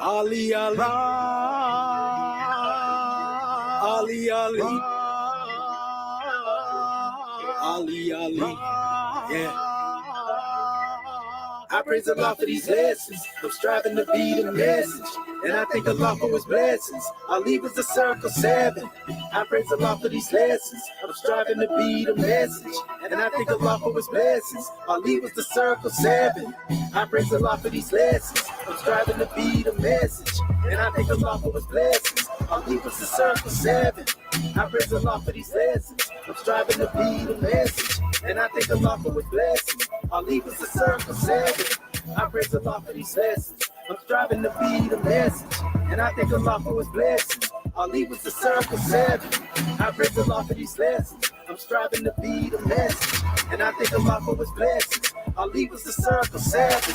Ali, Ali, Ali, Ali, Ali, Ali, yeah. I praise the Lord for these lessons. I'm striving to be the message, and I thank the Lord for his blessings. Ali was the circle 7. I praise the Lord for these lessons. I'm striving to be the message, and I thank the Lord for his blessings. Ali was the circle 7. I praise the Lord for these lessons. I'm striving to be the message, and I thank the Lord for his blessings. Ali was the circle 7. I praise the Lord for these lessons. I'm striving to be the message, and I thank the Lord for his blessings. Ali was the circle 7. I praise the Lord for these lessons. I'm striving to be the message, and I thank the Lord for his blessings. Ali was the circle 7. I praise the Lord for these lessons. I'm striving to be the message, and I thank the Lord for his blessings. Ali was the circle 7.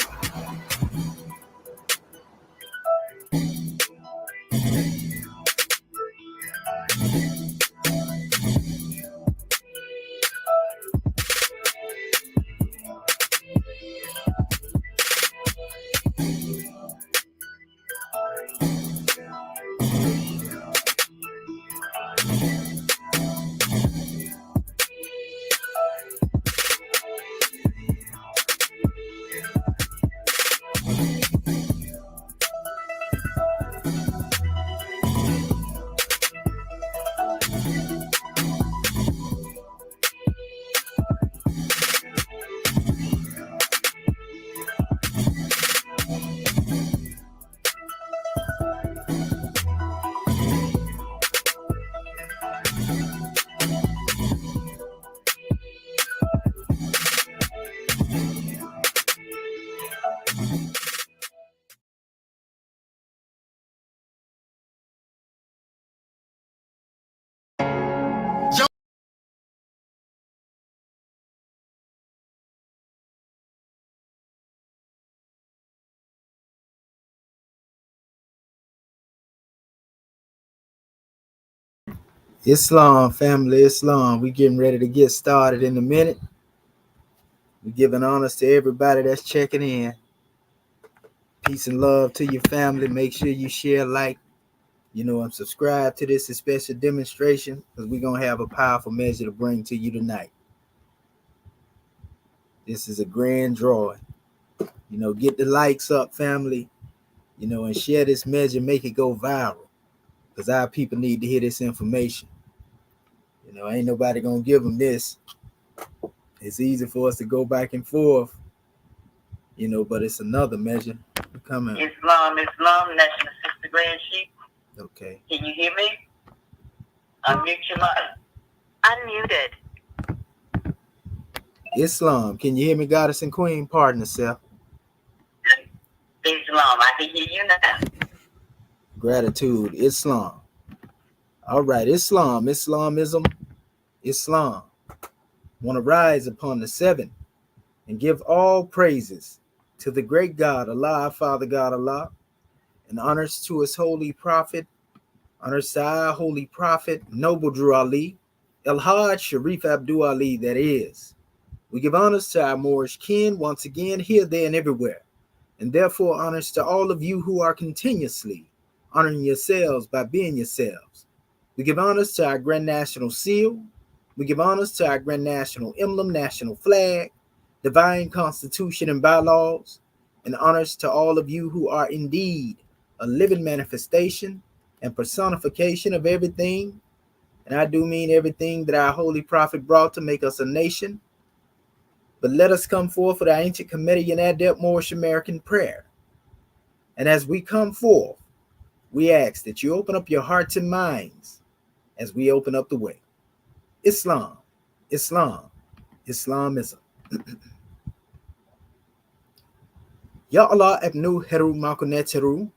Islam, family, Islam. We getting ready to get started in a minute. We giving honors to everybody that's checking in. Peace and love to your family. Make sure you share, like, and subscribe to this special demonstration, because we're going to have a powerful measure to bring to you tonight. This is a grand drawing. Get the likes up, family, and share this measure, make it go viral, because our people need to hear this information. Ain't nobody going to give them this. It's easy for us to go back and forth, but it's another measure coming. Islam, National Sister Grand Sheep. Okay. Can you hear me? Unmute your mic. Unmuted. Islam, can you hear me, Goddess and Queen? Pardon yourself. Islam, I can hear you now. Gratitude, Islam. All right, Islamism, Islam. Want to rise upon the 7 and give all praises to the great God, Allah, Father God, Allah, and honors to his holy prophet, honors to our holy prophet, Noble Drew Ali, El-Hajj Sharif Abdul Ali, that is. We give honors to our Moorish kin once again, here, there, and everywhere. And therefore honors to all of you who are continuously honoring yourselves by being yourselves. We give honors to our Grand National Seal. We give honors to our Grand National Emblem, National Flag, Divine Constitution and bylaws, and honors to all of you who are indeed a living manifestation and personification of everything, and I do mean everything that our holy prophet brought to make us a nation. But let us come forth with our ancient Comedian Adept Moorish American prayer. And as we come forth, we ask that you open up your hearts and minds as we open up the way. Islam, Islamism. Ya Allah abnu heru makunet heru.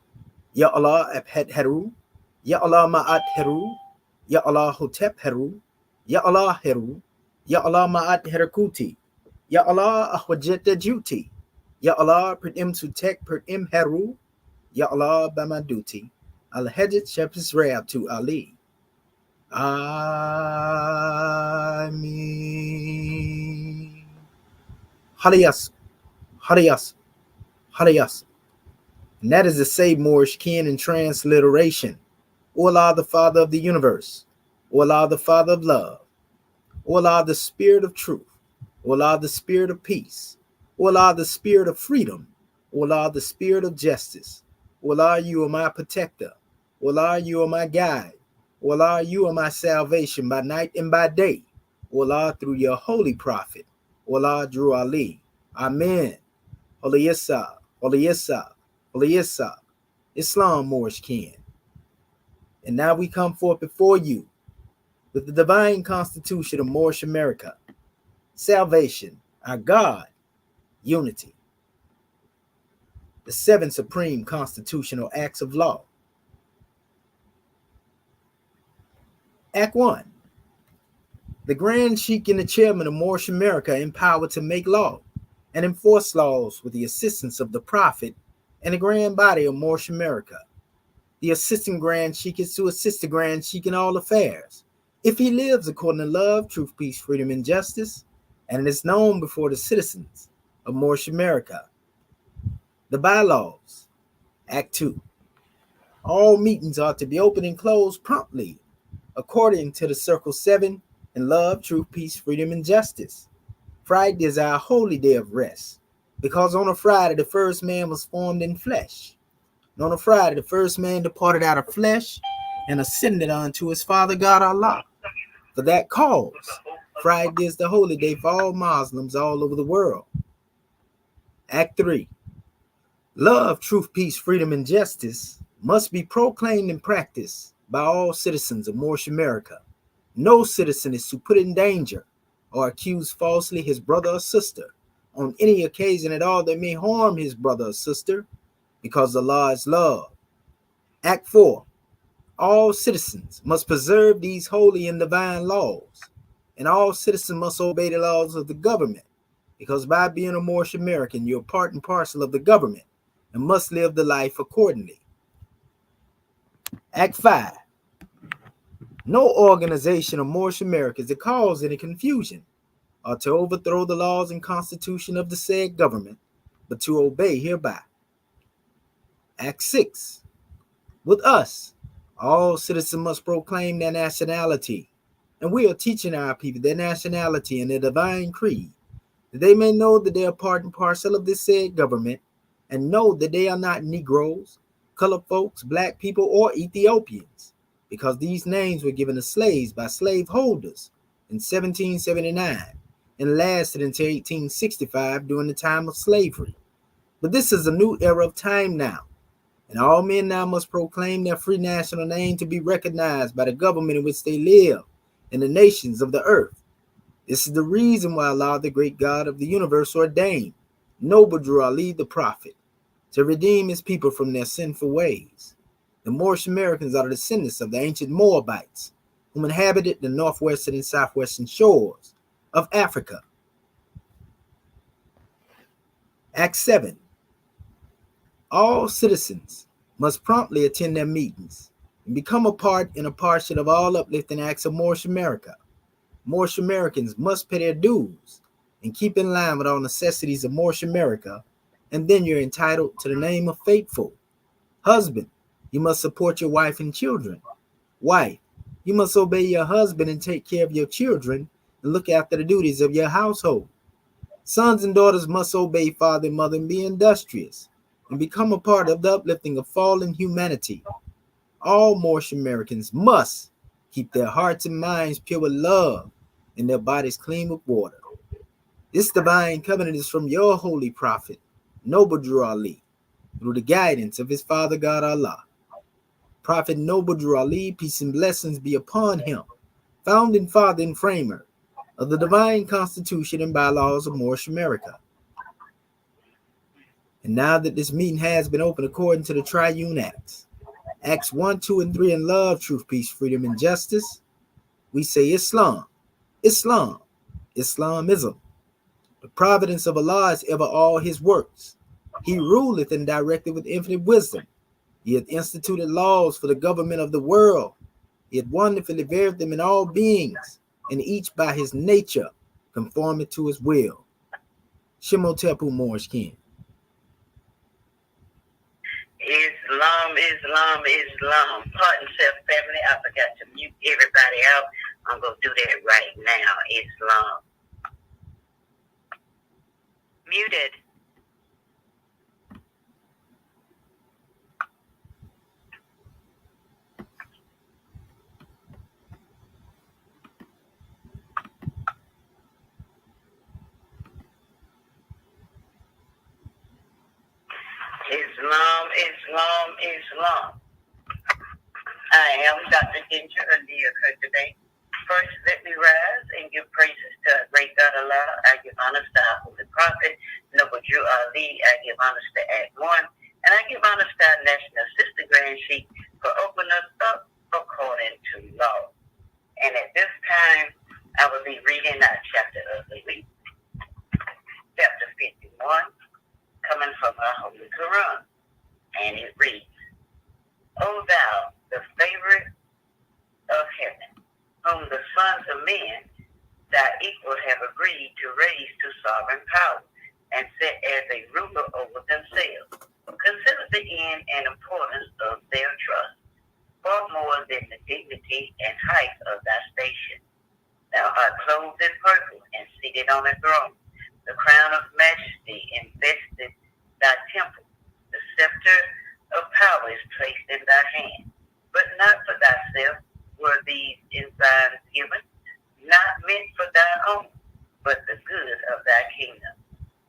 Ya Allah abhed heru. Ya Allah ma'at heru. Ya Allah hotep heru. Ya Allah heru. Ya Allah ma'at herakuti. Ya Allah ahwajeta duty. Ya Allah per im sutek per im heru. Ya Allah bamaduti. Al-Hajjat Shepis Rab to Ali. Amin. Hariyas. And that is to say, Moorish kin in transliteration, O Allah, the Father of the universe, O Allah, the Father of love, O Allah, the Spirit of truth, O Allah, the Spirit of peace, O Allah, the Spirit of freedom, O Allah, the Spirit of justice, O Allah, you are my protector, O Allah, you are my guide, O Allah, you are my salvation by night and by day, O Allah, through your holy prophet, O Allah, Drew Ali. Amen. Holy Issa, Holy Issa, Holy Issa, Islam, Moorish kin. And now we come forth before you with the divine constitution of Moorish America, salvation, our God, unity, the 7 supreme constitutional acts of law. Act 1. The Grand Sheikh and the Chairman of Moorish America are empowered to make law and enforce laws with the assistance of the Prophet and the Grand Body of Moorish America. The Assistant Grand Sheikh is to assist the Grand Sheikh in all affairs, if he lives according to love, truth, peace, freedom, and justice, and it is known before the citizens of Moorish America. The bylaws. Act 2. All meetings are to be open and closed promptly, according to the Circle 7 in love, truth, peace, freedom, and justice. Friday is our holy day of rest, because on a Friday the first man was formed in flesh. And on a Friday the first man departed out of flesh and ascended unto his Father God Allah. For that cause, Friday is the holy day for all Muslims all over the world. Act 3. Love, truth, peace, freedom, and justice must be proclaimed and practiced by all citizens of Moorish America. No citizen is to put in danger or accuse falsely his brother or sister on any occasion at all that may harm his brother or sister, because Allah is love. Act 4. All citizens must preserve these holy and divine laws, and all citizens must obey the laws of the government, because by being a Moorish American, you're part and parcel of the government and must live the life accordingly. Act 5. No organization of Moorish America is to cause any confusion or to overthrow the laws and constitution of the said government, but to obey hereby. Act 6. With us, all citizens must proclaim their nationality, and we are teaching our people their nationality and their divine creed, that they may know that they are part and parcel of this said government, and know that they are not Negroes, colored folks, black people, or Ethiopians, because these names were given to slaves by slaveholders in 1779 and lasted until 1865 during the time of slavery. But this is a new era of time now, and all men now must proclaim their free national name to be recognized by the government in which they live and the nations of the earth. This is the reason why Allah, the great God of the universe, ordained noble Drew Ali the prophet to redeem his people from their sinful ways. The Moorish Americans are the descendants of the ancient Moabites, whom inhabited the northwestern and southwestern shores of Africa. Act 7. All citizens must promptly attend their meetings and become a part and a parcel of all uplifting acts of Moorish America. Moorish Americans must pay their dues and keep in line with all necessities of Moorish America, and then you're entitled to the name of faithful. Husband, you must support your wife and children. Wife, you must obey your husband and take care of your children and look after the duties of your household. Sons and daughters must obey father and mother and be industrious and become a part of the uplifting of fallen humanity. All Moorish Americans must keep their hearts and minds pure with love and their bodies clean with water. This divine covenant is from your holy prophet, Noble Drew Ali, through the guidance of his Father God Allah. Prophet Noble Drew Ali, peace and blessings be upon him, founding father and framer of the divine constitution and bylaws of Moorish America. And now that this meeting has been opened according to the triune acts, Acts 1, 2, and 3 in love, truth, peace, freedom, and justice, we say Islam, Islam, Islamism. The providence of Allah is ever all his works. He ruleth and directeth with infinite wisdom. He hath instituted laws for the government of the world. He hath wonderfully varied them in all beings, and each by his nature conformeth to his will. Shimotepu Moorish kin. Islam, Islam, Islam. Pardon self, family. I forgot to mute everybody out. I'm going to do that right now. Islam. Muted. Islam, Islam, Islam. I am Dr. Ginger Alia today. First, let me rise and give praises to our great God Allah. I give honors to our Holy Prophet, Noble Drew Ali. I give honors to Act 1. And I give honors to our National Sister Grand Chief for opening us up according to law. And at this time, I will be reading our chapter of the week, chapter 51, coming from our Holy Quran. And it reads, O thou, the favorite of heaven, whom the sons of men, thy equals have agreed to raise to sovereign power, and set as a ruler over themselves. Consider the end and importance of their trust, far more than the dignity and height of thy station. Thou art clothed in purple and seated on a throne. The crown of majesty invested thy temple. The scepter of power is placed in thy hand. But not for thyself were these ensigns given, not meant for thine own, but the good of thy kingdom.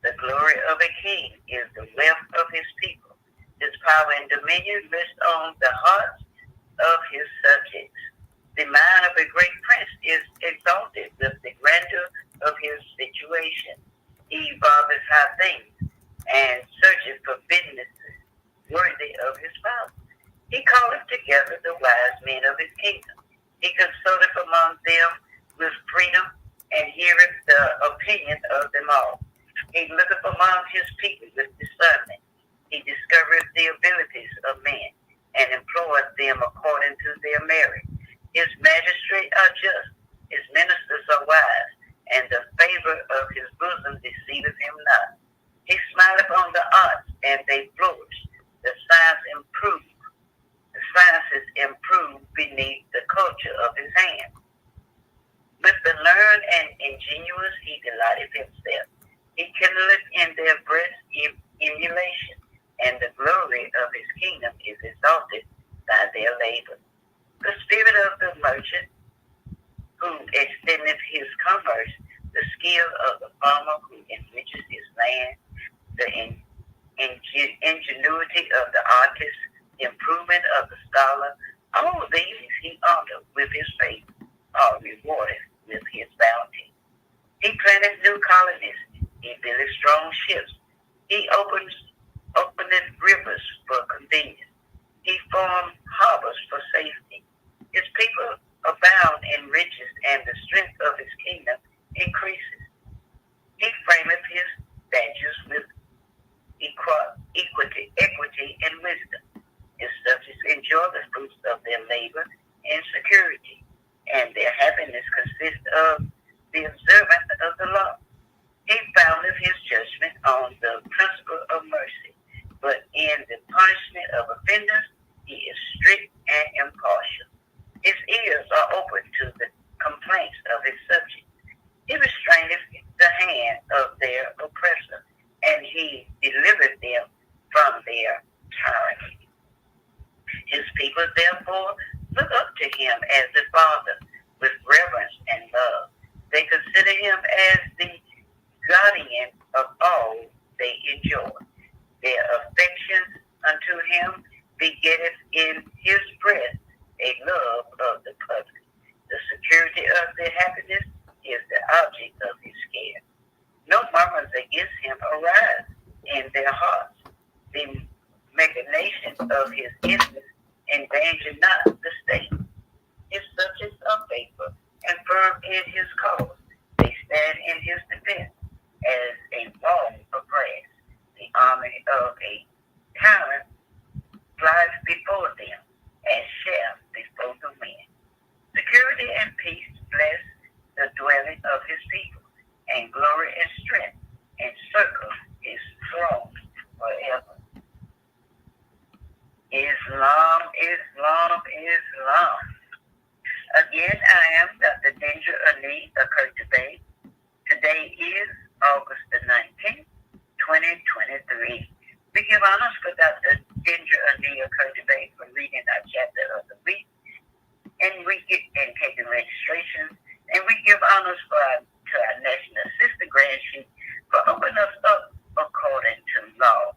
The glory of a king is the wealth of his people. His power and dominion rest on the hearts of his subjects. The mind of a great prince is exalted with the grandeur of his situation. He evolves high things and searches for businesses worthy of his power. He calleth together the wise men of his kingdom. He consulteth among them with freedom and heareth the opinion of them all. He looketh among his people with discernment. He discovereth the abilities of men and employeth them according to their merit. His magistrates are just, his ministers are wise, and the favor of his bosom deceiveth him not. He smileth on the arts, and they flourish. The sciences improve beneath the culture of his hand. With the learned and ingenious he delighteth himself. He kindleth in their breasts emulation, and the glory of his kingdom is exalted by their labor. The spirit of the merchant who extendeth his commerce, the skill of the farmer who enriches his land, the ingenuity of the artist, the improvement of the scholar, all these he honored with his faith, are rewarded with his bounty. He planteth new colonies, he buildeth strong ships, he openeth rivers for convenience, he formed harbors for safety. His people abound in riches, and the strength of his kingdom increases. He frameth his statutes with equity, and wisdom. His subjects enjoy the fruits of their labor and security, and their happiness consists of the observance of the law. He foundeth his judgment on the principle of mercy, but in the punishment of offenders he is strict and impartial. His ears are open to the complaints of his subjects. He restraineth the hand of their oppressor, and he delivered them from their tyranny. His people therefore look up to him as the Father with reverence and love. They consider him as the guardian of all they enjoy. Their affection unto him begetteth in his breast a love of the public. The security of their happiness is the object of his care. No murmurs against him arise in their hearts. The machinations of his enemies endanger not the state. His subjects are faithful and firm in his cause. They stand in his defense as a wall of brass. The army of a tyrant flies before them as shafts before the wind. Security and peace bless the dwelling of his people, and glory and strength encircle his throne forever. August the 19th, 2023. We give honors for Dr. Ginger Adia Kurtubay for reading our chapter of the week, and we get and taking registration, and we give honors to our National Sister Grand Sheik for opening us up according to law.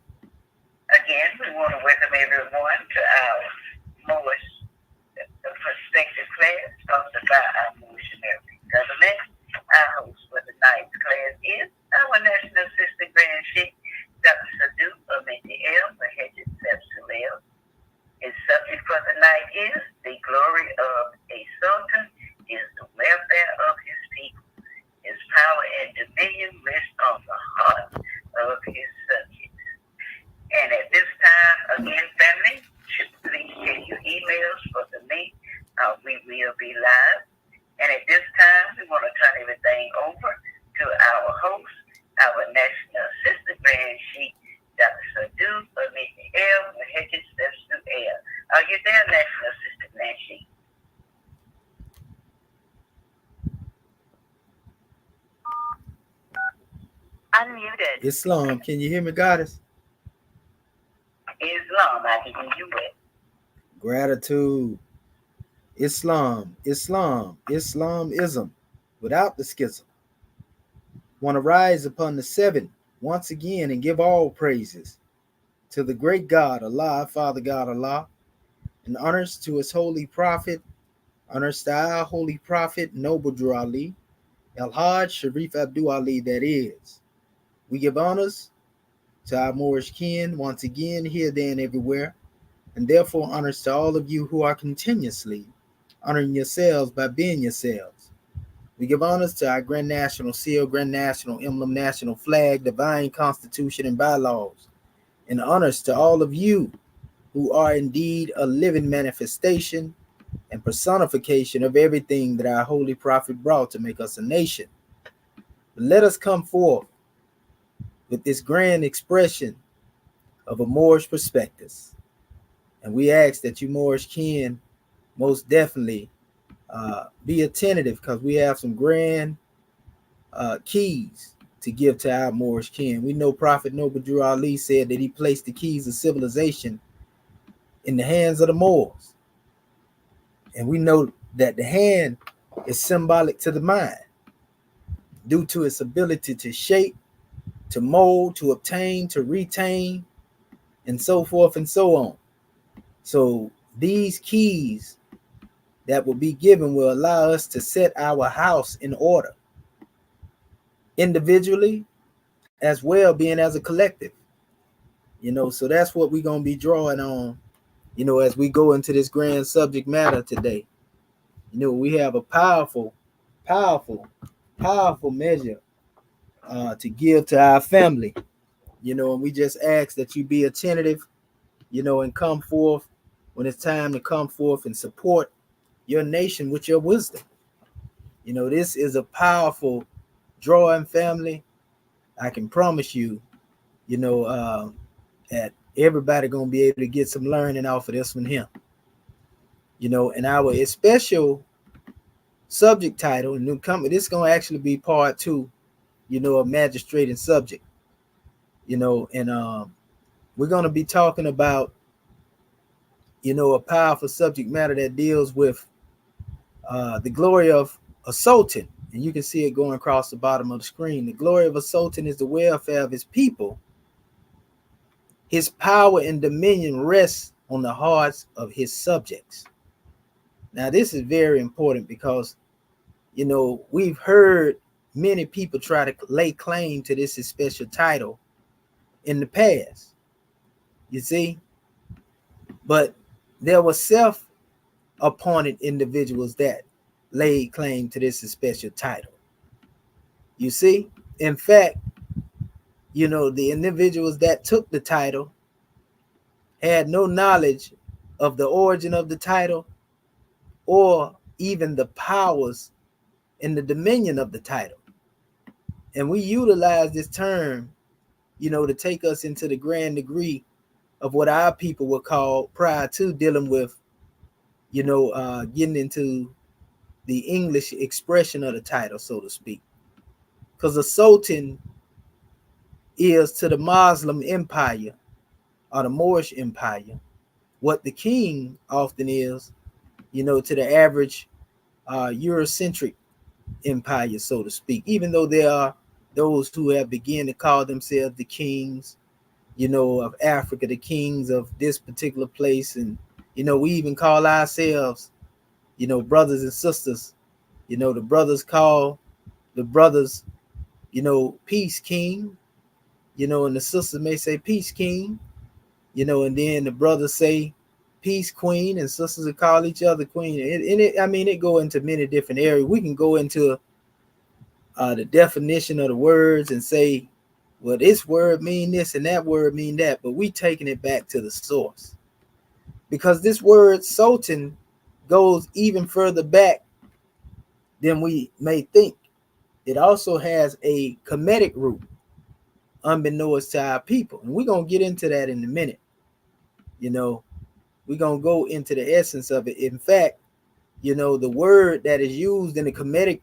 Again, we want to welcome everyone to our Moorish Perspective class sponsored by our Moorish American government. Our host for tonight's class is our National Sister Grand Sheik, Dr. Sadu Amenti El Mahedjid Sepsulel. His subject for the night is the glory of a sultan is the welfare of his people. His power and dominion rest on the heart of his subjects. And at this time, again, family, please check your emails for the link. We will be live. And at this time, we want to turn everything over to our host, our National Sister Grand Sheik, Dr. Sadu Amenti El Mahedjid Sepsulel. Are you there, National Sister Grand Sheik? Unmuted. Islam, can you hear me, goddess? Islam, I can hear you with. Gratitude. Islam, Islamism, without the schism. Want to rise upon the seven once again and give all praises to the great God, Allah, Father God, Allah, and honors to his holy prophet, honors to our holy prophet, Noble Drew Ali, El-Hajj Sharif Abdul Ali, that is. We give honors to our Moorish kin once again, here, there, and everywhere, and therefore honors to all of you who are continuously honoring yourselves by being yourselves. We give honors to our Grand National Seal, Grand National Emblem, National Flag, Divine Constitution, and bylaws, and honors to all of you who are indeed a living manifestation and personification of everything that our holy prophet brought to make us a nation. But let us come forth with this grand expression of a Moorish perspective. And we ask that you Moorish kin most definitely be attentive, because we have some grand keys to give to our Moorish kin. We know Prophet Noble Drew Ali said that he placed the keys of civilization in the hands of the Moors. And we know that the hand is symbolic to the mind due to its ability to shape, to mold, to obtain, to retain, and so forth and so on. So these keys that will be given will allow us to set our house in order, individually as well being as a collective. So that's what we're going to be drawing on, as we go into this grand subject matter today. We have a powerful measure to give to our family, and we just ask that you be attentive, and come forth when it's time to come forth and support your nation with your wisdom. This is a powerful drawing, family. I can promise you, that everybody gonna be able to get some learning off of this one here. And our special subject title, and this is gonna actually be part 2, of magistrate and subject. And we're gonna be talking about, a powerful subject matter that deals with the glory of a sultan. And you can see it going across the bottom of the screen. The glory of a sultan is the welfare of his people. His power and dominion rests on the hearts of his subjects. Now, this is very important because, we've heard many people try to lay claim to this special title in the past, you see, but there were self-appointed individuals that laid claim to this special title. You see, in fact, the individuals that took the title had no knowledge of the origin of the title or even the powers and the dominion of the title. And we utilize this term, to take us into the grand degree of what our people were called prior to dealing with, getting into the English expression of the title, so to speak. Because a sultan is to the Muslim empire or the Moorish empire what the king often is, to the average Eurocentric empire, so to speak, even though there are those who have begun to call themselves the kings, of Africa, the kings of this particular place. And, we even call ourselves, brothers and sisters. The brothers call the brothers, peace king, and the sisters may say peace king, and then the brothers say peace queen, and sisters will call each other queen. It go into many different areas. We can go into the definition of the words and say, well, this word mean this and that word mean that, but we taking it back to the source, because this word sultan goes even further back than we may think. It also has a Kemetic root, unbeknownst to our people, and we're gonna get into that in a minute. We're gonna go into the essence of it. In fact, the word that is used in the Kemetic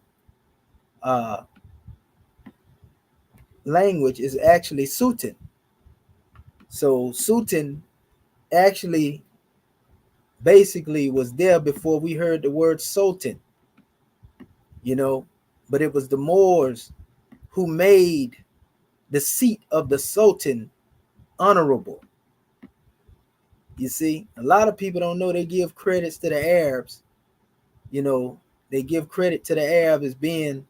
language is actually sultan. So sultan actually basically was there before we heard the word sultan, but it was the Moors who made the seat of the sultan honorable. You see, a lot of people don't know they give credits to the Arabs. They give credit to the Arabs as being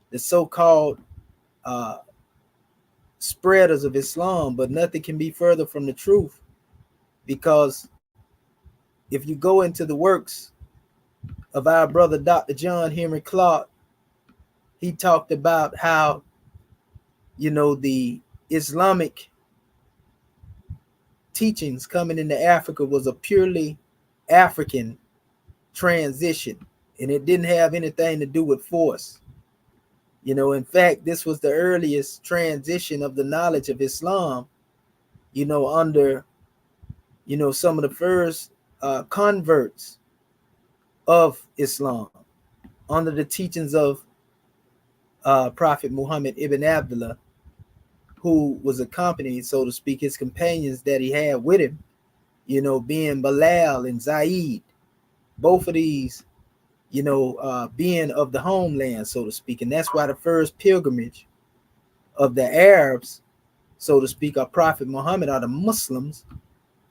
the so-called spreaders of Islam, but nothing can be further from the truth, because if you go into the works of our brother Dr. John Henry Clark, he talked about how the Islamic teachings coming into Africa was a purely African transition, and it didn't have anything to do with force. In fact, this was the earliest transition of the knowledge of Islam, under some of the first converts of Islam, under the teachings of Prophet Muhammad ibn Abdullah, who was accompanied, so to speak, his companions that he had with him, being Bilal and Zaid, both of these, being of the homeland, so to speak. And that's why the first pilgrimage of the Arabs, so to speak, or Prophet Muhammad, or the Muslims,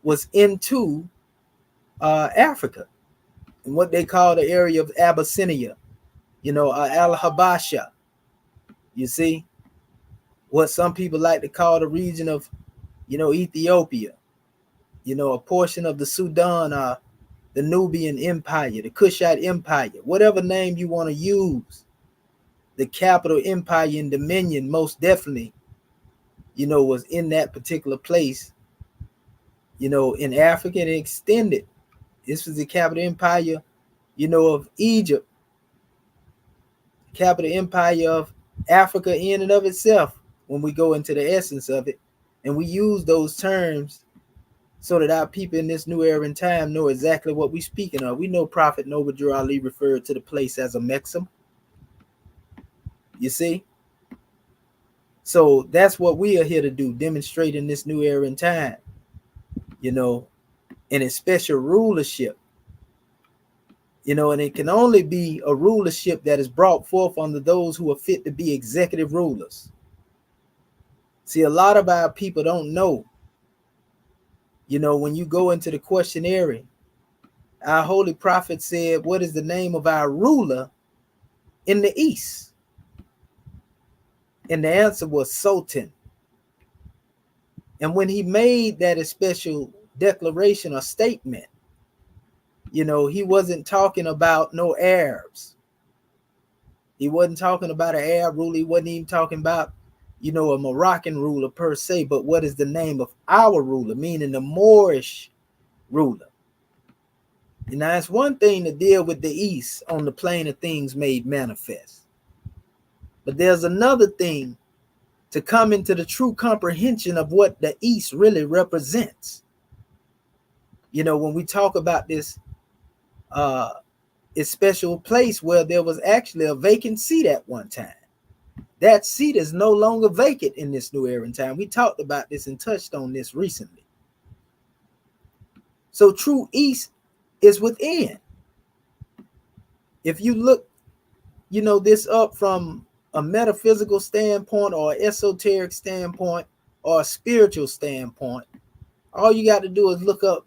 was into Africa, and what they call the area of Abyssinia, Al-Habasha. You see, what some people like to call the region of, Ethiopia, a portion of the Sudan, the Nubian Empire, the Kushite Empire, whatever name you want to use. The capital empire and dominion most definitely, was in that particular place, in Africa, and extended. This was the capital empire, of Egypt, capital empire of Africa in and of itself, when we go into the essence of it. And we use those terms so that our people in this new era and time know exactly what we're speaking of. We know Prophet Noble Drew Ali referred to the place as a Mexam. You see? So that's what we are here to do, demonstrate in this new era and time, and a special rulership. And it can only be a rulership that is brought forth under those who are fit to be executive rulers. See, a lot of our people don't know, when you go into the questionnaire, our holy prophet said, what is the name of our ruler in the East? And the answer was Sultan. And when he made that special declaration or statement, he wasn't talking about no Arabs. He wasn't talking about an Arab ruler. He wasn't even talking about, a Moroccan ruler per se, but what is the name of our ruler, meaning the Moorish ruler. And now it's one thing to deal with the East on the plane of things made manifest, but there's another thing to come into the true comprehension of what the East really represents. When we talk about this special place where there was actually a vacant seat at one time. That seat is no longer vacant in this new era in time. We talked about this and touched on this recently. So true east is within. If you look, this up from a metaphysical standpoint or esoteric standpoint or a spiritual standpoint, all you got to do is look up,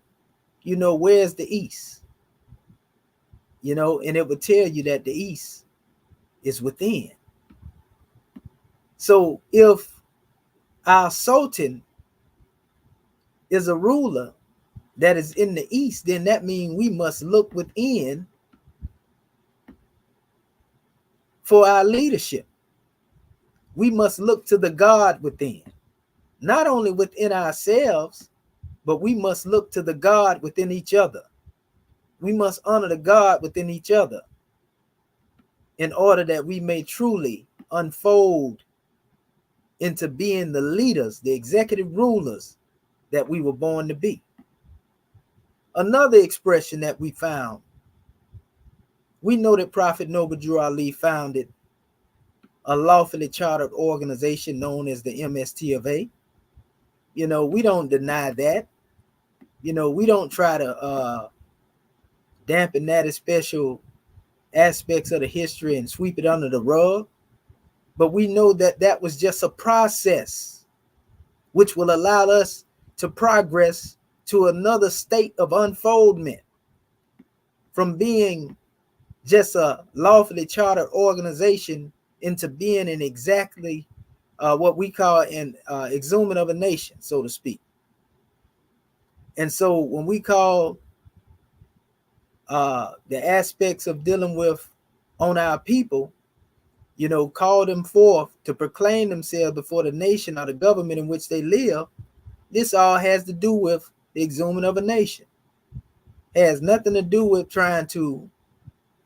where's the east? And it would tell you that the east is within. So if our sultan is a ruler that is in the east, then that means we must look within for our leadership. We must look to the God within, not only within ourselves, but we must look to the God within each other. We must honor the God within each other in order that we may truly unfold into being the leaders, the executive rulers that we were born to be. Another expression that we found, we know that Prophet Noble Drew Ali founded a lawfully chartered organization known as the MST of A. We don't deny that. We don't try to dampen that as special aspects of the history and sweep it under the rug. But we know that that was just a process which will allow us to progress to another state of unfoldment from being just a lawfully chartered organization into being in exactly what we call an exhuming of a nation, so to speak. And so when we call the aspects of dealing with on our people, call them forth to proclaim themselves before the nation or the government in which they live, this all has to do with the exhuming of a nation. It has nothing to do with trying to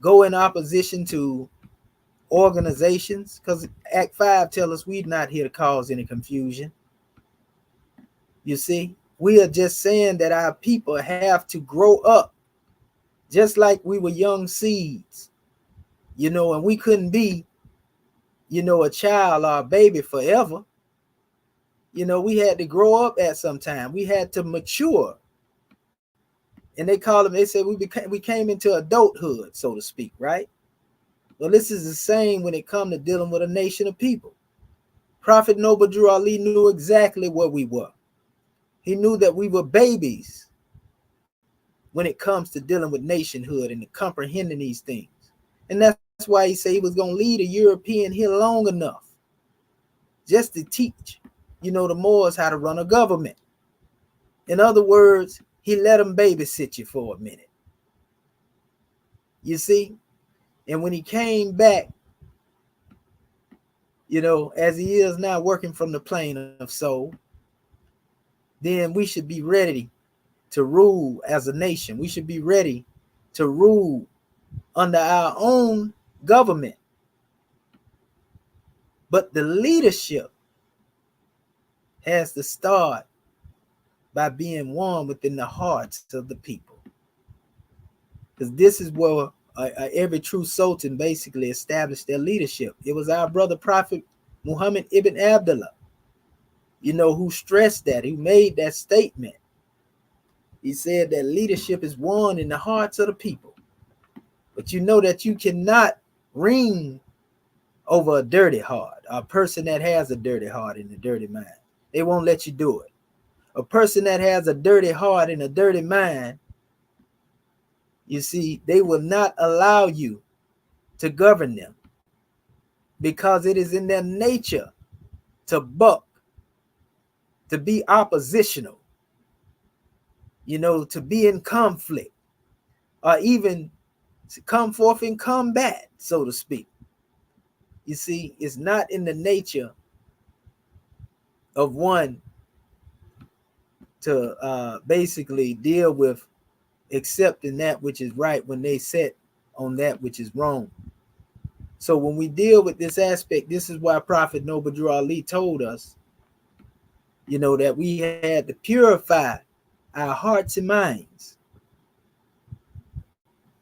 go in opposition to organizations, because Act 5 tells us we're not here to cause any confusion. You see, we are just saying that our people have to grow up just like we were young seeds, and we couldn't be, a child or a baby forever. We had to grow up at some time. We had to mature. And they said we came into adulthood, so to speak, right? Well, this is the same when it comes to dealing with a nation of people. Prophet Noble Drew Ali knew exactly what we were. He knew that we were babies when it comes to dealing with nationhood and comprehending these things. And that's why he said he was going to lead a European here long enough just to teach, the Moors how to run a government. In other words, he let them babysit you for a minute. You see? And when he came back, as he is now working from the plane of soul, then we should be ready to rule as a nation. We should be ready to rule under our own government. But the leadership has to start by being one within the hearts of the people. Because this is where every true sultan basically established their leadership. It was our brother Prophet Muhammad ibn Abdullah, who stressed that, who made that statement. He said that leadership is won in the hearts of the people. But you know that you cannot reign over a dirty heart, a person that has a dirty heart and a dirty mind. They won't let you do it. A person that has a dirty heart and a dirty mind, you see, they will not allow you to govern them because it is in their nature to buck, to be oppositional, to be in conflict, or even to come forth in combat, so to speak. You see, it's not in the nature of one to basically deal with accepting that which is right when they set on that which is wrong. So when we deal with this aspect, this is why Prophet Noble Drew Ali told us, that we had to purify our hearts and minds.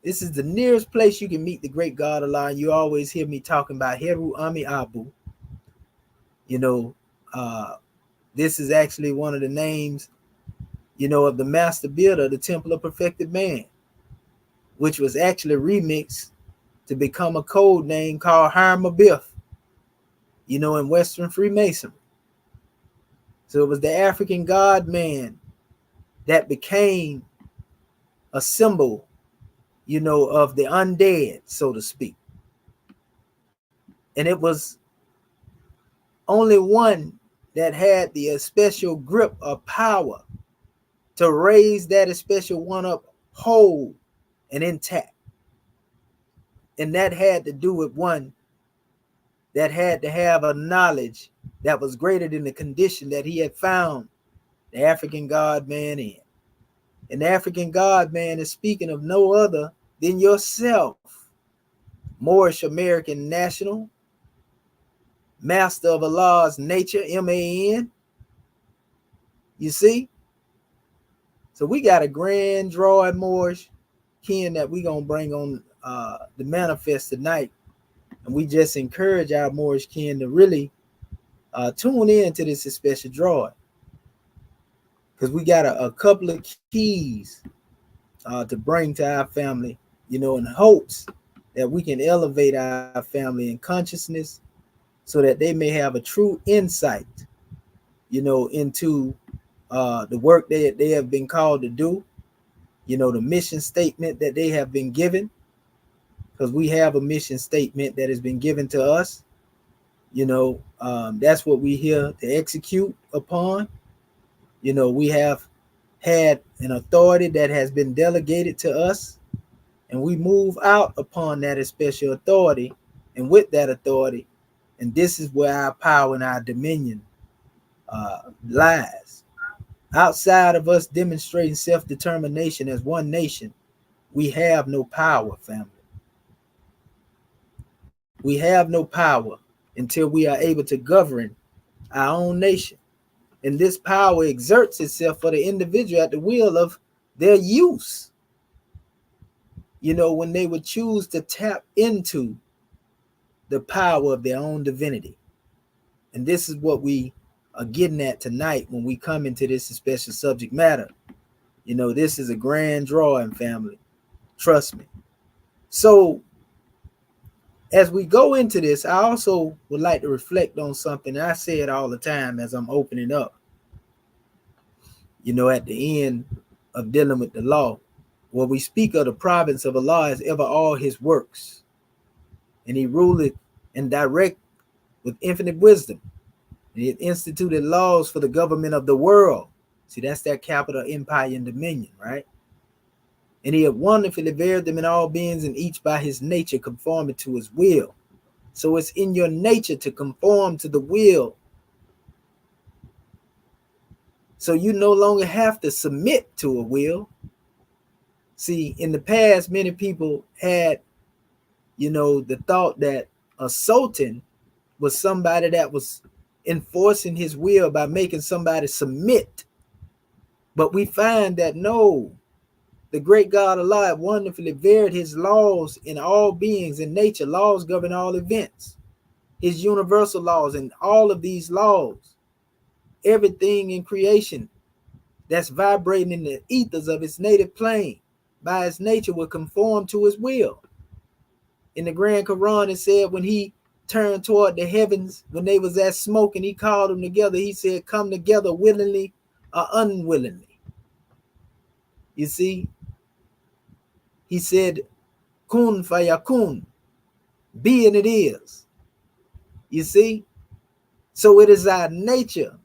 This is the nearest place you can meet the great God Allah. And you always hear me talking about Heru Ami Abu, You know, this is actually one of the names, of the master builder, the Temple of Perfected Man, which was actually remixed to become a code name called Hiram Abiff, in Western Freemasonry. So it was the African God man that became a symbol, of the undead, so to speak. And it was only one that had the special grip of power to raise that special one up whole and intact. And that had to do with one that had to have a knowledge that was greater than the condition that he had found the African God man in. And the African God man is speaking of no other than yourself, Moorish American national, master of Allah's nature, MAN. You see? So we got a grand draw at Moorish kin that we gonna bring on the manifest tonight. And we just encourage our Moorish kin to really tune in to this special draw, because we got a couple of keys to bring to our family, in hopes that we can elevate our family in consciousness so that they may have a true insight, into the work they have been called to do, the mission statement that they have been given, because we have a mission statement that has been given to us. That's what we here to execute upon. We have had an authority that has been delegated to us, and we move out upon that special authority, and with that authority, and this is where our power and our dominion lies. Outside of us demonstrating self-determination as one nation, we have no power, family. We have no power until we are able to govern our own nation. And this power exerts itself for the individual at the will of their use. When they would choose to tap into the power of their own divinity. And this is what we are getting at tonight when we come into this special subject matter. This is a grand drawing, family. Trust me. So as we go into this, I also would like to reflect on something. I say it all the time as I'm opening up, at the end of dealing with the law, where we speak of the province of Allah as ever all his works. And he ruleth and direct with infinite wisdom. And he instituted laws for the government of the world. See, that's that capital empire and dominion, right? And he had wonderfully varied them in all beings, and each by his nature conforming to his will. So it's in your nature to conform to the will. So you no longer have to submit to a will. See, in the past, many people had, the thought that a sultan was somebody that was enforcing his will by making somebody submit. But we find that no, the great God Allah wonderfully varied his laws in all beings in nature. Laws govern all events. His universal laws, and all of these laws, everything in creation that's vibrating in the ethers of its native plane by its nature will conform to his will. In the Grand Quran, it said when he turned toward the heavens, when they was at smoke and he called them together, he said, come together willingly or unwillingly. You see, he said, kun fayakun, be and it is. You see, so it is our nature.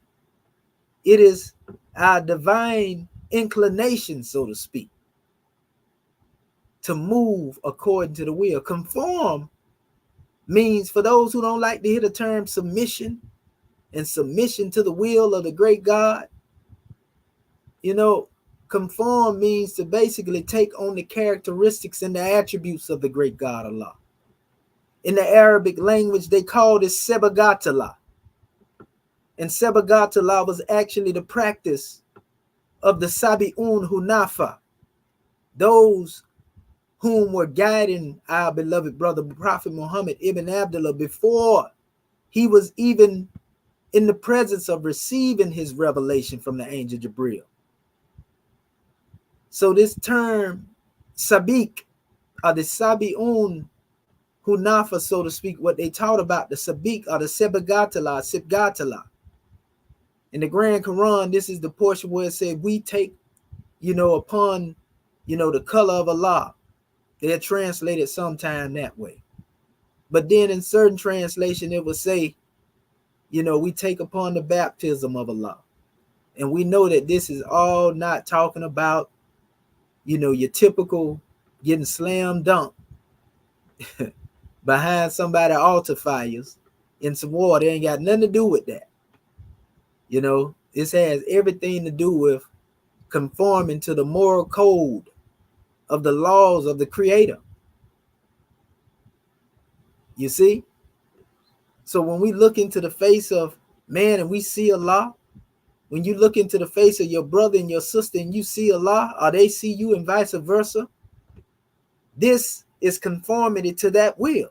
It is our divine inclination, so to speak, to move according to the will. Conform means, for those who don't like to hear the term submission, and submission to the will of the great God, conform means to basically take on the characteristics and the attributes of the great God Allah. In the Arabic language, they call this sebagatullah. And sebagatullah was actually the practice of the Sabi'un Hunafa, those whom were guiding our beloved brother, Prophet Muhammad ibn Abdullah, before he was even in the presence of receiving his revelation from the angel Jibril. So this term Sabiq, or the Sabi'un Hunafa, so to speak, what they taught about the Sabiq or the Sibgatala. In the Grand Quran, this is the portion where it said, we take, upon, the color of Allah. They're translated sometime that way. But then in certain translation, it will say, we take upon the baptism of Allah. And we know that this is all not talking about, your typical getting slam dunked behind somebody altar fires in some water. It ain't got nothing to do with that. This has everything to do with conforming to the moral code of the laws of the Creator. You see? So when we look into the face of man and we see Allah, when you look into the face of your brother and your sister and you see Allah, or they see you and vice versa, this is conformity to that will.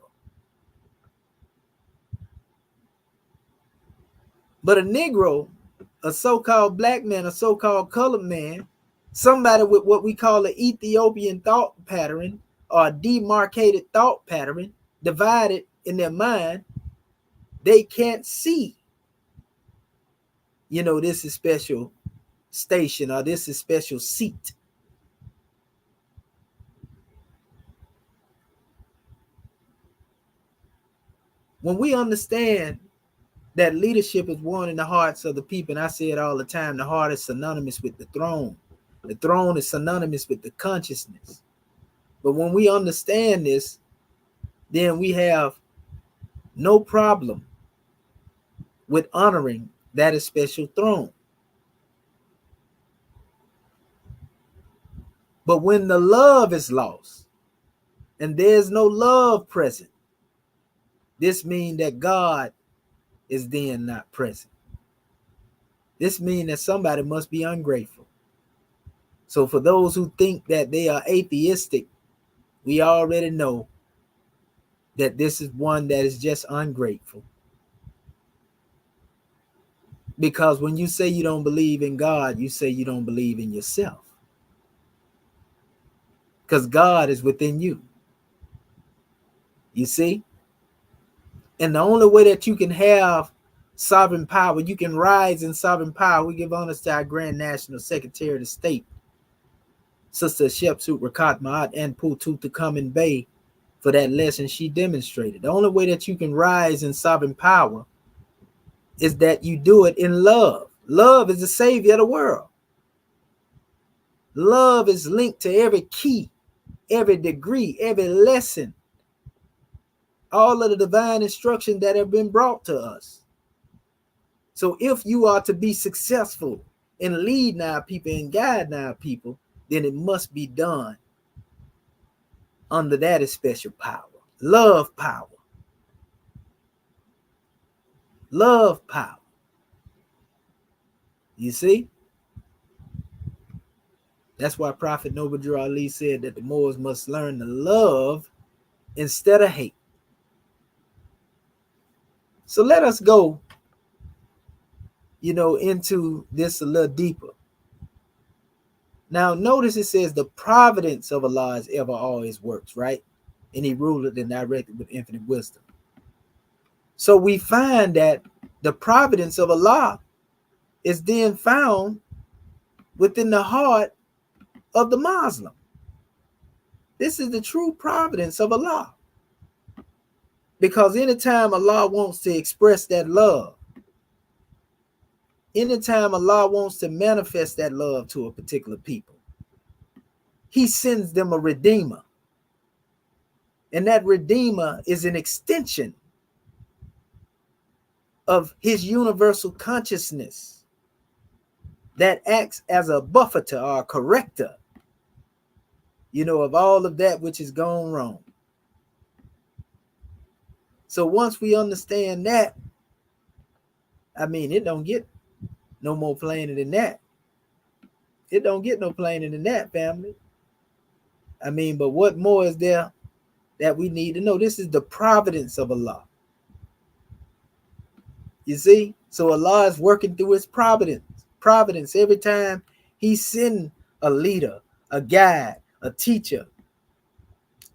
But a Negro, a so-called black man, a so-called colored man, somebody with what we call an Ethiopian thought pattern or a demarcated thought pattern, divided in their mind, they can't see, this is special station or this is special seat. When we understand that leadership is one in the hearts of the people, and I say it all the time, the heart is synonymous with the throne. The throne is synonymous with the consciousness. But when we understand this, then we have no problem with honoring that special throne. But when the love is lost and there's no love present, this means that God is then not present. This means that somebody must be ungrateful. So for those who think that they are atheistic, we already know that this is one that is just ungrateful. Because when you say you don't believe in God, you say you don't believe in yourself. Because God is within you. You see? And the only way that you can have sovereign power, you can rise in sovereign power. We give honors to our Grand National Secretary of the State, Sister Shepsut Rakat Ma'at and Putu to come in Bay for that lesson she demonstrated. The only way that you can rise in sovereign power is that you do it in love. Love is the savior of the world. Love is linked to every key, every degree, every lesson, all of the divine instruction that have been brought to us. So if you are to be successful in leading our people and guiding our people, then it must be done under that special power. Love power. Love power. You see? That's why Prophet Noble Drew Ali said that the Moors must learn to love instead of hate. So let us go, into this a little deeper. Now, notice it says the providence of Allah is ever always works, right? And he ruled and directed with infinite wisdom. So we find that the providence of Allah is then found within the heart of the Muslim. This is the true providence of Allah. Because anytime Allah wants to express that love, anytime Allah wants to manifest that love to a particular people, he sends them a redeemer. And that redeemer is an extension of his universal consciousness that acts as a buffeter or a corrector, of all of that which is gone wrong. So once we understand that, it don't get no more plainer than that. It don't get no plainer than that, family. But what more is there that we need to know? This is the providence of Allah. You see? So Allah is working through his providence every time he sends a leader, a guide, a teacher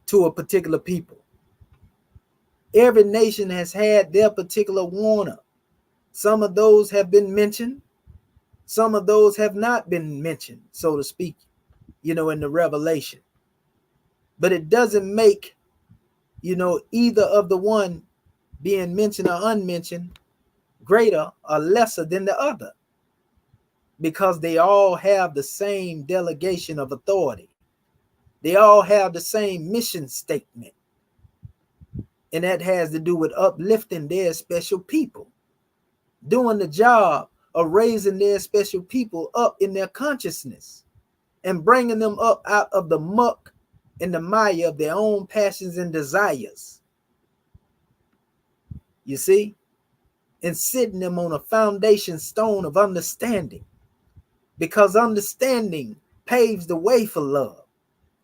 to a particular people. Every nation has had their particular warner. Some of those have been mentioned. Some of those have not been mentioned, so to speak, in the revelation. But it doesn't make, either of the one being mentioned or unmentioned greater or lesser than the other, because they all have the same delegation of authority. They all have the same mission statement. And that has to do with uplifting their special people, doing the job of raising their special people up in their consciousness and bringing them up out of the muck and the mire of their own passions and desires. You see? And sitting them on a foundation stone of understanding, because understanding paves the way for love.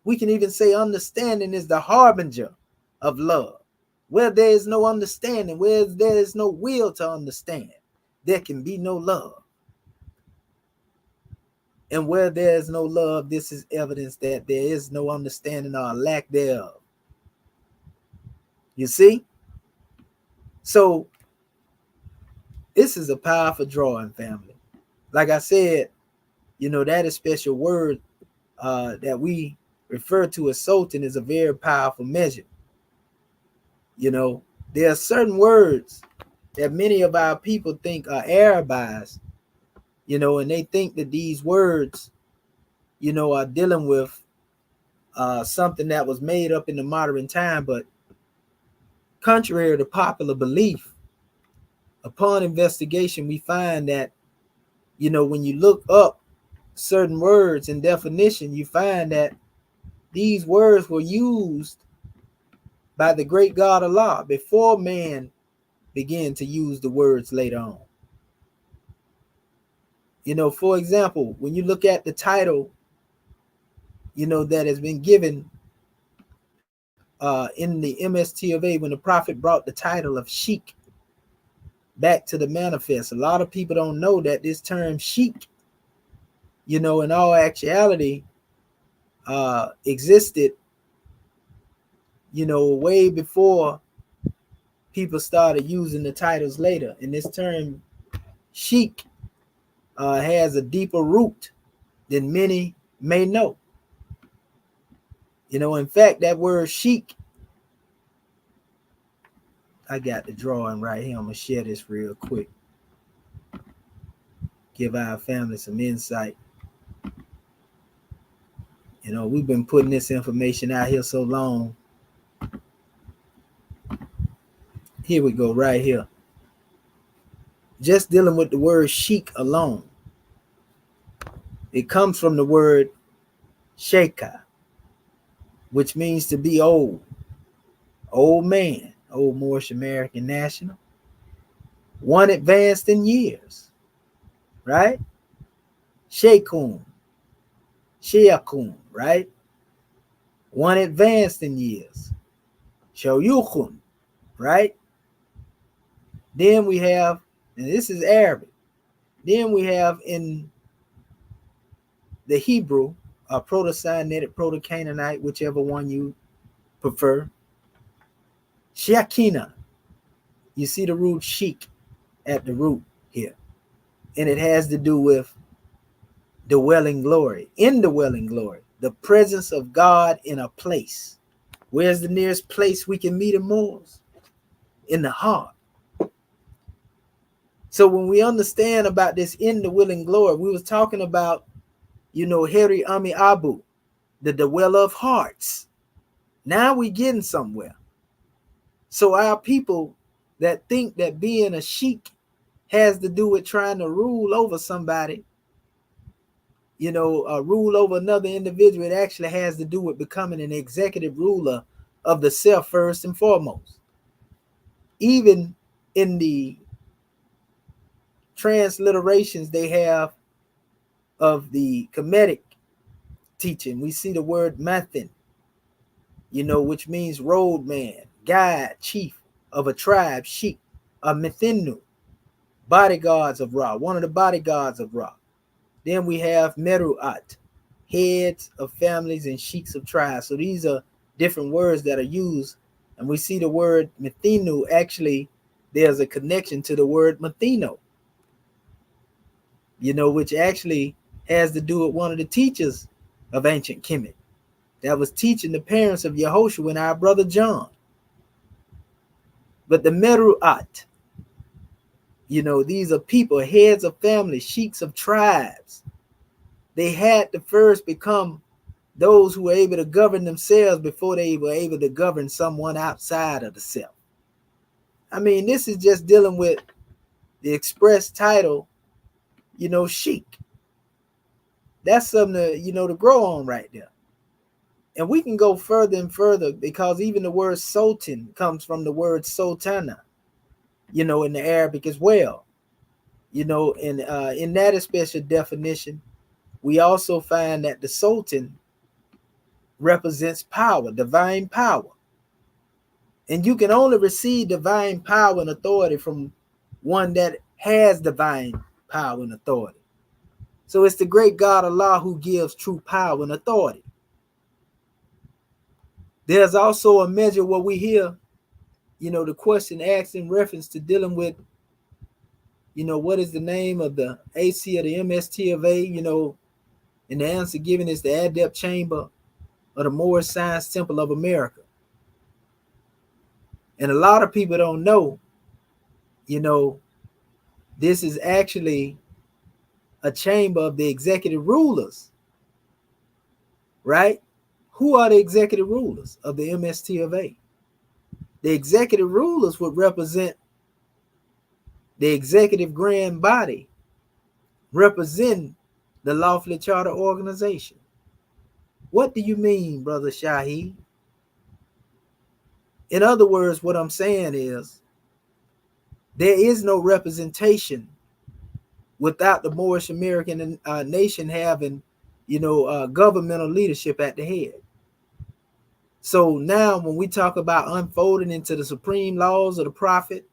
We can even say understanding is the harbinger of love. Where there is no understanding, where there is no will to understand, there can be no love. And where there is no love, this is evidence that there is no understanding or lack thereof. You see? So this is a powerful drawing, family. Like I said, that is special word that we refer to as sultan is a very powerful measure. There are certain words that many of our people think are Arabized, and they think that these words, are dealing with something that was made up in the modern time. But contrary to popular belief, upon investigation, we find that, when you look up certain words and definition, you find that these words were used by the great God Allah before man began to use the words later on. For example, when you look at the title, that has been given in the MST of A, when the Prophet brought the title of Sheikh back to the manifest, a lot of people don't know that this term Sheikh, in all actuality, existed, way before people started using the titles later. And this term Sheikh has a deeper root than many may know. In fact, that word Sheikh, I got the drawing right here. I'm going to share this real quick. Give our family some insight. We've been putting this information out here so long. Here we go, right here. Just dealing with the word sheikh alone. It comes from the word sheikha, which means to be old. Old man, old Moorish American national. One advanced in years, right? Sheikhun, Shiakun, right? One advanced in years. Shoyukhun, right? Then we have, and this is Arabic, then we have in the Hebrew, Proto-Sinaitic, Proto-Canaanite, whichever one you prefer, Shekinah. You see the root sheik at the root here. And it has to do with dwelling glory, indwelling glory, the presence of God in a place. Where's the nearest place we can meet him most? In the heart. So when we understand about this indwelling glory, we was talking about, Heri Ami Abu, the dweller of hearts. Now we getting somewhere. So our people that think that being a sheik has to do with trying to rule over somebody, rule over another individual, it actually has to do with becoming an executive ruler of the self first and foremost. Even in the transliterations they have of the Kemetic teaching, we see the word Matheno, which means roadman, guide, chief of a tribe, sheik, a Matheno, bodyguards of Ra, one of the bodyguards of Ra. Then we have Meruat, heads of families and sheiks of tribes. So these are different words that are used. And we see the word Matheno, actually, there's a connection to the word Matheno, which actually has to do with one of the teachers of ancient Kemet that was teaching the parents of Yehoshua and our brother John. But the Meruat, these are people, heads of families, sheiks of tribes. They had to first become those who were able to govern themselves before they were able to govern someone outside of the self. I mean, this is just dealing with the express title, sheik. That's something to grow on right there. And we can go further and further, because even the word sultan comes from the word sultana, in the Arabic as well. And in that special definition, we also find that the sultan represents power, divine power. And you can only receive divine power and authority from one that has divine power and authority. So it's the great God Allah who gives true power and authority. There's also a measure where we hear, the question asked in reference to dealing with, what is the name of the AC or the MST of A, and the answer given is the Adept Chamber of the Moorish Science Temple of America. And a lot of people don't know, this is actually a chamber of the executive rulers, right? Who are the executive rulers of the MST of A? The executive rulers would represent the executive grand body, representing the lawfully chartered organization. What do you mean, Brother Shahi? In other words, what I'm saying is, there is no representation without the Moorish American nation having, governmental leadership at the head. So now when we talk about unfolding into the supreme laws of the prophet,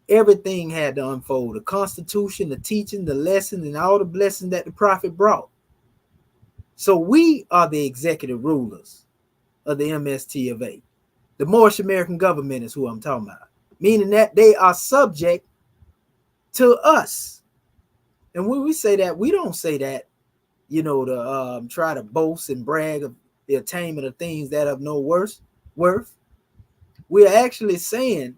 everything had to unfold. The constitution, the teaching, the lesson, and all the blessings that the prophet brought. So we are the executive rulers of the MST of A. The Moorish American government is who I'm talking about. Meaning that they are subject to us. And when we say that, we don't say that, to try to boast and brag of the attainment of things that have no worth. We're actually saying,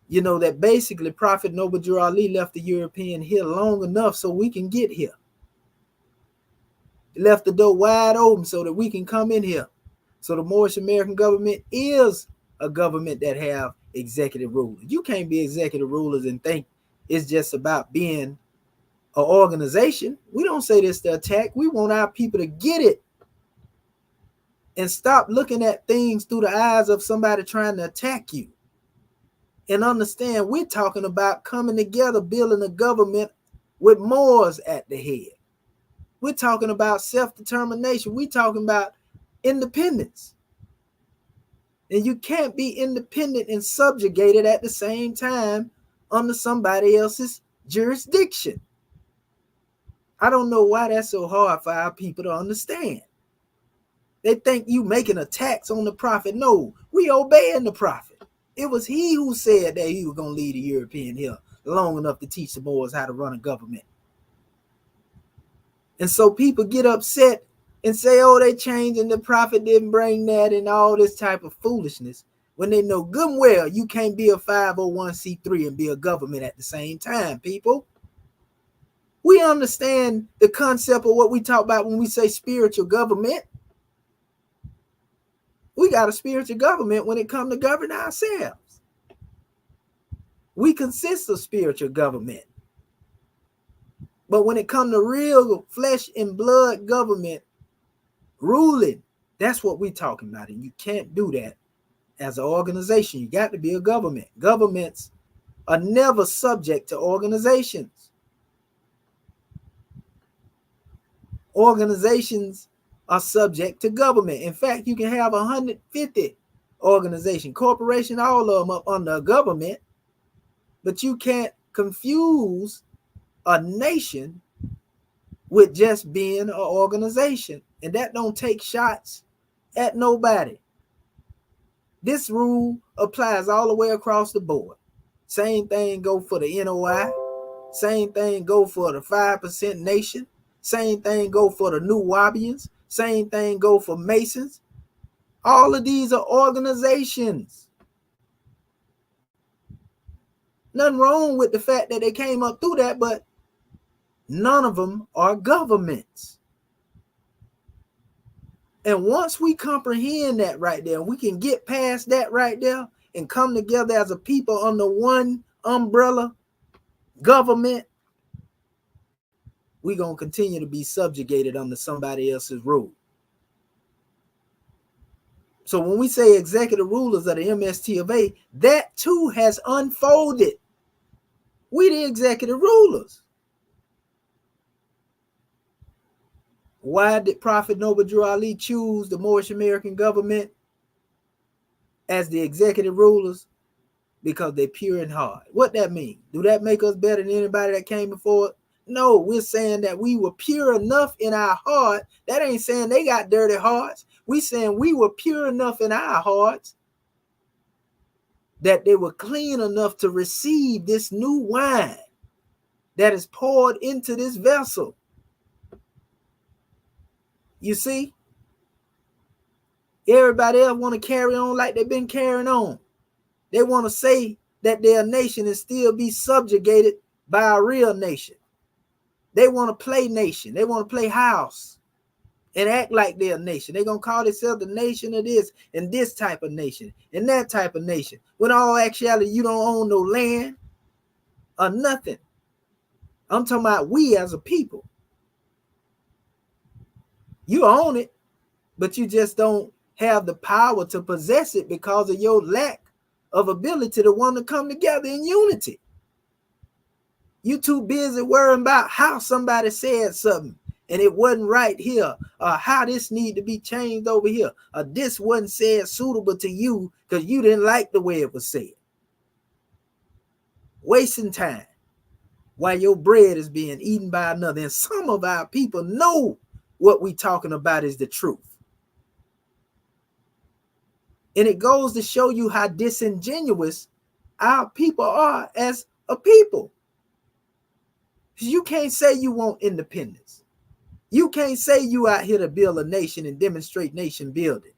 that basically Prophet Noble Ali left the European here long enough so we can get here. He left the door wide open so that we can come in here. So the Moorish American government is a government that have executive rulers. You can't be executive rulers and think it's just about being an organization. We don't say this to attack. We want our people to get it and stop looking at things through the eyes of somebody trying to attack you. And understand, we're talking about coming together, building a government with Moors at the head. We're talking about self-determination. We're talking about independence. And you can't be independent and subjugated at the same time under somebody else's jurisdiction. I don't know why that's so hard for our people to understand. They think you making attacks on the prophet. No, we obeying the prophet. It was he who said that he was going to lead the European here long enough to teach the Moors how to run a government. And so people get upset and say, oh, they changed and the prophet didn't bring that and all this type of foolishness, when they know good and well you can't be a 501c3 and be a government at the same time, people. We understand the concept of what we talk about when we say spiritual government. We got a spiritual government when it comes to govern ourselves. We consist of spiritual government. But when it comes to real flesh and blood government ruling, that's what we're talking about. And you can't do that as an organization. You got to be a government. Governments are never subject to organizations. Organizations are subject to government. In fact, you can have 150 organizations, corporation, all of them up under a government. But you can't confuse a nation with just being an organization. And that don't take shots at nobody. This rule applies all the way across the board. Same thing go for the NOI. Same thing go for the 5% nation. Same thing go for the New Wabians. Same thing go for Masons. All of these are organizations. Nothing wrong with the fact that they came up through that, but none of them are governments. And once we comprehend that right there, we can get past that right there and come together as a people under one umbrella government, we're going to continue to be subjugated under somebody else's rule. So when we say executive rulers of the MST of A, that too has unfolded. We the executive rulers. Why did Prophet Noble Drew Ali choose the Moorish American government as the executive rulers? Because they're pure in heart. What that mean? Do that make us better than anybody that came before it? No, we're saying that we were pure enough in our heart. That ain't saying they got dirty hearts. We saying we were pure enough in our hearts that they were clean enough to receive this new wine that is poured into this vessel. You see? Everybody else want to carry on like they've been carrying on. They want to say that their nation and still be subjugated by a real nation. They want to play nation. They want to play house and act like they're a nation. They're going to call themselves the nation of this and this type of nation and that type of nation. When all actuality, you don't own no land or nothing. I'm talking about we as a people. You own it, but you just don't have the power to possess it because of your lack of ability to want to come together in unity. You too busy worrying about how somebody said something and it wasn't right here, or how this need to be changed over here, or this wasn't said suitable to you because you didn't like the way it was said. Wasting time while your bread is being eaten by another. And some of our people know what we talking about is the truth. And it goes to show you how disingenuous our people are as a people. You can't say you want independence. You can't say you out here to build a nation and demonstrate nation building.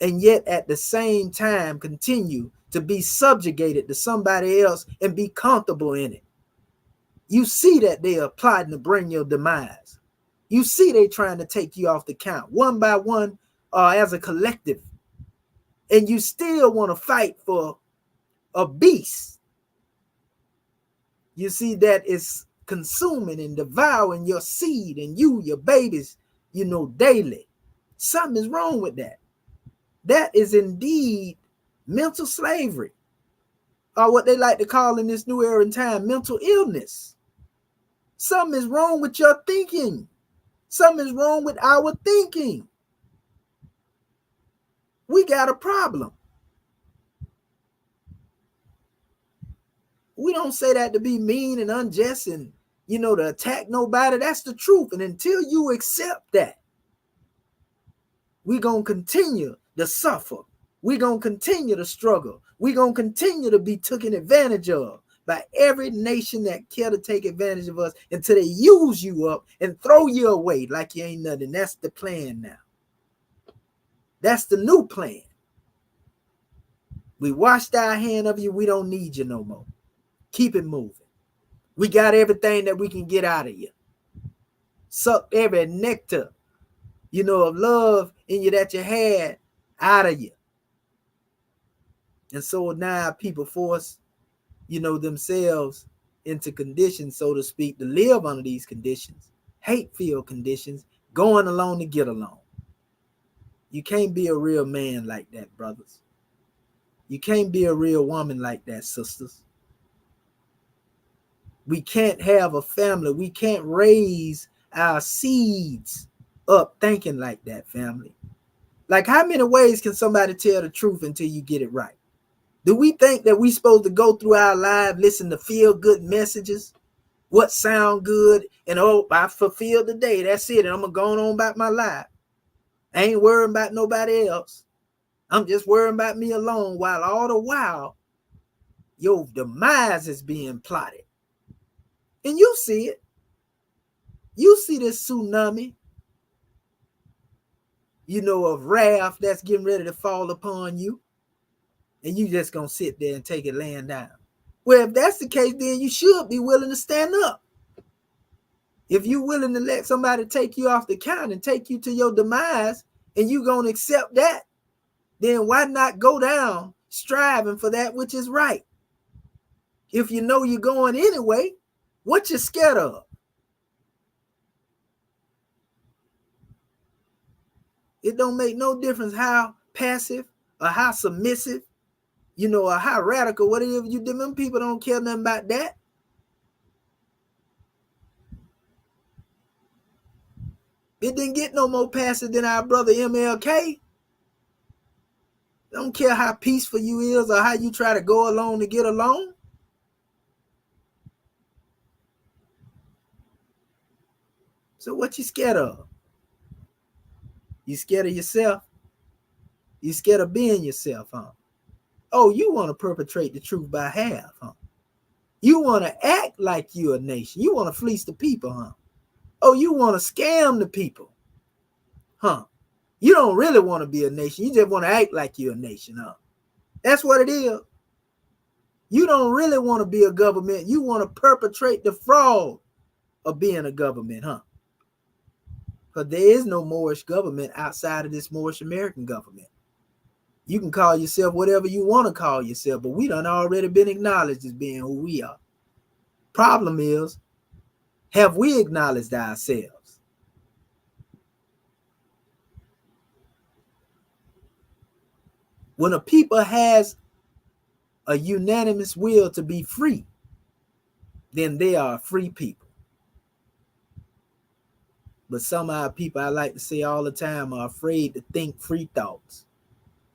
And yet at the same time continue to be subjugated to somebody else and be comfortable in it. You see that they are plotting to bring your demise. You see they trying to take you off the count one by one as a collective. And you still want to fight for a beast. You see that it's consuming and devouring your seed and you, your babies, daily. Something is wrong with that. That is indeed mental slavery, or what they like to call in this new era and time, mental illness. Something is wrong with your thinking. Something is wrong with our thinking. We got a problem. We don't say that to be mean and unjust and, to attack nobody. That's the truth. And until you accept that, we're going to continue to suffer. We're going to continue to struggle. We're going to continue to be taken advantage of by every nation that care to take advantage of us until they use you up and throw you away like you ain't nothing. That's the plan now. That's the new plan. We washed our hand of you. We don't need you no more. Keep it moving. We got everything that we can get out of you. Suck every nectar, of love in you that you had out of you. And so now people force, themselves into conditions, so to speak, to live under these conditions, hate-filled conditions, going along to get along. You can't be a real man like that, brothers. You can't be a real woman like that, sisters. We can't have a family. We can't raise our seeds up thinking like that, family. Like, how many ways can somebody tell the truth until you get it right? Do we think that we supposed to go through our life, listen to feel good messages, what sound good, and oh, I fulfilled the day. That's it. And I'm going on about my life. I ain't worrying about nobody else. I'm just worrying about me alone, while all the while your demise is being plotted. And you see it. You see this tsunami, of wrath that's getting ready to fall upon you. And you just gonna sit there and take it laying down. Well, if that's the case, then you should be willing to stand up. If you're willing to let somebody take you off the count and take you to your demise, and you gonna accept that, then why not go down striving for that which is right? If you know you're going anyway, what you scared of? It don't make no difference how passive or how submissive, or how radical, whatever you do. Them people don't care nothing about that. It didn't get no more passive than our brother MLK. Don't care how peaceful you is or how you try to go along to get along. So what you scared of? You scared of yourself? You scared of being yourself, huh? Oh, you want to perpetrate the truth by half, huh? You want to act like you're a nation. You want to fleece the people, huh? Oh, you want to scam the people, huh? You don't really want to be a nation. You just want to act like you're a nation, huh? That's what it is. You don't really want to be a government. You want to perpetrate the fraud of being a government, huh? Because there is no Moorish government outside of this Moorish American government. You can call yourself whatever you want to call yourself, but we done already been acknowledged as being who we are. Problem is, have we acknowledged ourselves? When a people has a unanimous will to be free, then they are a free people. But some of our people, I like to say all the time, are afraid to think free thoughts.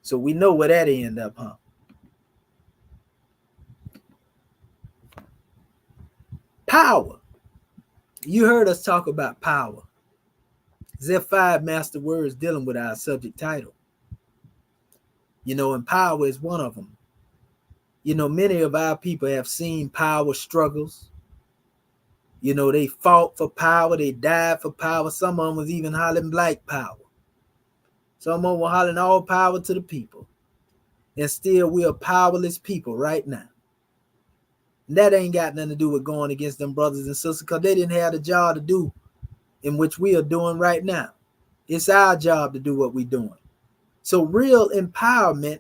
So we know where that end up, huh? Power. You heard us talk about power. There are 5 master words dealing with our subject title. And power is one of them. Many of our people have seen power struggles. They fought for power. They died for power. Some of them was even hollering black power. Some of them were hollering all power to the people. And still we are powerless people right now. And that ain't got nothing to do with going against them brothers and sisters, because they didn't have the job to do in which we are doing right now. It's our job to do what we're doing. So real empowerment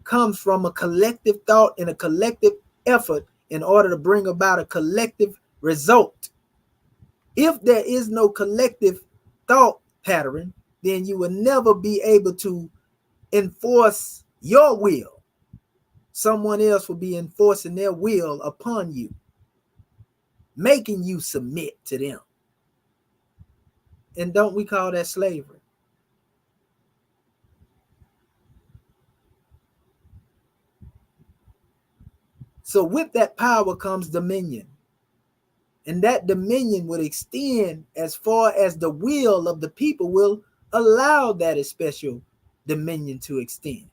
comes from a collective thought and a collective effort in order to bring about a collective result. If there is no collective thought pattern, then you will never be able to enforce your will. Someone else will be enforcing their will upon you, making you submit to them. And don't we call that slavery? So with that power comes dominion. And that dominion would extend as far as the will of the people will allow that special dominion to extend.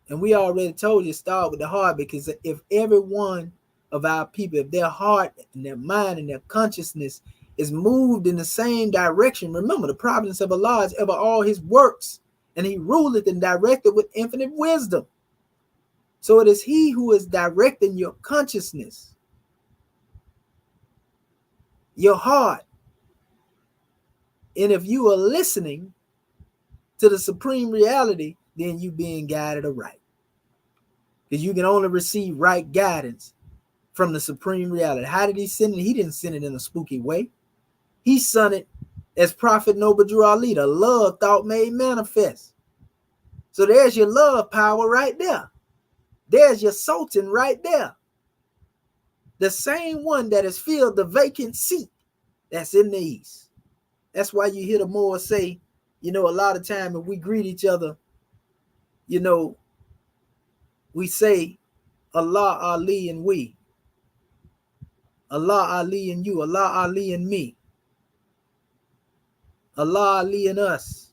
And we already told you, start with the heart, because if every one of our people, if their heart and their mind and their consciousness is moved in the same direction, remember the providence of Allah is ever all his works, and he ruleth and directed with infinite wisdom. So it is he who is directing your consciousness, your heart. And if you are listening to the supreme reality, then you being guided aright. Because you can only receive right guidance from the supreme reality. How did he send it? He didn't send it in a spooky way. He sent it as Prophet Noble Drew Ali, the love thought made manifest. So there's your love power right there. There's your sultan right there. The same one that has filled the vacant seat that's in the east. That's why you hear the Moors say, a lot of time if we greet each other, We say Allah, Ali, and we. Allah, Ali, and you. Allah, Ali, and me. Allah, Ali, and us.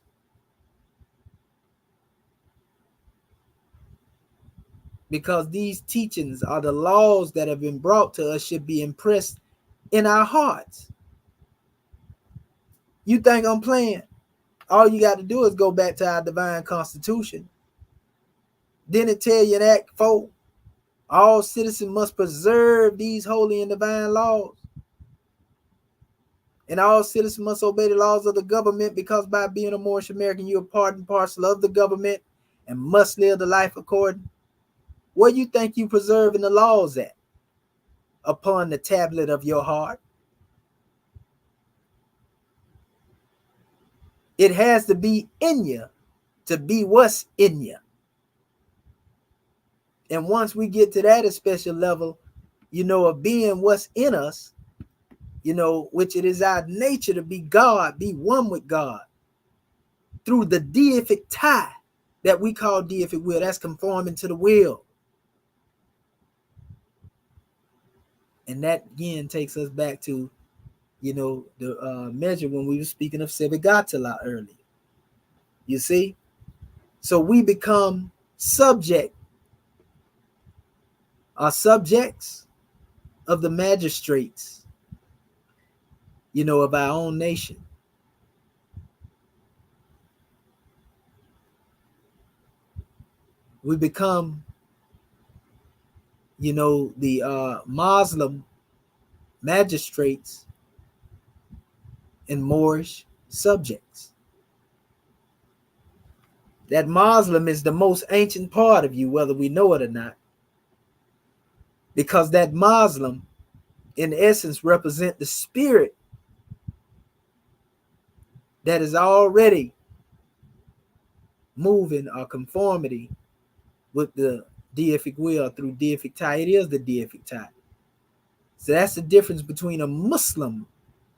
Because these teachings are the laws that have been brought to us should be impressed in our hearts. You think I'm playing? All you got to do is go back to our divine constitution. Then it tell you in Act 4, all citizens must preserve these holy and divine laws. And all citizens must obey the laws of the government, because by being a Moorish American, you're part and parcel of the government and must live the life according. Where you think you preserving the laws at? Upon the tablet of your heart. It has to be in you to be what's in you. And once we get to that special level, of being what's in us, which it is our nature to be God, be one with God, through the deific tie that we call deific will, that's conforming to the will. And that again takes us back to, the measure when we were speaking of Sebegatala earlier. You see? So we become subjects of the magistrates, of our own nation. We become, the Muslim magistrates and Moorish subjects. That Muslim is the most ancient part of you, whether we know it or not. Because that Muslim, in essence, represent the spirit that is already moving or conformity with the deific will through deific tie. It is the deific tie. So that's the difference between a Muslim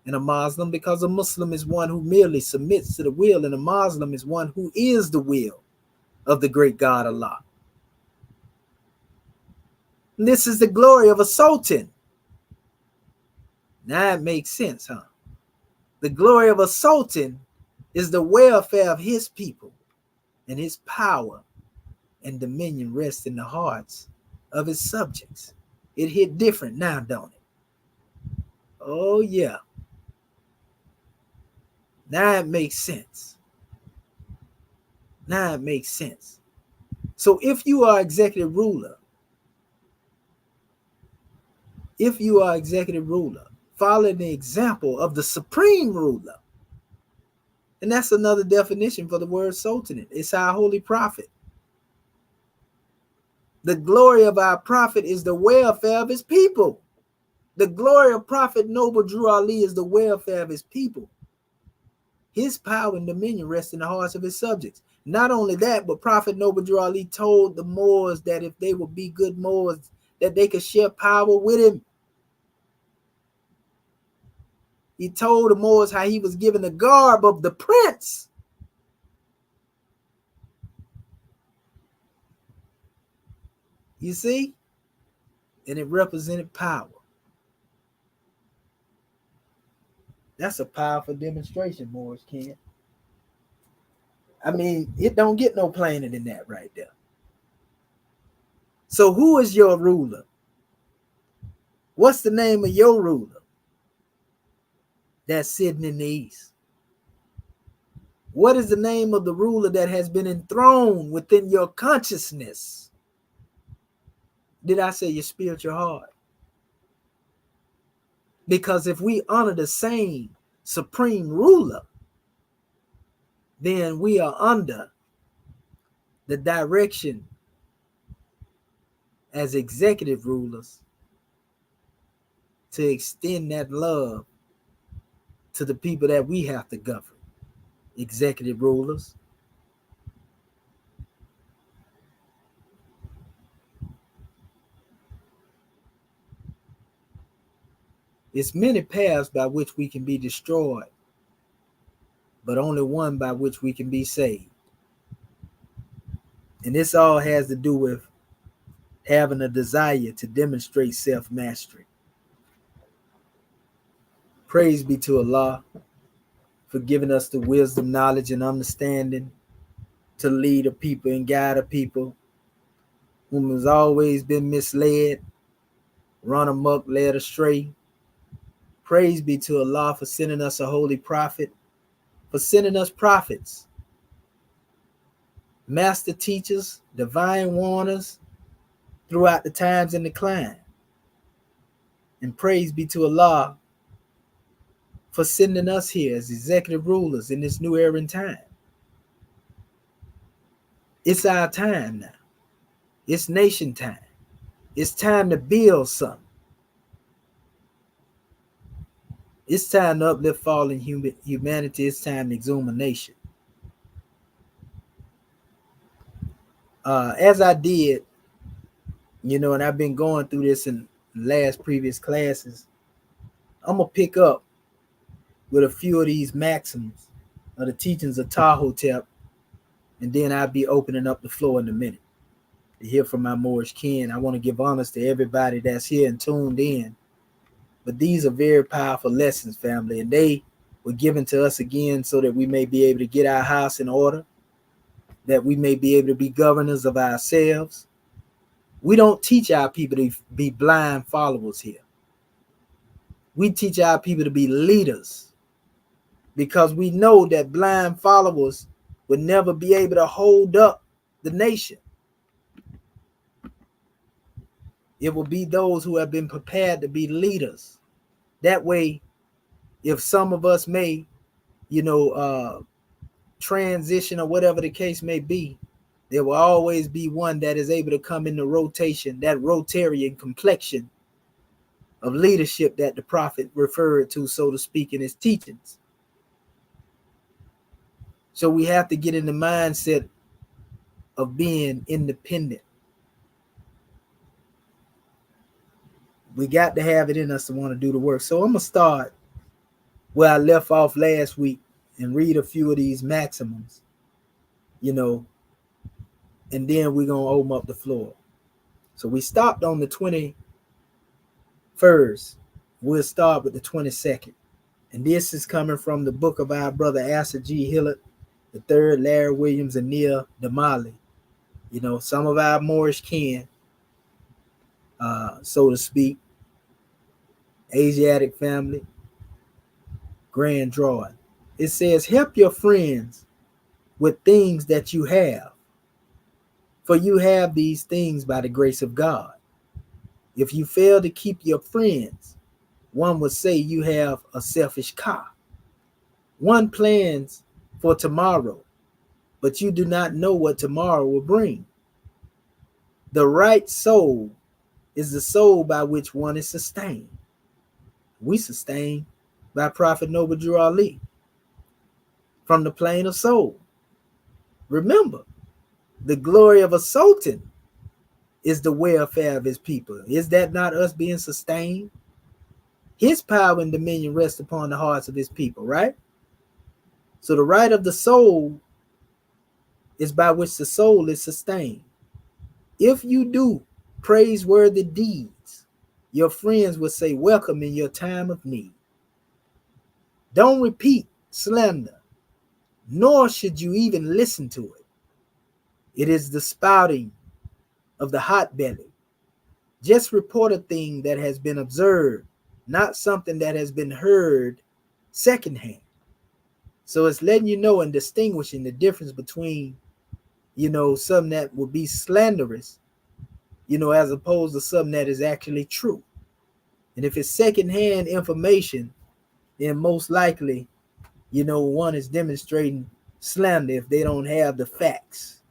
and a Muslim, because a Muslim is one who merely submits to the will, and a Muslim is one who is the will of the great God Allah. And this is the glory of a sultan. Now it makes sense, huh? The glory of a sultan is the welfare of his people, and his power and dominion rests in the hearts of his subjects. It hit different now, don't it? Oh, yeah. Now it makes sense. Now it makes sense. So if you are executive ruler, follow the example of the supreme ruler. And that's another definition for the word sultanate. It's our holy prophet. The glory of our prophet is the welfare of his people. The glory of Prophet Noble Drew Ali is the welfare of his people. His power and dominion rest in the hearts of his subjects. Not only that, but Prophet Noble Drew Ali told the Moors that if they would be good Moors, that they could share power with him. He told the Moors how he was given the garb of the prince. You see? And it represented power. That's a powerful demonstration, Moors can. I mean, it don't get no plainer than that right there. So who is your ruler? What's the name of your ruler that's sitting in the east? What is the name of the ruler that has been enthroned within your consciousness? Did I say your spiritual heart? Because if we honor the same supreme ruler, then we are under the direction as executive rulers to extend that love to the people that we have to govern. Executive rulers. It's many paths by which we can be destroyed, but only one by which we can be saved. And this all has to do with having a desire to demonstrate self-mastery. Praise be to Allah for giving us the wisdom, knowledge, and understanding to lead a people and guide a people whom has always been misled, run amok, led astray. Praise be to Allah for sending us a holy prophet, for sending us prophets, master teachers, divine warners throughout the times and decline. And praise be to Allah for sending us here as executive rulers in this new era in time. It's our time now. It's nation time. It's time to build something. It's time to uplift fallen humanity. It's time to exhume a nation. As I did, and I've been going through this in last previous classes, I'm going to pick up with a few of these maxims of the teachings of Tahotep, and then I'll be opening up the floor in a minute to hear from my Moorish kin. I want to give honors to everybody that's here and tuned in. But these are very powerful lessons, family, and they were given to us again so that we may be able to get our house in order, that we may be able to be governors of ourselves. We don't teach our people to be blind followers here. We teach our people to be leaders, because we know that blind followers would never be able to hold up the nation. It will be those who have been prepared to be leaders. That way, if some of us may, transition or whatever the case may be, there will always be one that is able to come into rotation, that Rotarian complexion of leadership that the prophet referred to, so to speak, in his teachings. So we have to get in the mindset of being independent. We got to have it in us to want to do the work. So I'm going to start where I left off last week and read a few of these maximums, and then we're going to open up the floor. So we stopped on the 21st. We'll start with the 22nd. And this is coming from the book of our brother Asa G. Hillard, the third, Larry Williams, and Neil Damali. Some of our Moorish kin, so to speak, Asiatic family, grand drawing. It says, help your friends with things that you have, for you have these things by the grace of God. If you fail to keep your friends, one would say you have a selfish car. One plans for tomorrow, but you do not know what tomorrow will bring. The right soul is the soul by which one is sustained. We sustained by Prophet Noble Drew Ali from the plane of soul. Remember, the glory of a sultan is the welfare of his people. Is that not us being sustained? His power and dominion rest upon the hearts of his people, right? So the right of the soul is by which the soul is sustained. If you do praiseworthy deeds, your friends will say welcome in your time of need. Don't repeat slander, nor should you even listen to it. It is the spouting of the hot belly. Just report a thing that has been observed, not something that has been heard secondhand. So it's letting you know and distinguishing the difference between, something that would be slanderous, as opposed to something that is actually true. And if it's secondhand information, then most likely, one is demonstrating slander if they don't have the facts.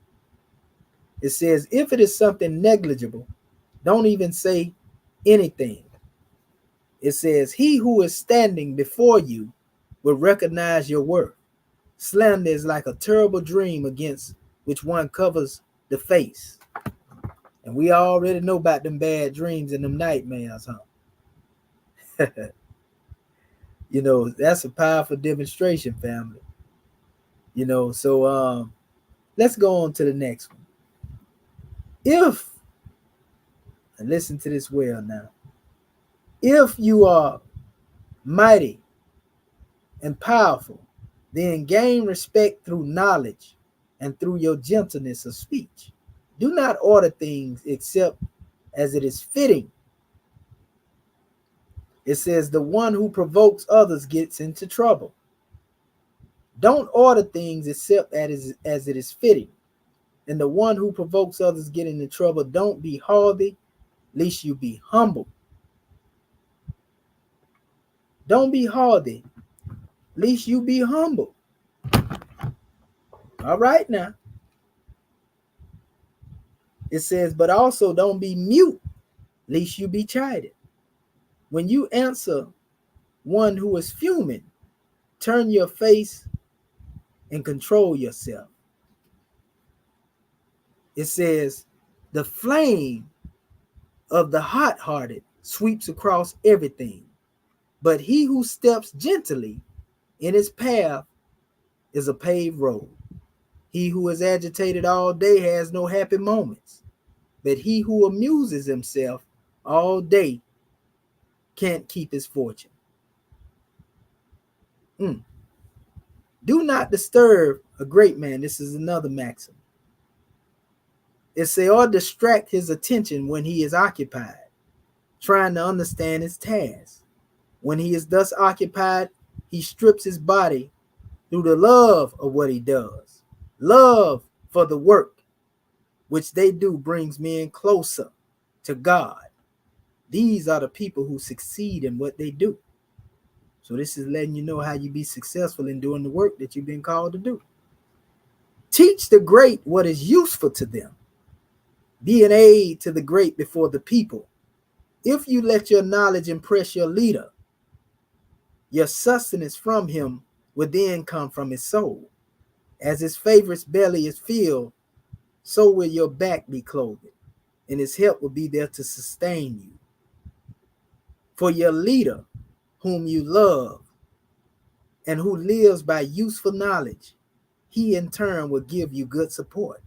It says, if it is something negligible, don't even say anything. It says, he who is standing before you will recognize your worth. Slander is like a terrible dream against which one covers the face. And we already know about them bad dreams and them nightmares, huh? That's a powerful demonstration, family. So let's go on to the next one. If And listen to this well now. If you are mighty and powerful, then gain respect through knowledge and through your gentleness of speech. Do not order things except as it is fitting. It says the one who provokes others gets into trouble. Don't order things except as it is fitting. And the one who provokes others get into trouble. Don't be haughty, lest you be humble. Don't be haughty, lest you be humble. All right now. It says, but also don't be mute, lest you be chided. When you answer one who is fuming, turn your face and control yourself. It says, the flame of the hot-hearted sweeps across everything, but he who steps gently in his path is a paved road. He who is agitated all day has no happy moments, but he who amuses himself all day can't keep his fortune. Do not disturb a great man. This is another maxim. It says, or distract his attention when he is occupied, trying to understand his task. When he is thus occupied, he strips his body through the love of what he does. Love for the work which they do brings men closer to God. These are the people who succeed in what they do. So this is letting you know how you be successful in doing the work that you've been called to do. Teach the great what is useful to them. Be an aid to the great before the people. If you let your knowledge impress your leader, your sustenance from him will then come from his soul. As his favorite's belly is filled, so will your back be clothed, and his help will be there to sustain you. For your leader, whom you love, and who lives by useful knowledge, he in turn will give you good support.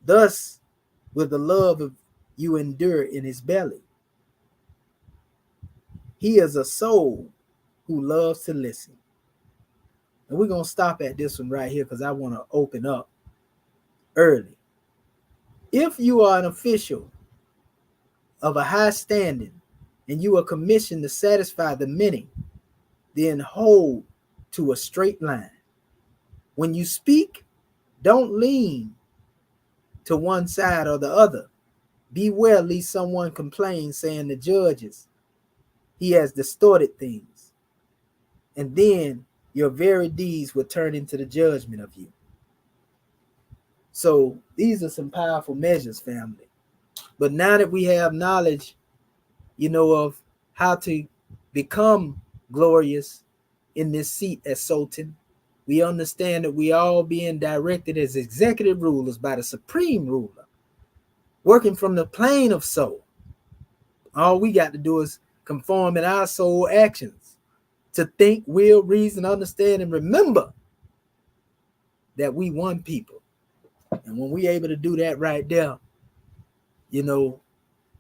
Thus will the love of you endure in his belly. He is a soul who loves to listen. And we're going to stop at this one right here because I want to open up early. If you are an official of a high standing and you are commissioned to satisfy the many, then hold to a straight line. When you speak, don't lean to one side or the other. Beware lest someone complains saying the judges, he has distorted things. And then your very deeds will turn into the judgment of you. So these are some powerful measures, family. But now that we have knowledge, of how to become glorious in this seat as Sultan, we understand that we all being directed as executive rulers by the supreme ruler, working from the plane of soul. All we got to do is conform in our soul actions to think, will, reason, understand, and remember that we one people. And when we able to do that right there,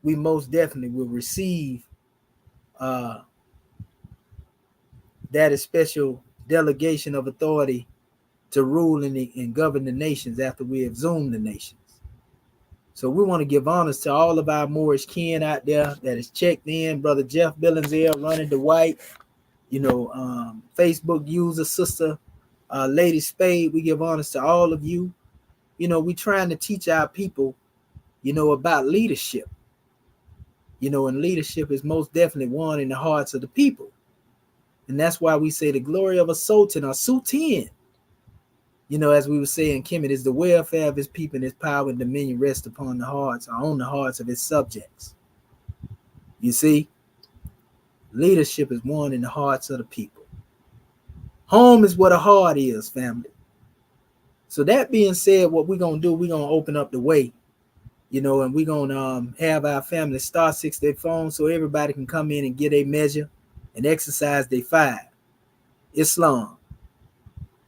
we most definitely will receive that special delegation of authority to rule and govern the nations after we have zoomed the nations. So we want to give honors to all of our Moorish kin out there that is checked in. Brother Jeff Billingsley, running the white, Facebook user, sister Lady Spade. We give honors to all of you. We trying to teach our people, about leadership. And leadership is most definitely won in the hearts of the people. And that's why we say the glory of a sultan or sultan, as we were saying, Kemet, is the welfare of his people, and his power and dominion rest upon the hearts or on the hearts of his subjects. You see, leadership is won in the hearts of the people. Home is what a heart is, family. So that being said, what we're going to do, we're going to open up the way, and we're going to have our family star 6 their phone so everybody can come in and get a measure and exercise their 5. Islam.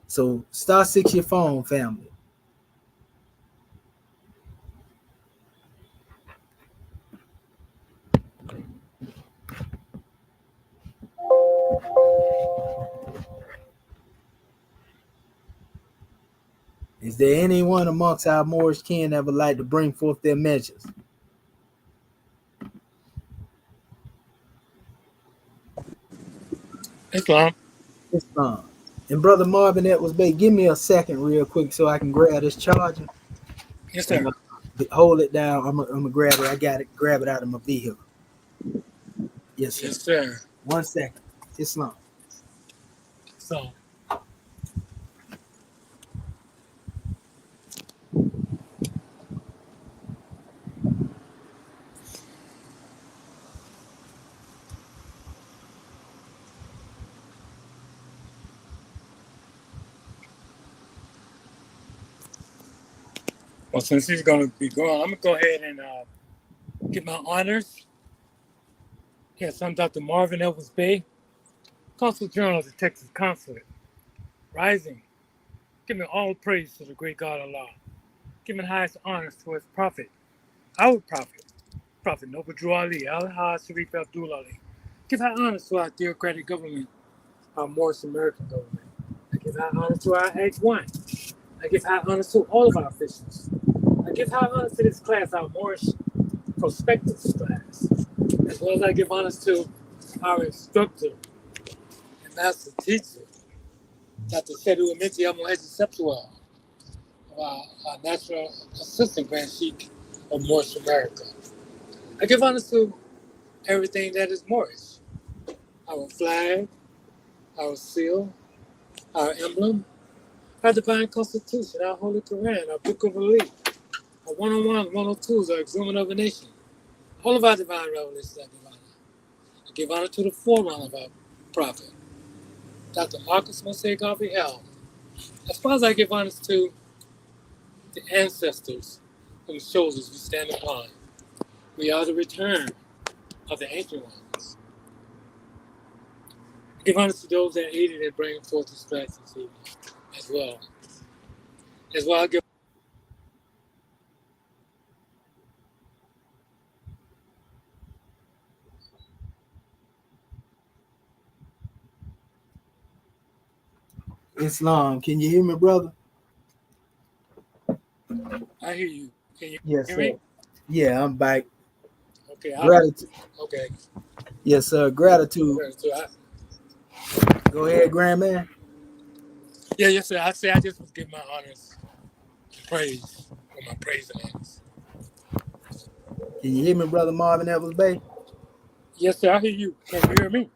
So star 6 your phone, family. Is there anyone amongst our Moorish kin that would like to bring forth their measures? Islam. Islam. And Brother Marvin Edwards Bay, give me a second real quick so I can grab this charger. Yes, sir. Hold it down. I'm gonna grab it. I got it. Grab it out of my vehicle. Yes, sir. Yes, sir. 1 second. Islam. So, well, since he's going to be going, I'm going to go ahead and get my honors. Yes, I'm Dr. Marvin Edwards Bay, Consul General of the Texas Consulate. Rising, giving all praise to the great God Allah, giving highest honors to his prophet, our prophet, Prophet Noble Drew Ali, Al-Haj Sharif Abdul Ali. Give high honors to our theocratic government, our Morris American government. I give high honors to our Act 1. I give high honors to all of our officials. I give high honors to this class, our Morris prospectus class, as well as I give honors to our instructor and master teacher, Dr. Sedu Amiti Amohaji Septual, our National Assistant Grand Sheikh of Morris America. I give honors to everything that is Morris. Our flag, our seal, our emblem, our divine constitution, our holy Quran, our book of relief, our 101, 102s, our exhuman of a nation. All of our divine revelations I give honor. I give honor to the forerunner of our prophet, Dr. Marcus Mosaic Garvey L. As far as I give honors to the ancestors whose shoulders we stand upon. We are the return of the ancient ones. I give honors to those that aided in bringing forth this class this evening as well. As well, I give Islam. Can you hear me, brother? I hear you. Can you Yes, hear sir. me? Yeah, I'm back. Okay. Gratitude. Okay. Yes, sir. Gratitude. Go ahead, Grandman. Yeah, yes, sir. I say I just was giving my honors and praise for my praise and honors. Can you hear me, Brother Marvin Edwards Bay? Yes, sir. I hear you. Can you hear me?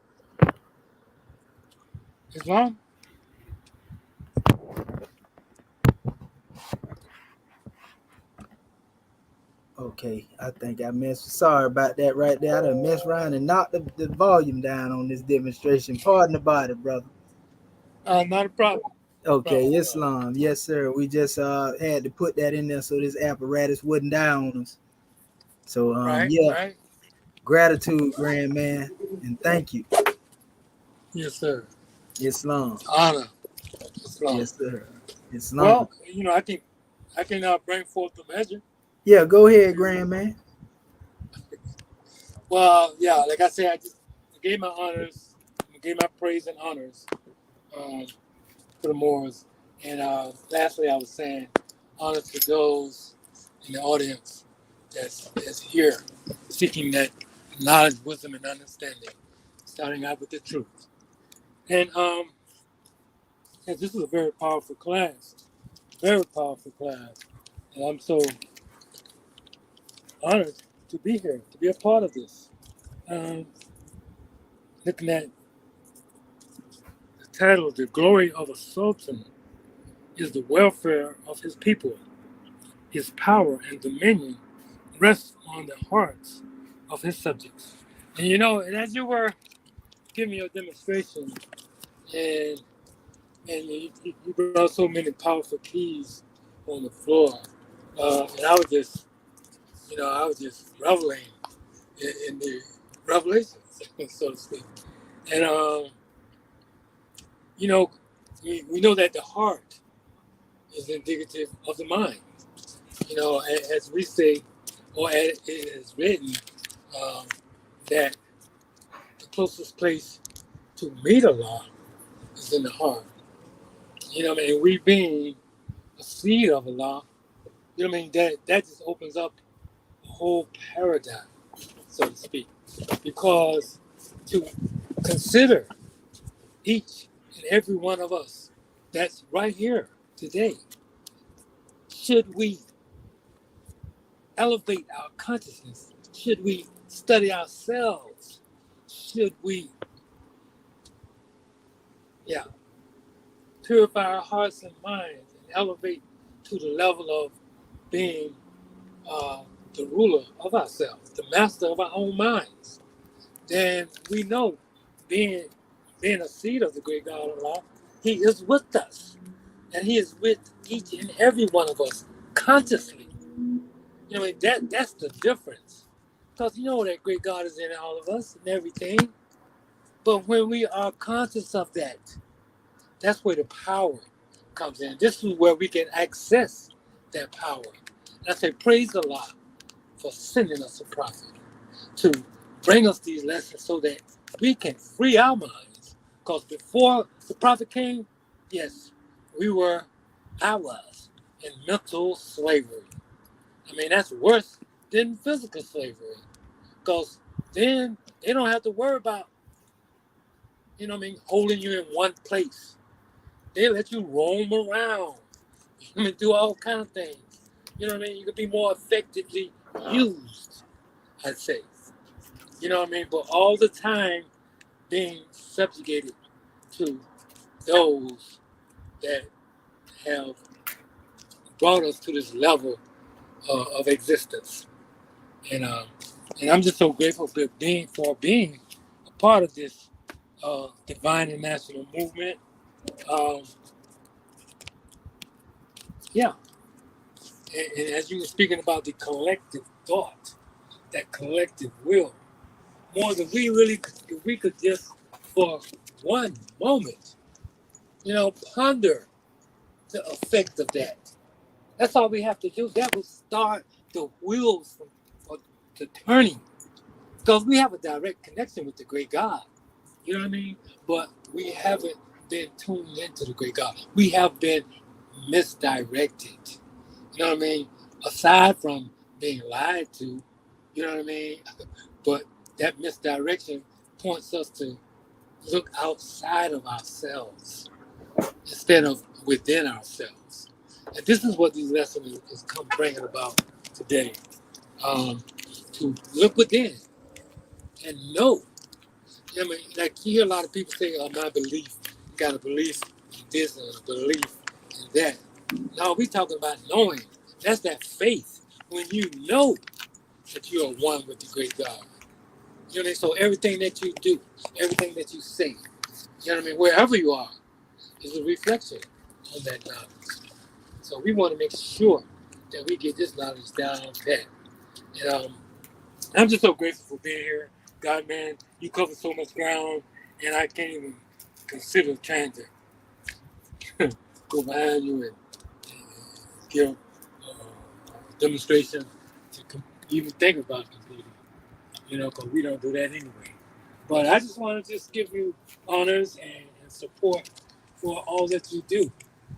Islam? Okay, I think I messed. Sorry about that right there. I done messed around and knocked the volume down on this demonstration. Pardon the body, brother. Not a problem. Okay, Islam. Yes, sir. We just had to put that in there so this apparatus wouldn't die on us. So Right. Gratitude, Grand Man, and thank you. Yes, sir. Islam. Honor. Islam. Yes, sir. Islam. Well, I can bring forth the measure. Yeah, go ahead, Grand Man. Well, yeah, like I said, I gave my honors, gave my praise and honors to the Moors. And lastly, I was saying honor to those in the audience that's here seeking that knowledge, wisdom, and understanding, starting out with the truth. And this is a very powerful class, and I'm so honored to be here, to be a part of this. Looking at the title, The Glory of a Sultan is the welfare of his people. His power and dominion rests on the hearts of his subjects. And and as you were giving your demonstration, and you brought so many powerful keys on the floor, and I was just reveling in the revelations, so to speak. And we know that the heart is indicative of the mind. As we say, or as it is written, that the closest place to meet Allah is in the heart. You know what I mean? We being a seed of Allah, you know what I mean? That just opens up a whole paradigm, so to speak. Because to consider each and every one of us that's right here today, should we elevate our consciousness? Should we study ourselves? Should we, purify our hearts and minds and elevate to the level of being the ruler of ourselves, the master of our own minds? Then we know, being a seed of the great God Allah, He is with us, and He is with each and every one of us consciously. You know, that's the difference. Because you know that great God is in all of us and everything. But when we are conscious of that, that's where the power comes in. This is where we can access that power. And I say, praise Allah for sending us a prophet to bring us these lessons so that we can free our minds. Because before the prophet came, yes, I was in mental slavery. I mean, that's worse than physical slavery. Because then they don't have to worry about, holding you in one place. They let you roam around. Do all kind of things. You know what I mean? You could be more effectively used, I'd say. You know what I mean? But all the time being subjugated to those that have brought us to this level of existence. And I'm just so grateful for being a part of this divine and national movement. Um, yeah, and as you were speaking about the collective thought, that collective will, more than if we could just for one moment, ponder the effect of that. That's all we have to do. That will start the wheels to turning, because we have a direct connection with the great God. You know what I mean? But we haven't been tuned into the great God. We have been misdirected. You know what I mean? Aside from being lied to, you know what I mean? But that misdirection points us to look outside of ourselves instead of within ourselves. And this is what these lessons is come bringing about today. To look within and know. I mean, like you hear a lot of people say, "Oh, my belief, you got a belief in this and a belief in that." No, we talking about knowing. That's that faith. When you know that you are one with the great God. You know what I mean? So everything that you do, everything that you say, you know what I mean? Wherever you are, is a reflection on that knowledge. So we want to make sure that we get this knowledge down pat. And I'm just so grateful for being here. God, man, you cover so much ground, and I can't even consider trying to go behind you and give a demonstration to even think about completing, because we don't do that anyway. But I just want to just give you honors and support for all that you do,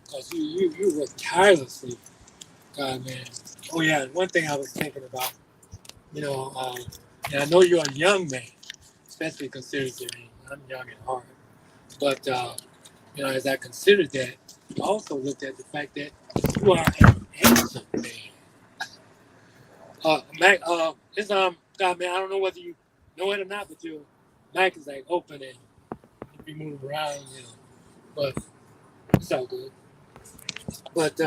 because you work tirelessly, God, man. Oh yeah, and one thing I was thinking about, and I know you're a young man, especially considering I'm young at heart. But as I considered that, I also looked at the fact that you are an handsome man. Mac, God, man, I don't know whether you know it or not, but your mic is like open and you be moving around, but it's all good. But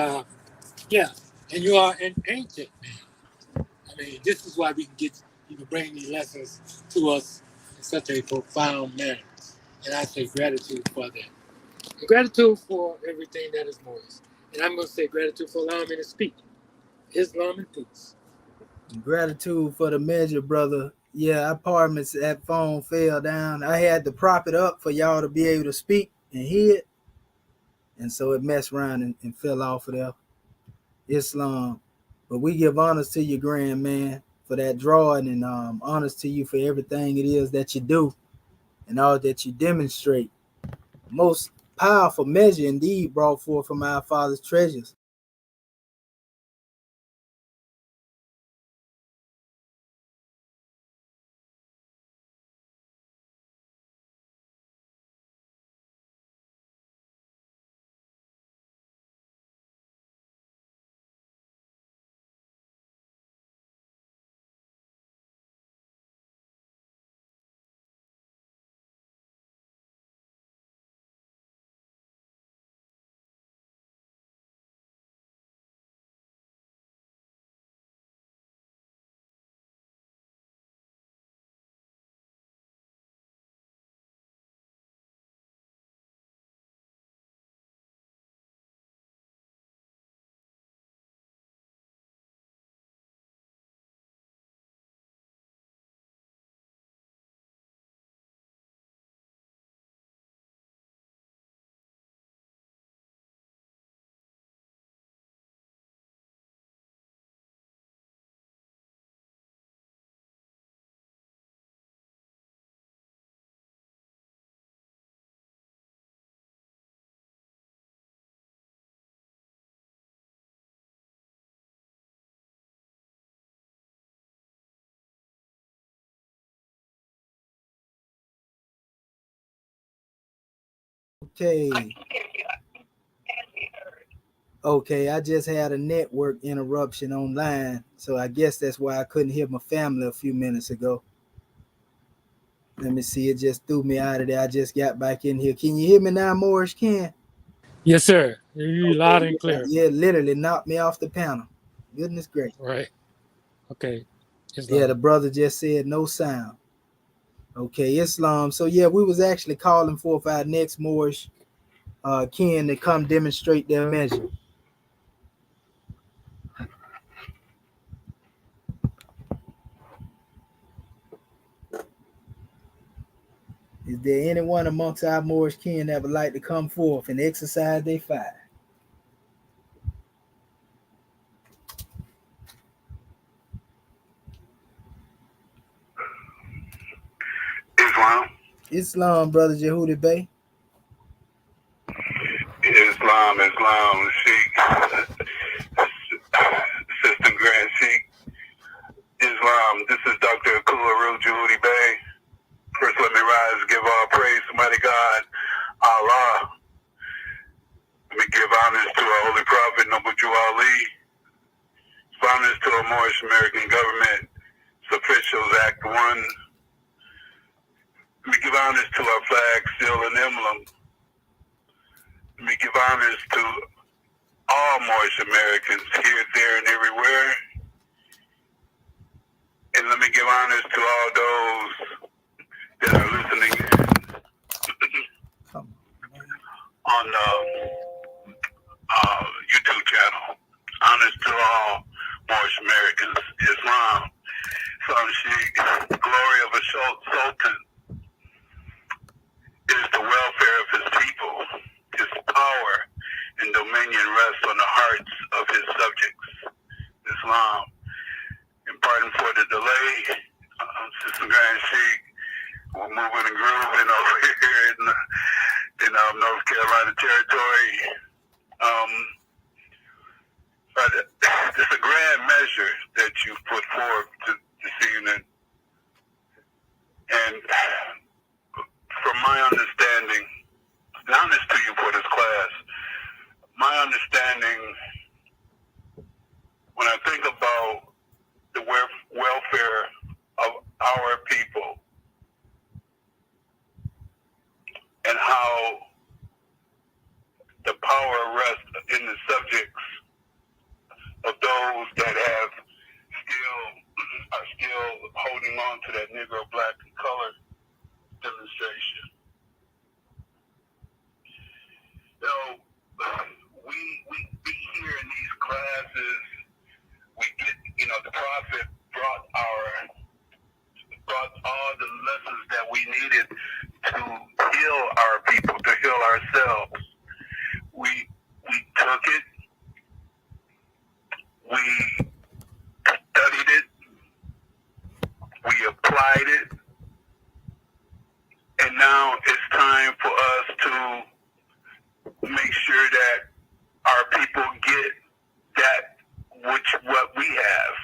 yeah, and you are an ancient man. I mean, this is why you can bring these lessons to us in such a profound manner. And I say gratitude for that. And gratitude for everything that is Morris. And I'm going to say gratitude for allowing me to speak. Islam and peace. Gratitude for the measure, brother. Yeah, I pardon me, that phone fell down. I had to prop it up for y'all to be able to speak and hear it. And so it messed around and fell off of there. Islam. But we give honors to you, grand man, for that drawing, and honors to you for everything it is that you do. and all that you demonstrate. Most powerful measure indeed brought forth from our Father's treasures. Okay. Okay, I just had a network interruption online, so I guess that's why I couldn't hear my family a few minutes ago. Let me see, it just threw me out of there. I just got back in here. Can you hear me now, Morris? Can? Yes, sir. You loud and Okay, clear. yeah, literally knocked me off the panel. Goodness gracious. Right. Okay. Yeah, Islam. the brother just said no sound. Okay, Islam. So yeah, we was actually calling for our next Moorish kin to come demonstrate their measure. Is there anyone amongst our Moorish kin that would like to come forth and exercise their fire? Islam. Islam, brother Jehudi Bey. Islam, Sheikh, System Grand Sheikh. Islam, this is Dr. Akula Jehudi Bey. First, let me rise, give all praise to mighty God, Allah. Let me give honors to our Holy Prophet, Noble Jew Ali. Honors to our Moorish American government, its officials, Act 1. Let me give honors to our flag, seal, and emblem. Let me give honors to all Moorish Americans here, there, and everywhere. And let me give honors to all those that are listening on the YouTube channel. Honors to all Moorish Americans. Islam, Islam Sheikh, the glory of a sultan is the welfare of his people. His power and dominion rests on the hearts of his subjects. Islam. And pardon for the delay, Sister Grand Sheikh, we're moving and grooving over here in North Carolina territory. But it's a grand measure that you put forth this evening. And from my understanding, and honest to you for this class, my understanding, when I think about the welfare of our people and how the power rests in the subjects of those that are still holding on to that Negro, Black, and Color demonstration. We here in these classes, we get, the Prophet brought all the lessons that we needed to heal our people, to heal ourselves. We took it, we studied it, we applied it, and now time for us to make sure that our people get that what we have,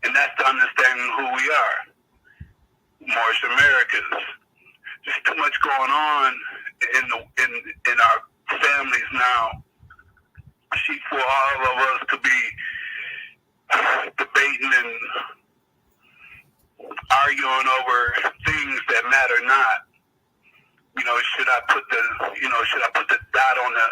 and that's the understanding who we are, Moorish Americans. There's too much going on in our families now. For all of us to be debating and arguing over things that matter not. Should I put the dot on the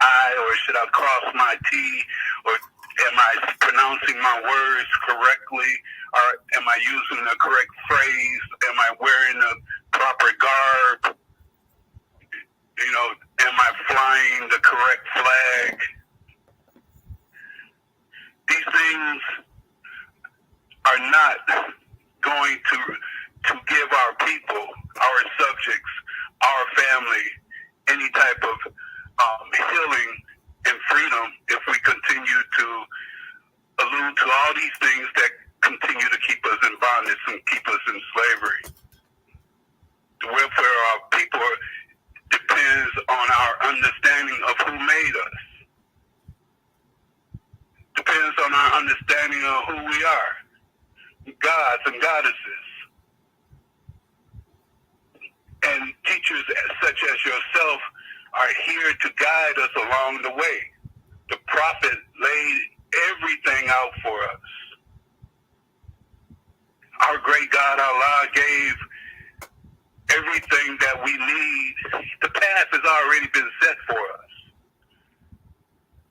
I, or should I cross my T, or am I pronouncing my words correctly, or am I using the correct phrase? Am I wearing the proper garb? Am I flying the correct flag? These things are not going to give our people, our subjects, our family any type of healing and freedom if we continue to allude to all these things that continue to keep us in bondage and keep us in slavery. The welfare of our people depends on our understanding of who made us. Depends on our understanding of who we are, gods and goddesses. And teachers such as yourself are here to guide us along the way. The prophet laid everything out for us. Our great God, Allah, gave everything that we need. The path has already been set for us.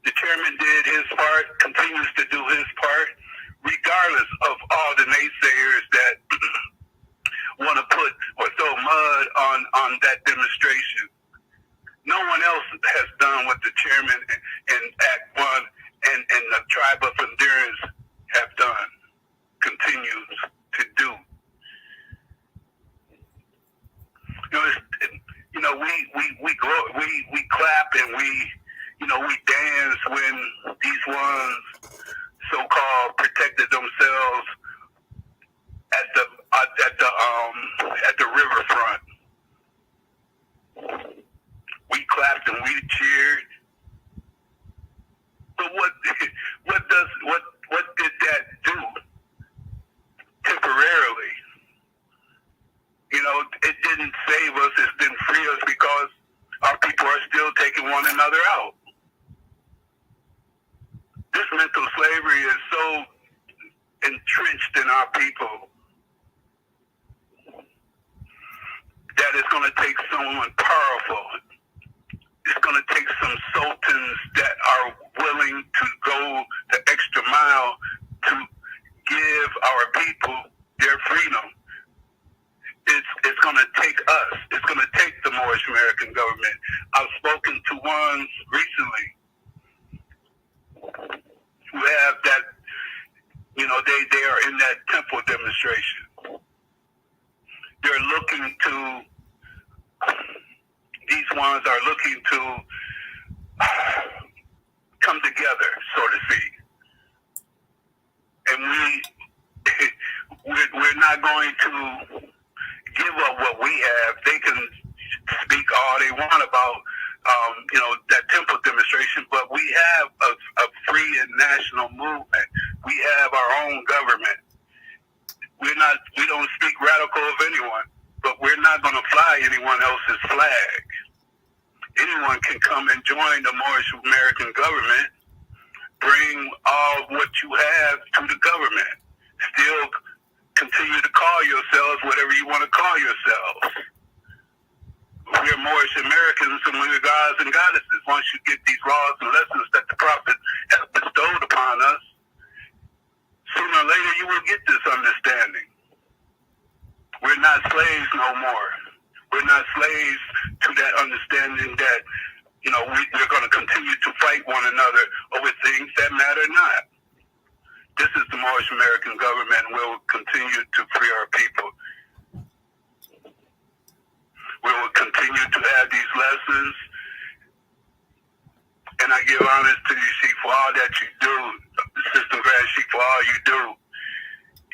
The chairman did his part, continues to do his part, regardless of all the naysayers that want to put or throw mud on that demonstration. No one else has done what the chairman in Act 1 and the Tribe of Endurance have done, continues to do. We clap and we dance when these ones so-called protected themselves at the riverfront. We clapped and we cheered. But what did that do temporarily? It didn't save us, it didn't free us, because our people are still taking one another out. This mental slavery is so entrenched in our people that it's going to take someone powerful. It's going to take some sultans that are willing to go the extra mile to give our people their freedom. It's going to take us. It's going to take the Moorish American government. I've spoken to ones recently who have that, they are in that temple demonstration. They're looking to, these ones are looking to come together, so to speak. And we're not going to give up what we have. They can speak all they want about, that temple demonstration, but we have a free and national movement. We have our own government. We don't speak radical of anyone, but we're not going to fly anyone else's flag. Anyone can come and join the Moorish American government, bring all what you have to the government, still continue to call yourselves whatever you want to call yourselves. We're Moorish Americans and we're gods and goddesses. Once you get these laws and lessons that the prophet has bestowed upon us, sooner or later you will get this understanding. We're not slaves no more. We're not slaves to that understanding that, we're going to continue to fight one another over things that matter not. This is the Moorish American government, and we'll continue to free our people. We will continue to have these lessons, and I give honors to you, Sheikh, for all that you do, the System Grand Sheikh, for all you do.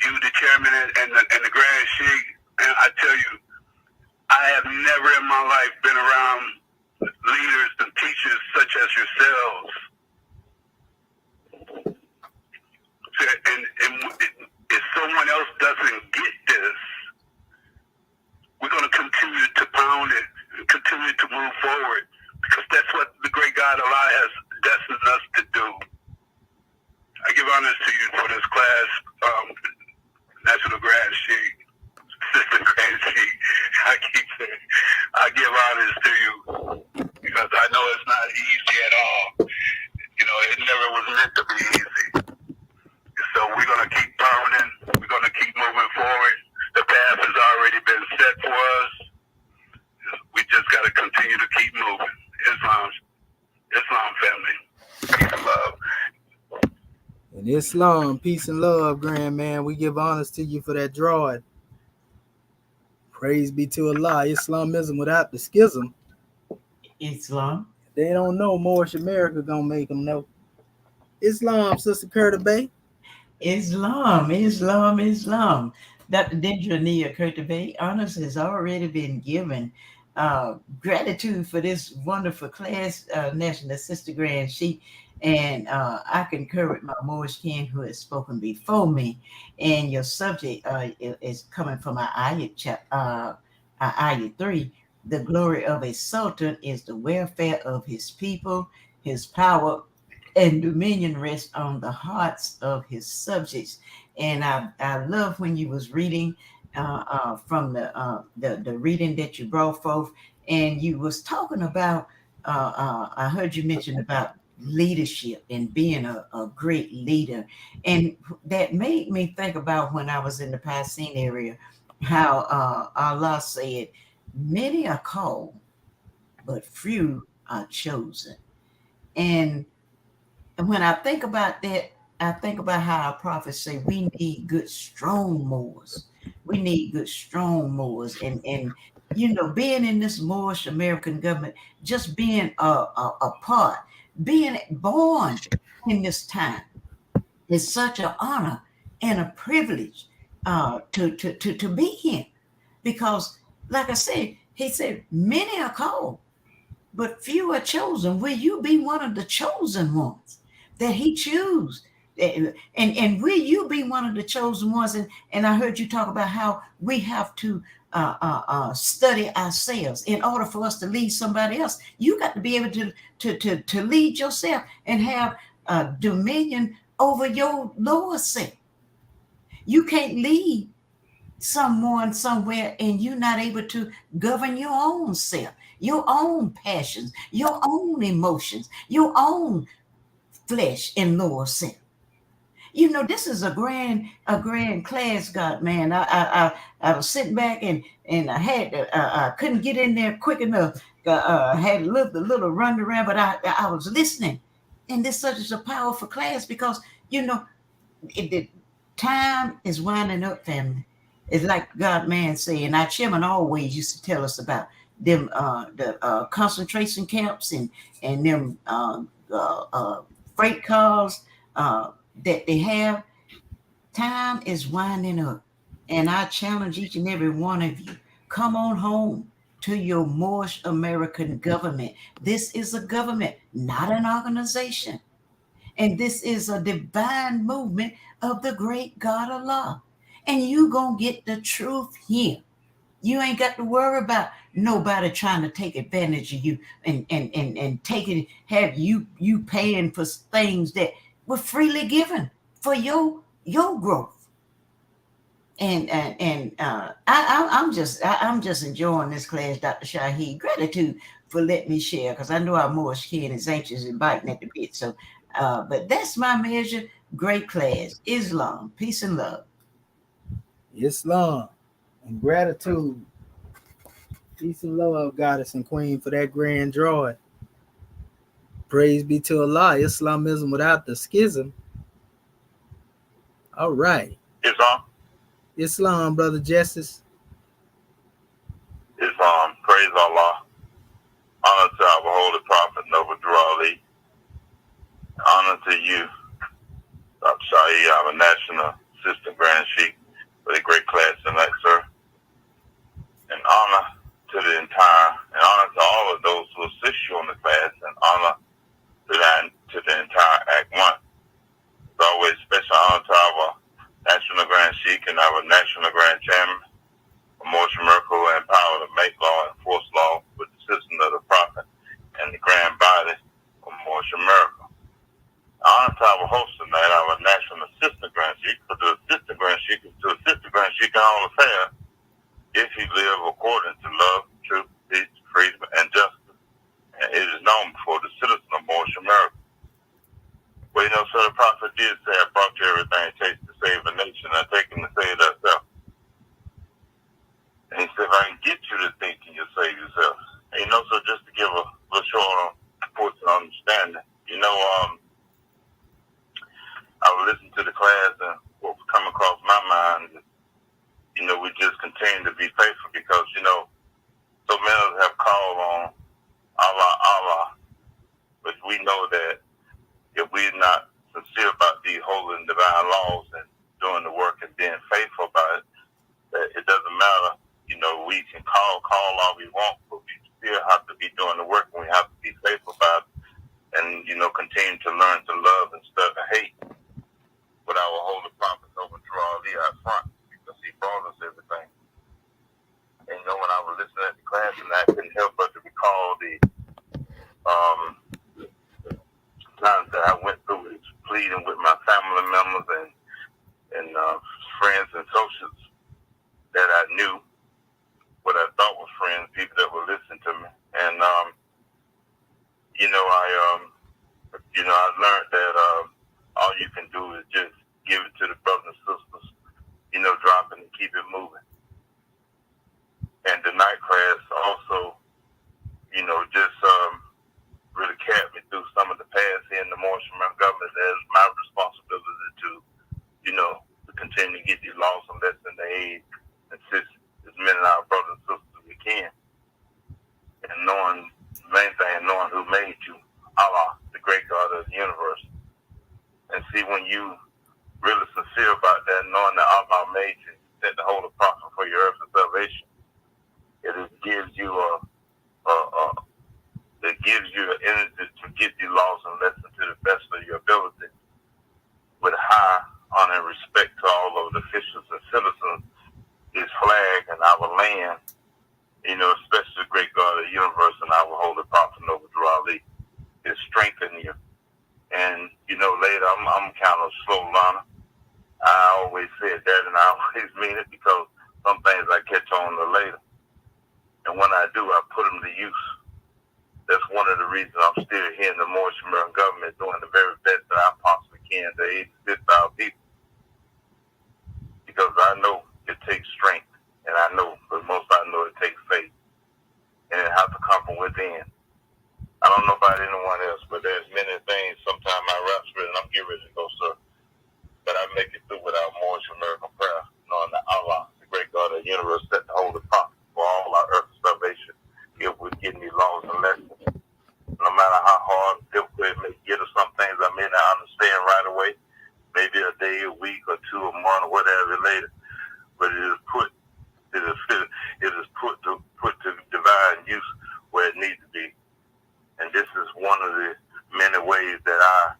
You, the chairman, and the Grand Sheikh, and I tell you, I have never in my life been around leaders and teachers such as yourselves. And if someone else doesn't get this, we're going to continue to pound it and continue to move forward, because that's what the great God Allah has destined us to do. I give honors to you for this class, National Grand Sheik, Sister Grand Sheik. I give honors to you, because I know it's not easy at all. You know, it never was meant to be easy. So we're going to keep pounding. We're going to keep moving forward. The path has already been set for us. We just got to continue to keep moving. Islam family. Peace and love. In Islam, peace and love, grand man. We give honors to you for that drawing. Praise be to Allah. Islamism without the schism. Islam. They don't know. Moorish America gonna make them know. Islam, Sister Curtis Bay. Islam. Dr. Dendra Curtis Bay, honors has already been given. Gratitude for this wonderful class, National Sister Grand Sheik. And I concur with my Moorish kin who has spoken before me. And your subject is coming from Ayat 3. The glory of a sultan is the welfare of his people, his power and dominion rests on the hearts of his subjects. And I love when you was reading from the reading that you brought forth, and you was talking about, I heard you mention about leadership and being a great leader. And that made me think about when I was in the Palestine area, how Allah said, many are called, but few are chosen. And when I think about that, I think about how our prophets say we need good, strong Moors. We need good, strong Moors. And you know, being in this Moorish American government, just being a part, being born in this time is such an honor and a privilege to be here. Because, like I said, he said, many are called, but few are chosen. Will you be one of the chosen ones that he choose? And will you be one of the chosen ones? And I heard you talk about how we have to study ourselves in order for us to lead somebody else. You got to be able to lead yourself and have dominion over your lower self. You can't lead someone somewhere and you're not able to govern your own self, your own passions, your own emotions, your own flesh and lower self. You know, this is a grand class, God, man. I was sitting back and I had I couldn't get in there quick enough. Had a little run around, but I was listening, and this such is a powerful class because you know, the time is winding up, family. It's like God, man, saying our chairman always used to tell us about them the concentration camps and them freight cars that they have. Time is winding up, and I challenge each and every one of you, come on home to your Moorish American government. This is a government, not an organization, and this is a divine movement of the great God Allah, and you gonna get the truth here. You ain't got to worry about nobody trying to take advantage of you and taking have you paying for things that were freely given for your growth. And I'm just enjoying this class, Dr. Shaheed. Gratitude for letting me share, because I know our Moorish kid is anxious and biting at the bit. So, but that's my measure. Great class. Islam, peace and love. Islam and gratitude. Peace and love, goddess and queen, for that grand drawing. Praise be to Allah. Islamism without the schism. All right. Islam, Brother Justice. Islam, praise Allah. Honor to our holy prophet, Noble Drew Ali. Honor to you, Dr. Shaheed, our national assistant grand sheik, for the great class tonight, sir. And honor known before the citizen of Moorish America. Well, so the prophet did say, I brought you everything it takes to save a nation. I take him to save thyself. And he said, if I can get you to thinking, you'll save yourself. And, so just to give a little short portion of understanding, I would listen to the class and what would come across my mind, we just continue to be faithful because, so many of us have called on Allah, but we know that if we're not sincere about these holy and divine laws and doing the work and being faithful about it, that it doesn't matter. We can call all we want, but we still have to be doing the work and we have to be faithful about it and, continue to learn to love instead of hate. But I will hold the prophets over Ali out front because he brought us everything. And, when I was listening at the class and I couldn't help but to recall the times that I went through pleading with my family members and friends and associates that I knew, what I thought was friends, people that would listen to me. And, I learned that all you can do is just give it to the brothers and sisters, drop it and keep it moving. And the night class also, just really carried me through some of the past here in the Moorish government. That's my responsibility to, to continue to get these laws and lessons to aid and assist as many of our brothers and sisters as we can. And knowing, the main thing, knowing who made you, Allah, the great God of the universe. And see, when you really sincere about that, knowing that Allah made you, sent the Holy Prophet for your earthly salvation, it gives you an energy to get these laws and lessons to the best of your ability, with high honor and respect to all of the officials and citizens, his flag and our land, especially the great God of the universe and our Holy Prophet Noble Ali, is strengthening you. And, later, I'm kind of a slow learner. I always said that, and I always mean it, because some things I catch on to later. And when I do, I put them to use. That's one of the reasons I'm still here in the Moorish American government, doing the very best that I possibly can to aid and assist our people. Because I know it takes strength, and I know, but most I know it takes faith. And it has to come from within. I don't know about anyone else, but there's many things. Sometimes I rap with and I'm getting ready to go, sir. But I make it through without Moorish American prayer, knowing that Allah, the great God of the universe, set the Holy Prophet for all our earth's salvation. If we're getting these laws and lessons, no matter how hard, difficult it may get, or some things I may not understand right away, maybe a day, a week, or two, a month, or whatever later. But it is put to divine use where it needs to be. And this is one of the many ways that I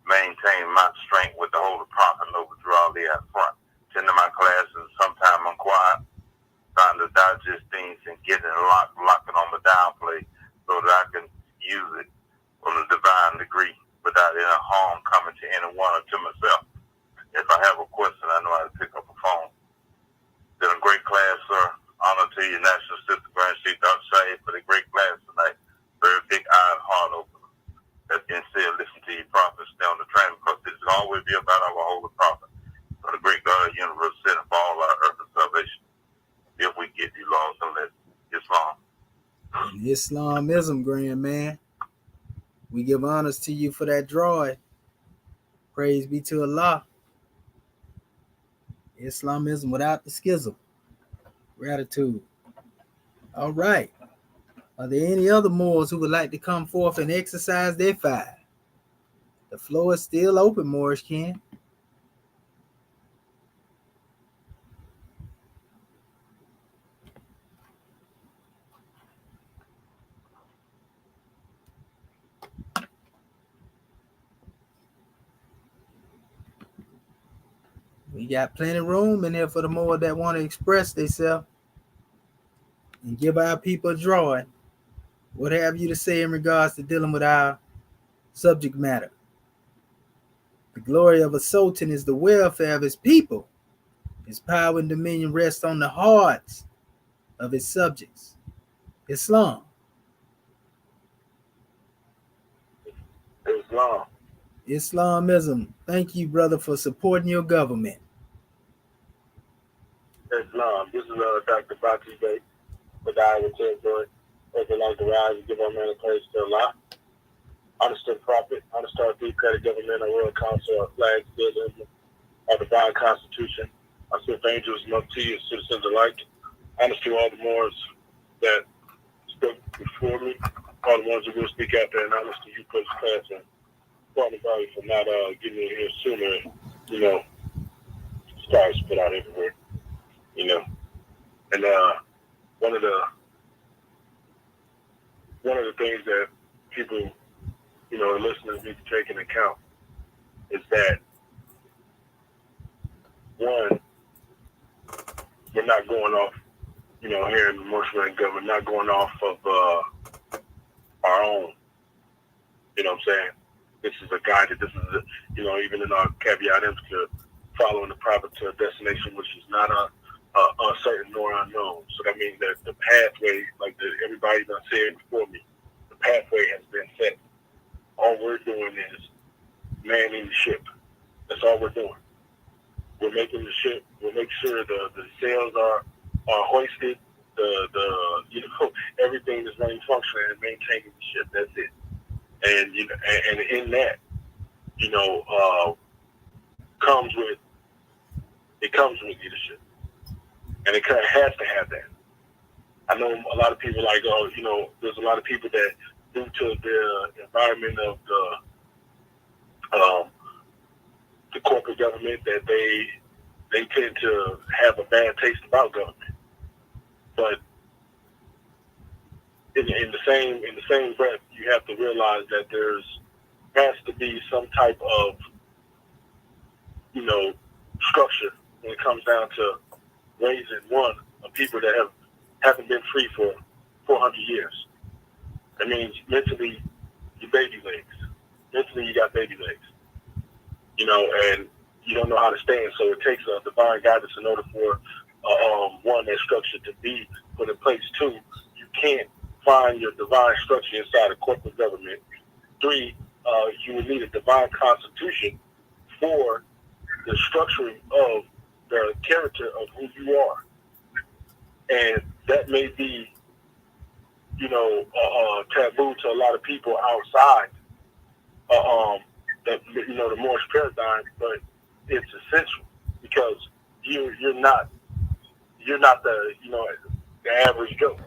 maintain my strength with the Holy Prophet Noble Ali out front. Attending my classes, sometimes I'm quiet, trying to digest things and getting it locking on the downplay so that I can use it on a divine degree without any harm coming to anyone or to myself. If I have a question, I know how to pick up a phone. Been a great class, sir. Honor to you, National Sister Grand Chief Dr. Shahid, for the great class tonight. Very big eye and heart opener. That being said, listen to your prophets, stay on the train, because this will always be about our Holy Prophet. For the great God of the universe, sitting for all our earthly salvation. If we get these laws and let Islam. And Islamism, grand man. We give honors to you for that droid. Praise be to Allah. Islamism without the schism. Gratitude. All right. Are there any other Moors who would like to come forth and exercise their fire? The floor is still open, Moorish King. We got plenty of room in here for the more that want to express themselves and give our people a drawing. What have you to say in regards to dealing with our subject matter? The glory of a sultan is the welfare of his people. His power and dominion rest on the hearts of his subjects. Islam. Islam. Islamism. Thank you, brother, for supporting your government. Islam. This is Dr. Bati Bay, the guy with territory. As they like to rise and give our man a place to Allah. Understood prophet, understood thief, credit government, our royal council, our flag, still our divine constitution. I sent angels and up to you, citizens alike. Understood all the Moors that spoke before me, all the ones who will speak after, and honestly, you put class and pardon me for not getting in here sooner. You know, stars put out everywhere. You know, and one of the things that people, you know, listeners need to take into account is that one, we're not going off, you know, here in the Muslim government, not going off of our own. You know what I'm saying? This is a guided, this is, you know, even in our caveat to following the prophet to a destination which is not uncertain nor unknown. So that means that the pathway, like everybody done said before me, the pathway has been set. All we're doing is manning the ship. That's all we're doing. We're making the ship. We'll make sure the sails are hoisted. The you know, everything is running functioning and maintaining the ship. That's it. And you know, and in that, you know, comes with leadership, and it kind of has to have that. I know a lot of people like, oh, you know, there's a lot of people that due to the environment of the corporate government that they tend to have a bad taste about government. But in the same breath, you have to realize that has to be some type of, you know, structure when it comes down to raising one of people that haven't been free for 400 years. That means mentally you baby legs. Mentally you got baby legs. You know, and you don't know how to stand. So it takes a divine guidance in order for one, that structure to be put in place. Two, you can't find your divine structure inside a corporate government. Three, you would need a divine constitution for the structuring of the character of who you are. And that may be, you know, taboo to a lot of people outside that, you know, the Moorish paradigm, but it's essential because you're not the, you know, the average Joe.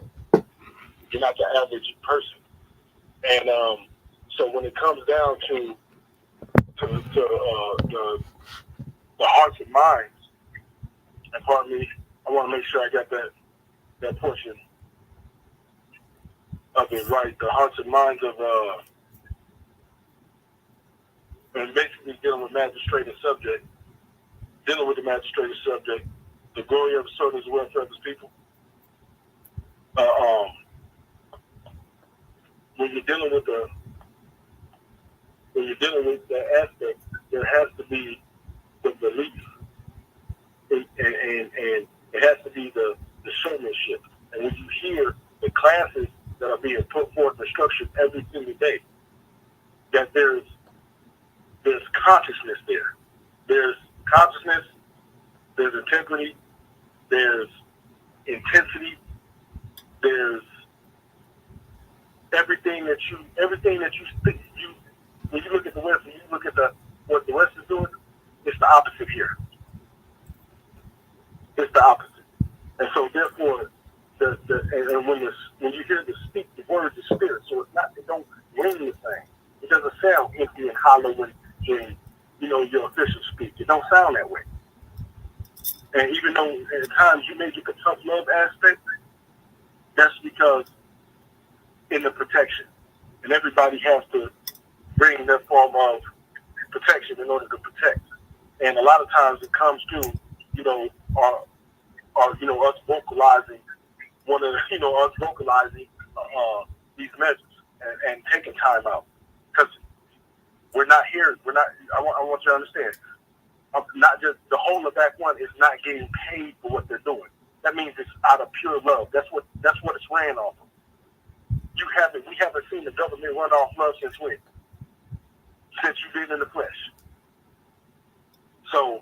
You're not the average person. And so when it comes down to the hearts and minds, and pardon me, I want to make sure I got that portion of it right. The hearts and minds of and basically dealing with magistrate and subject, dealing with the magistrate and subject, the glory of the sword is the welfare of his people. When you're dealing with that aspect, there has to be the belief, and it has to be the showmanship. And when you hear the classes that are being put forth and structured every single day, that there's consciousness there. There's consciousness, there's integrity, there's intensity, there's everything that you think when you look at the West and you look at what the West is doing, it's the opposite here. It's the opposite. And so therefore and when you hear the speak, the words of spirit, so it don't ring the same. It doesn't sound empty and hollow when you know your official speak. It don't sound that way. And even though at times you may get the tough love aspect, that's because in the protection. And everybody has to bring their form of protection in order to protect. And a lot of times it comes to, you know, you know, us vocalizing these measures and taking time out. Because we're not here. I want you to understand. Not just the whole of Act 1 is not getting paid for what they're doing. That means it's out of pure love. That's what it's ran off of. We haven't seen the government run off love since when? since you've been in the flesh. So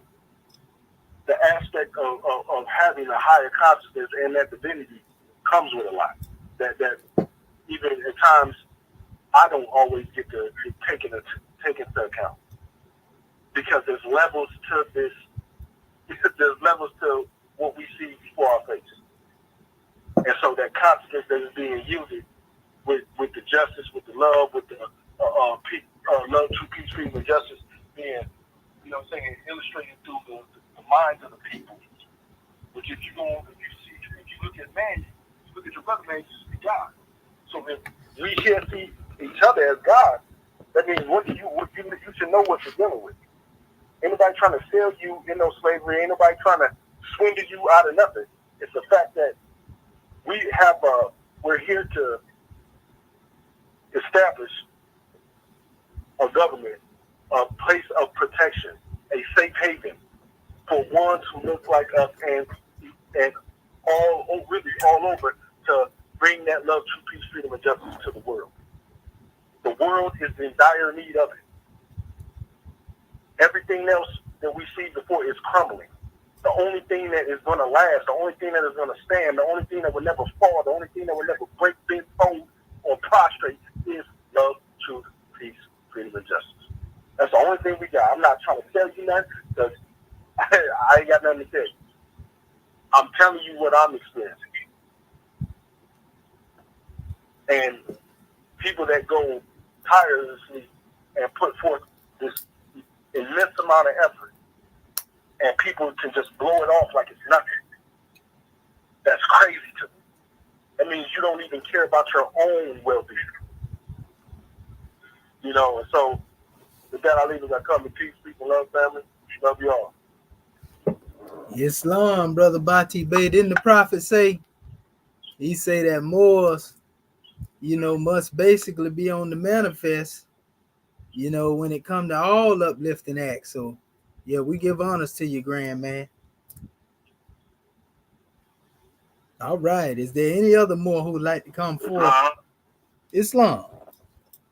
the aspect of having a higher consciousness and that divinity comes with a lot. That even at times I don't always get to take into account, because there's levels to this. There's levels to what we see before our face, and so that consciousness that is being yielded with the justice, with the love, with the love, true peace, freedom, and justice being, illustrated through the minds of the people. Which if you look at man, you look at your brother, man, you see God. So if we can't see each other as God, that means you should know what you're dealing with. Ain't nobody trying to sell you in no slavery. Ain't nobody trying to swindle you out of nothing. It's the fact that we're here to establish a government, a place of protection, a safe haven for ones who look like us, and all over, to bring that love, true peace, freedom, and justice to the world. The world is in dire need of it. Everything else that we see before is crumbling. The only thing that is going to last, the only thing that is going to stand, the only thing that will never fall, the only thing that will never break, bend, fold, or prostrate is love, truth, peace, freedom, and justice. That's the only thing we got. I'm not trying to tell you nothing, because I ain't got nothing to tell you. I'm telling you what I'm experiencing. And people that go tirelessly and put forth this immense amount of effort, and people can just blow it off like it's nothing. That's crazy to me. That means you don't even care about your own well-being. And so with that, I leave it. I come in peace, people, love, family. Love you all. Islam, Brother Bati Bey. Didn't the prophet say, he say that Moors, must basically be on the manifest, when it come to all uplifting acts. So, yeah, we give honors to you, grand man. All right. Is there any other Moor who would like to come forward? Islam.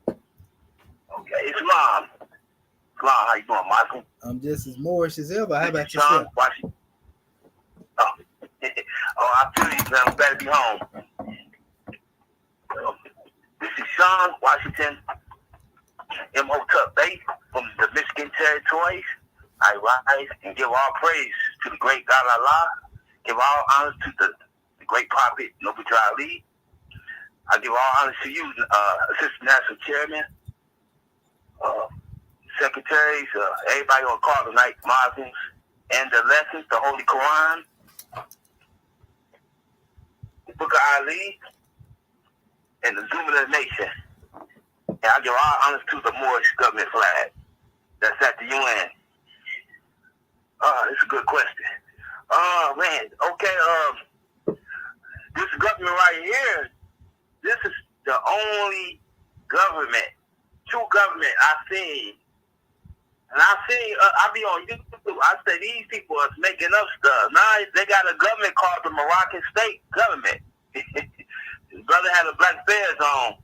Okay, Islam. How you doing, Michael? I'm just as Moorish as ever. How about yourself? I feel you, man. I'm glad to be home. This is Sean Washington, M.O.T.U.B. Bay from the Michigan Territories. I rise and give all praise to the great God Allah. Give all honors to the great prophet, Noble Ali. I give all honors to you, Assistant National Chairman, secretaries, everybody on call tonight, Muslims, and the lessons, the Holy Quran, the Book of Ali, and the Zoom of the Nation. And I give all honors to the Moorish government flag that's at the UN. It's a good question. Man, okay, this government right here, this is the only true government I've seen. And I be on YouTube, I say these people are making up stuff. Now they got a government called the Moroccan State Government. His brother had a black fez on.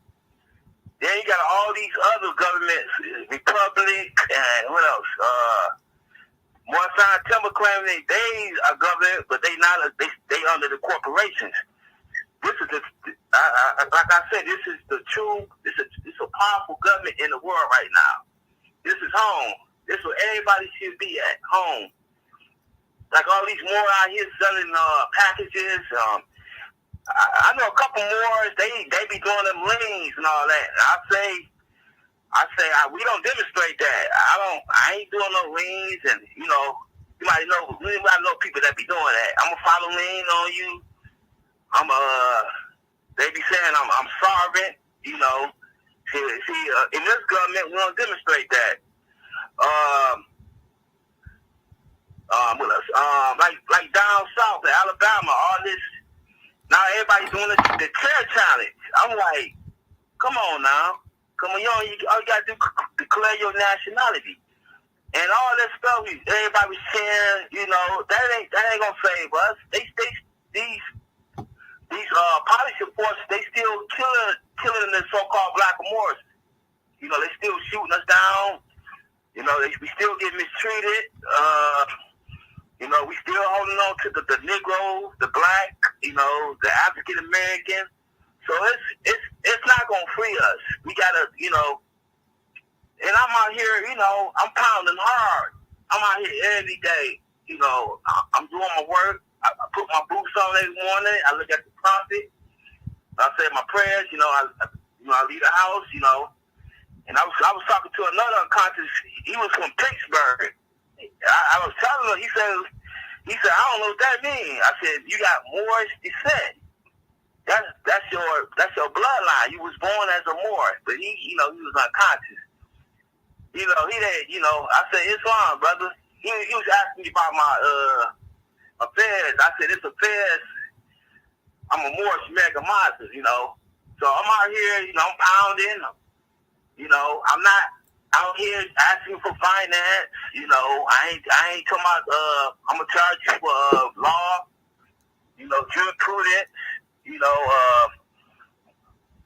Then you got all these other governments, Republic, and what else? Moroccan Timber claiming they are government, but they not. They under the corporations. This is like I said, this is the true. This is a powerful government in the world right now. This is home. This is where everybody should be at home. Like all these more out here selling packages. I know a couple more. They be doing them liens and all that. I say we don't demonstrate that. I ain't doing no liens, and you might know people that be doing that. I'm gonna follow lien on you. They be saying I'm solvent. See, in this government we don't demonstrate that. What else? Like down south in Alabama, all this. Now everybody's doing the chair challenge. I'm like, come on now. Come on, all you gotta do declare your nationality. And all that stuff, everybody was sharing, that ain't gonna save us. These policy forces, they still killing the so-called black Moors. They still shooting us down. You know, we still get mistreated. We still holding on to the Negroes, the black, the African American. So it's not gonna free us. We gotta, and I'm out here, I'm pounding hard. I'm out here every day. I'm doing my work. I put my boots on every morning. I look at the prophet. I say my prayers. I leave the house. And I was talking to another unconscious. He was from Pittsburgh. I was telling him. He said, I don't know what that means. I said, you got Moorish descent. That's your bloodline. You was born as a Moor, but he was unconscious. He didn't. I said Islam, brother. He was asking me about my affairs. I said it's affairs. I'm a Moorish American Muslim, So I'm out here, I'm pounding. I'm not out here asking for finance. I ain't talking about. I'm gonna charge you for law. Jurisprudence.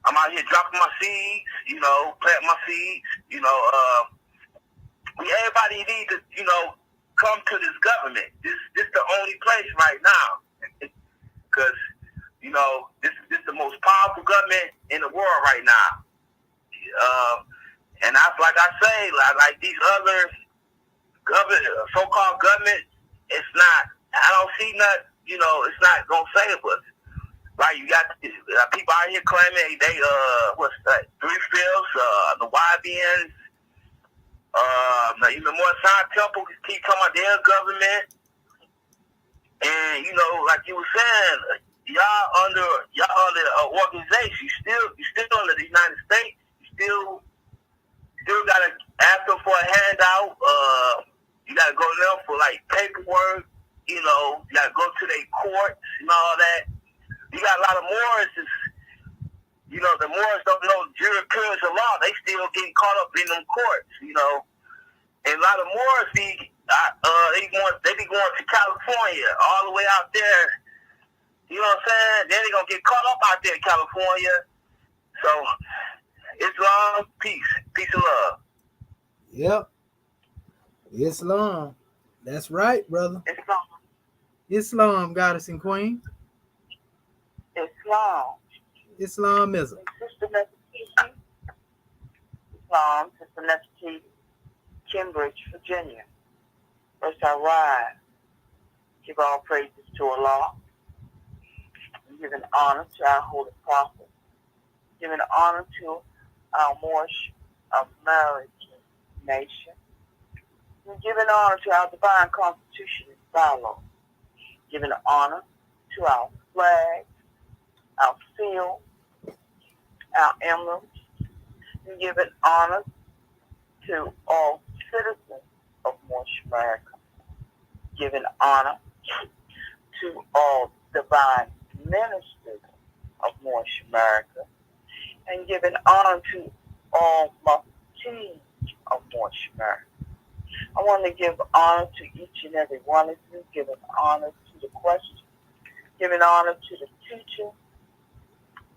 I'm out here dropping my seeds. Planting my seeds. Everybody needs to, come to this government. This the only place right now, because this is the most powerful government in the world right now. And that's like I say, like these other so-called government, it's not. I don't see nothing. It's not gonna save us. Right? You got people out here claiming they what's that? 3/5, the YBNs. Even more side temple keep talking about their government, and like you were saying, y'all under organization. You still under the United States. You still gotta ask them for a handout. You gotta go there for like paperwork. You gotta go to their courts and all that. You got a lot of Moors. The Moors don't know jurisprudence of law. They still getting caught up in them courts. And a lot of Moors they be going to California, all the way out there. You know what I'm saying? Then they gonna get caught up out there in California. So Islam, peace and love. Yep. Islam. That's right, brother. Islam, goddess and queen. Islam. Islamism. Sister Nefertiti. Islam, Sister Nefertiti, Cambridge, Virginia. First I rise, give all praises to Allah, and give an honor to our holy prophet, give an honor to our Moorish American nation, and give an honor to our divine constitution and bylaws, give an honor to our flag, our seal, our emblems, and give an honor to all citizens of Moorish America. Give an honor to all divine ministers of Moorish America, and give an honor to all muftis of Moorish America. I want to give honor to each and every one of you, give an honor to the question, give an honor to the teacher,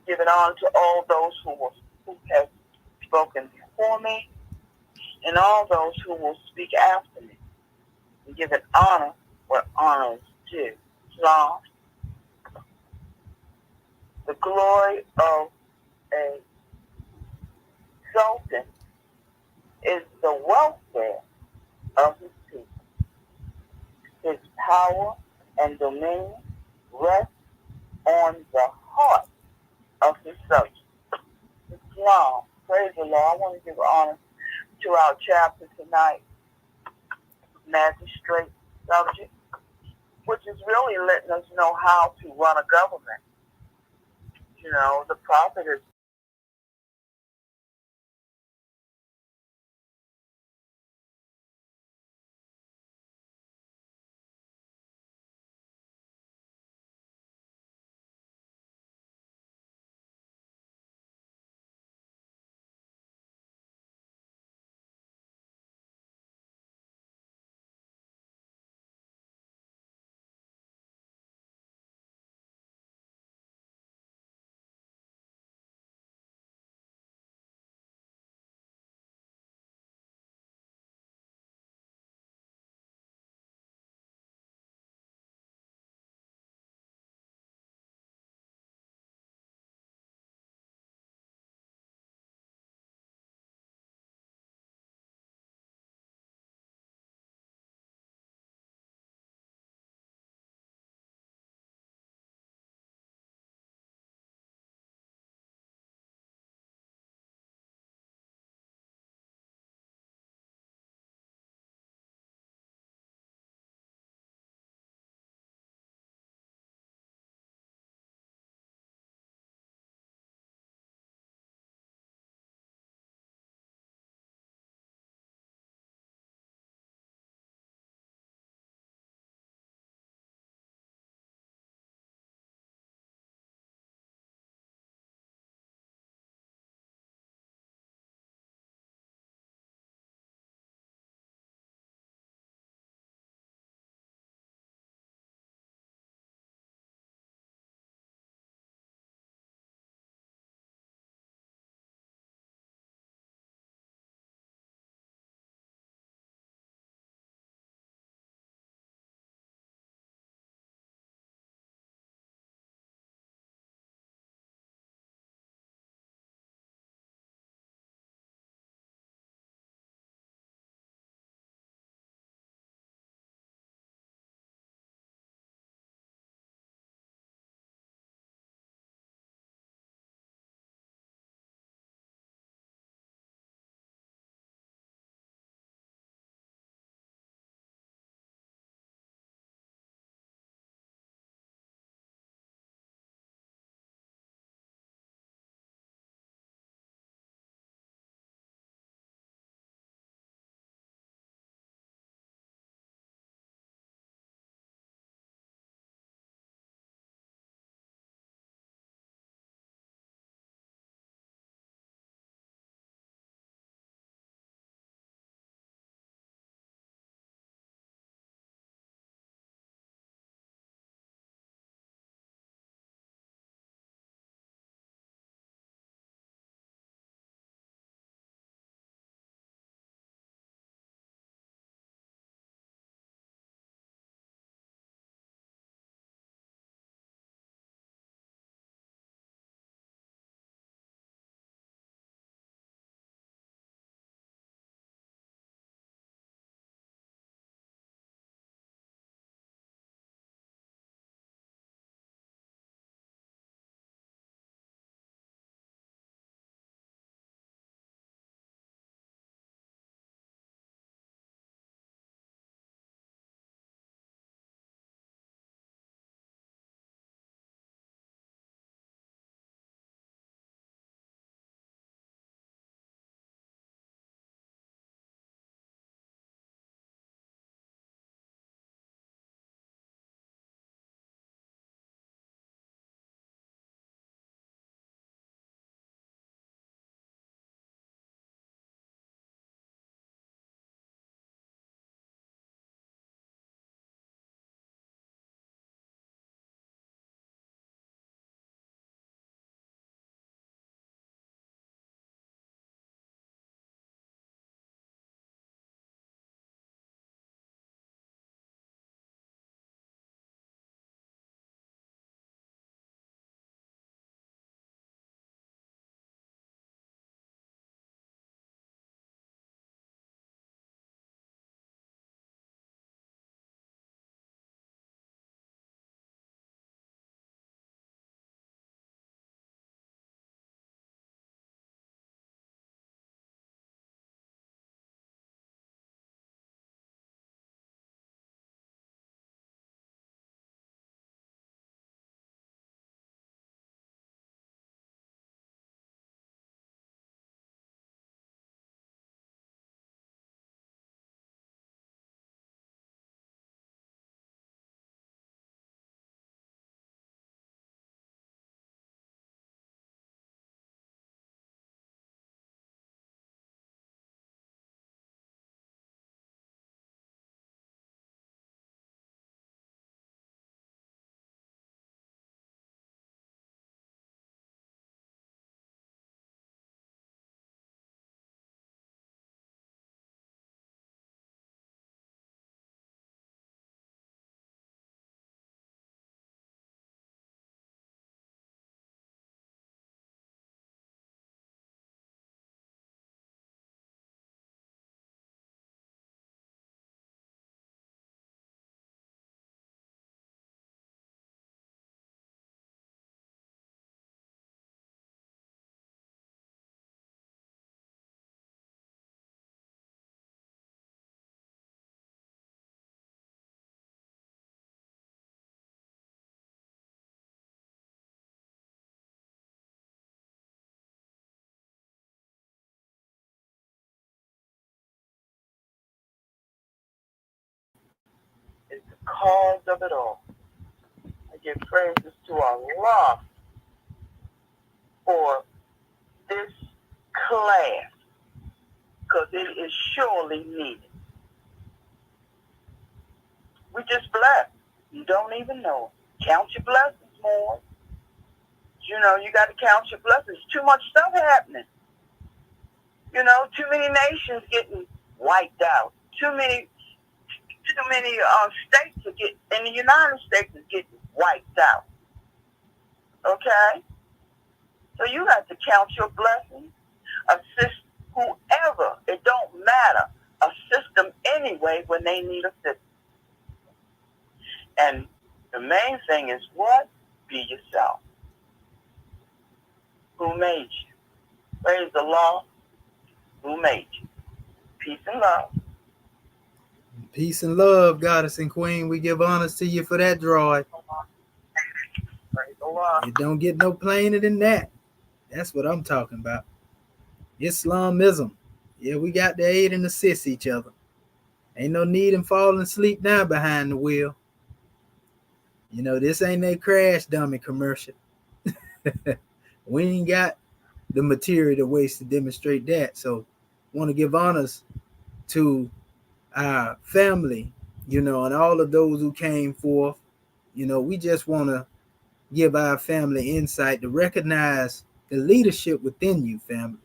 give an honor to all those who have spoken before me, and all those who will speak after me. And give an honor where honor is due. Islam, the glory of a sultan is the welfare of his people. His power and dominion rest on the heart of his subjects. Islam, praise the Lord. I want to give honor to our chapter tonight, Magistrate subject, which is really letting us know how to run a government. The prophet is is the cause of it all. I give praises to Allah for this class, because it is surely needed. We just blessed. You don't even know it. Count your blessings more. You know, you got to count your blessings. Too much stuff happening. You know, too many nations getting wiped out. Too many states are getting, in the United States is getting wiped out. Okay? So you have to count your blessings. Assist whoever. It don't matter. Assist them anyway when they need assistance. And the main thing is what? Be yourself. Who made you? Praise the Lord. Who made you? Peace and love. Peace and love, goddess and queen. We give honors to you for that droid. Praise the Lord. You don't get no plainer than that. That's what I'm talking about. Islamism. Yeah, we got to aid and assist each other. Ain't no need in falling asleep now behind the wheel. You know, this ain't a crash dummy commercial. We ain't got the material to waste to demonstrate that. So want to give honors to our family, you know, and all of those who came forth. You know, we just want to give our family insight to recognize the leadership within you, family.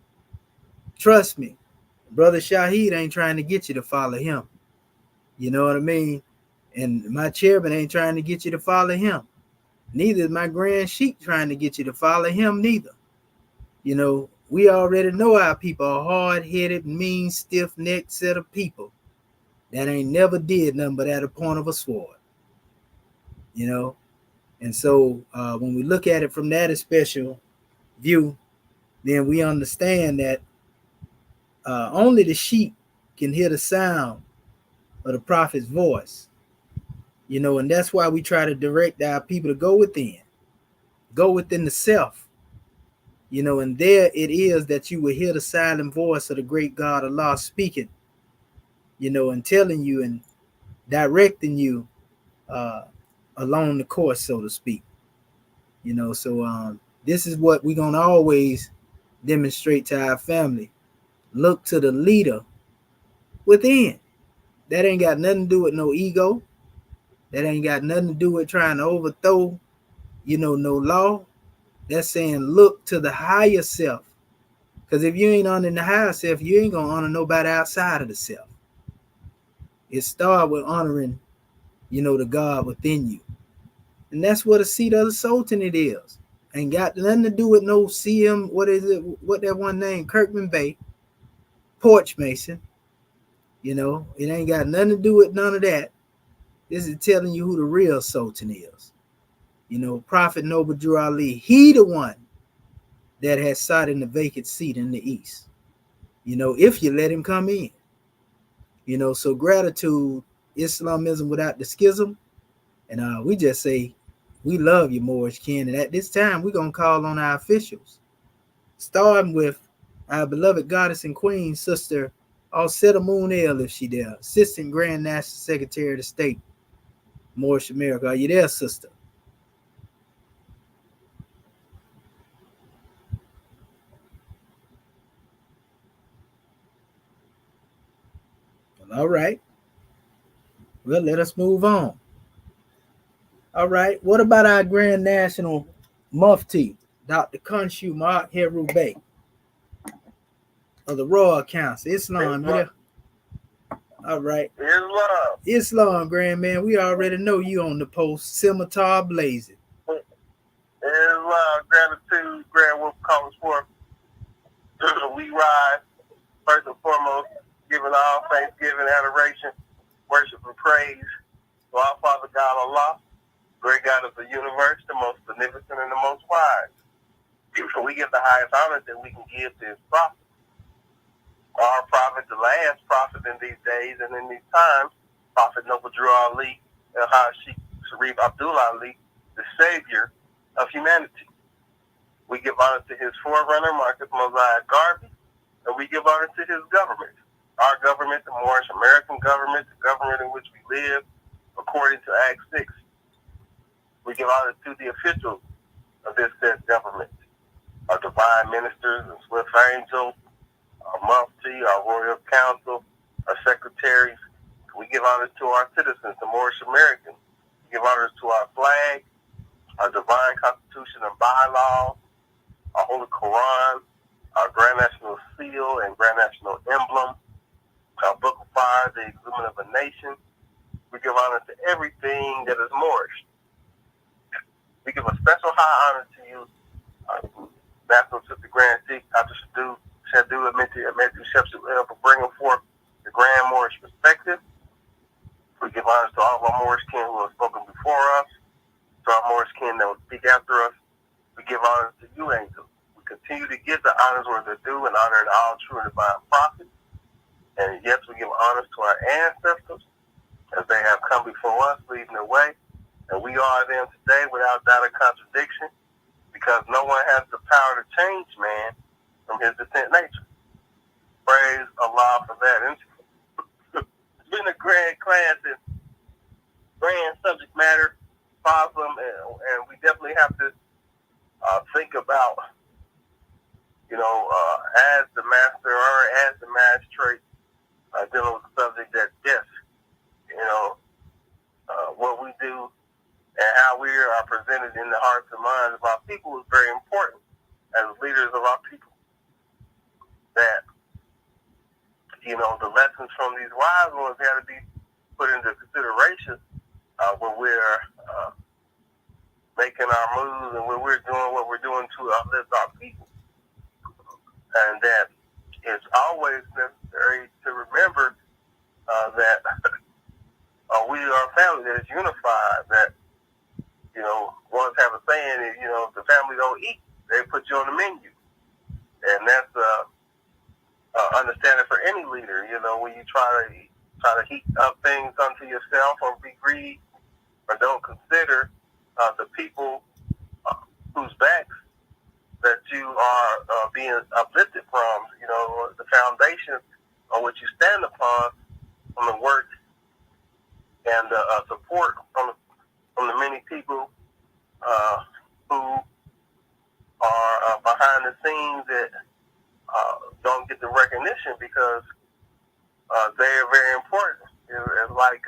Trust me, Brother Shaheed ain't trying to get you to follow him. You know what I mean? And my chairman ain't trying to get you to follow him. Neither is my grand sheik trying to get you to follow him neither. You know, we already know our people are hard-headed, mean, stiff-necked set of people that ain't never did nothing but at a point of a sword. You know? And so when we look at it from that special view, then we understand that only the sheep can hear the sound of the prophet's voice. You know, and that's why we try to direct our people to go within the self. You know, and there it is that you will hear the silent voice of the great God Allah speaking, you know, and telling you and directing you along the course, so to speak. You know, so this is what we're going to always demonstrate to our family. Look to the leader within. That ain't got nothing to do with no ego. That ain't got nothing to do with trying to overthrow, you know, no law. That's saying look to the higher self. Because if you ain't honoring the higher self, you ain't going to honor nobody outside of the self. It starts with honoring, you know, the God within you. And that's what a seat of the Sultanate is. Ain't got nothing to do with no CM, what is it, what that one name, Kirkman Bay, Porch Mason. You know, it ain't got nothing to do with none of that. This is telling you who the real Sultan is. You know, Prophet Noble Drew Ali, he the one that has sat in the vacant seat in the East. You know, if you let him come in. You know, so gratitude, Islamism without the schism. And we just say, we love you, Moorish Ken. And at this time, we're going to call on our officials. Starting with our beloved goddess and queen, Sister Alceta Moon El, if she there. Assistant Grand National Secretary of the State, Moorish America. Are you there, sister? All right. Well, let us move on. All right. What about our Grand National Mufti, Dr. Khonshu Mark Heru Bey of the Royal Council? Islam, you there? All right. Islam, Grand Man. We already know you on the post. Scimitar blazing. Islam, gratitude, Grand Wolf calls forth. We rise, first and foremost, giving all thanksgiving, adoration, worship, and praise to our Father God Allah, great God of the universe, the most beneficent and the most wise. We give the highest honor that we can give to his prophet. Our prophet, the last prophet in these days and in these times, Prophet Noble Drew Ali, El-Haj Sheikh Sharif Abdul Ali, the savior of humanity. We give honor to his forerunner, Marcus Mosiah Garvey, and we give honor to his government. Our government, the Moorish American government, the government in which we live, according to Act 6, we give honor to the officials of this said government, our divine ministers and swift angels, our mufti, our royal council, our secretaries. We give honor to our citizens, the Moorish Americans. We give honor to our flag, our divine constitution and bylaws, our Holy Quran, our Grand National Seal and Grand National Emblem, our Book of Fire, the Exhument of a Nation. We give honor to everything that is Moorish. We give a special high honor to you, National Sister Grand Sheikh, Dr. Shadu Amenti Shepshu, for bringing forth the Grand Moorish perspective. We give honor to all of our Moorish kin who have spoken before us, to our Moorish kin that will speak after us. We give honor to you, angels. We continue to give the honors where they're due and honor all true and divine prophets. And yes, we give honors to our ancestors as they have come before us, leading the way. And we are them today without doubt or contradiction, because no one has the power to change man from his distinct nature. Praise Allah for that. And it's been a grand class and grand subject matter, problem, and we definitely have to think about, as the master or as the magistrate dealing with the subject that, yes, what we do and how we are presented in the hearts and minds of our people is very important as leaders of our people. That, the lessons from these wise ones got to be put into consideration when we're making our moves and when we're doing what we're doing to uplift our people. And that it's always necessary to remember that we are a family that is unified, that, ones have a saying, if the family don't eat, they put you on the menu. And that's understanding for any leader, when you try to heat up things unto yourself or be greedy or don't consider the people whose backs that you are being uplifted from, the foundation on which you stand upon, from the work and support from the many people who are behind the scenes that don't get the recognition because they are very important. It's like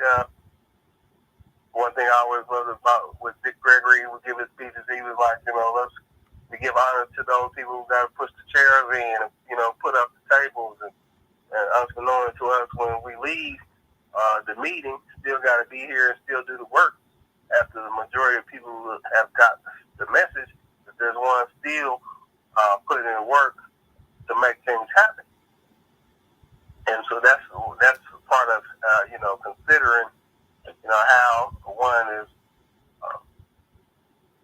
one thing I always loved about with Dick Gregory, he would give his speeches, he was like, we give honor to those people who got to push the chairs in, put up the tables, and unbeknown to us, when we leave the meeting, still got to be here and still do the work. After the majority of people have got the message, that there's one still putting in work to make things happen. And so that's part of considering how one is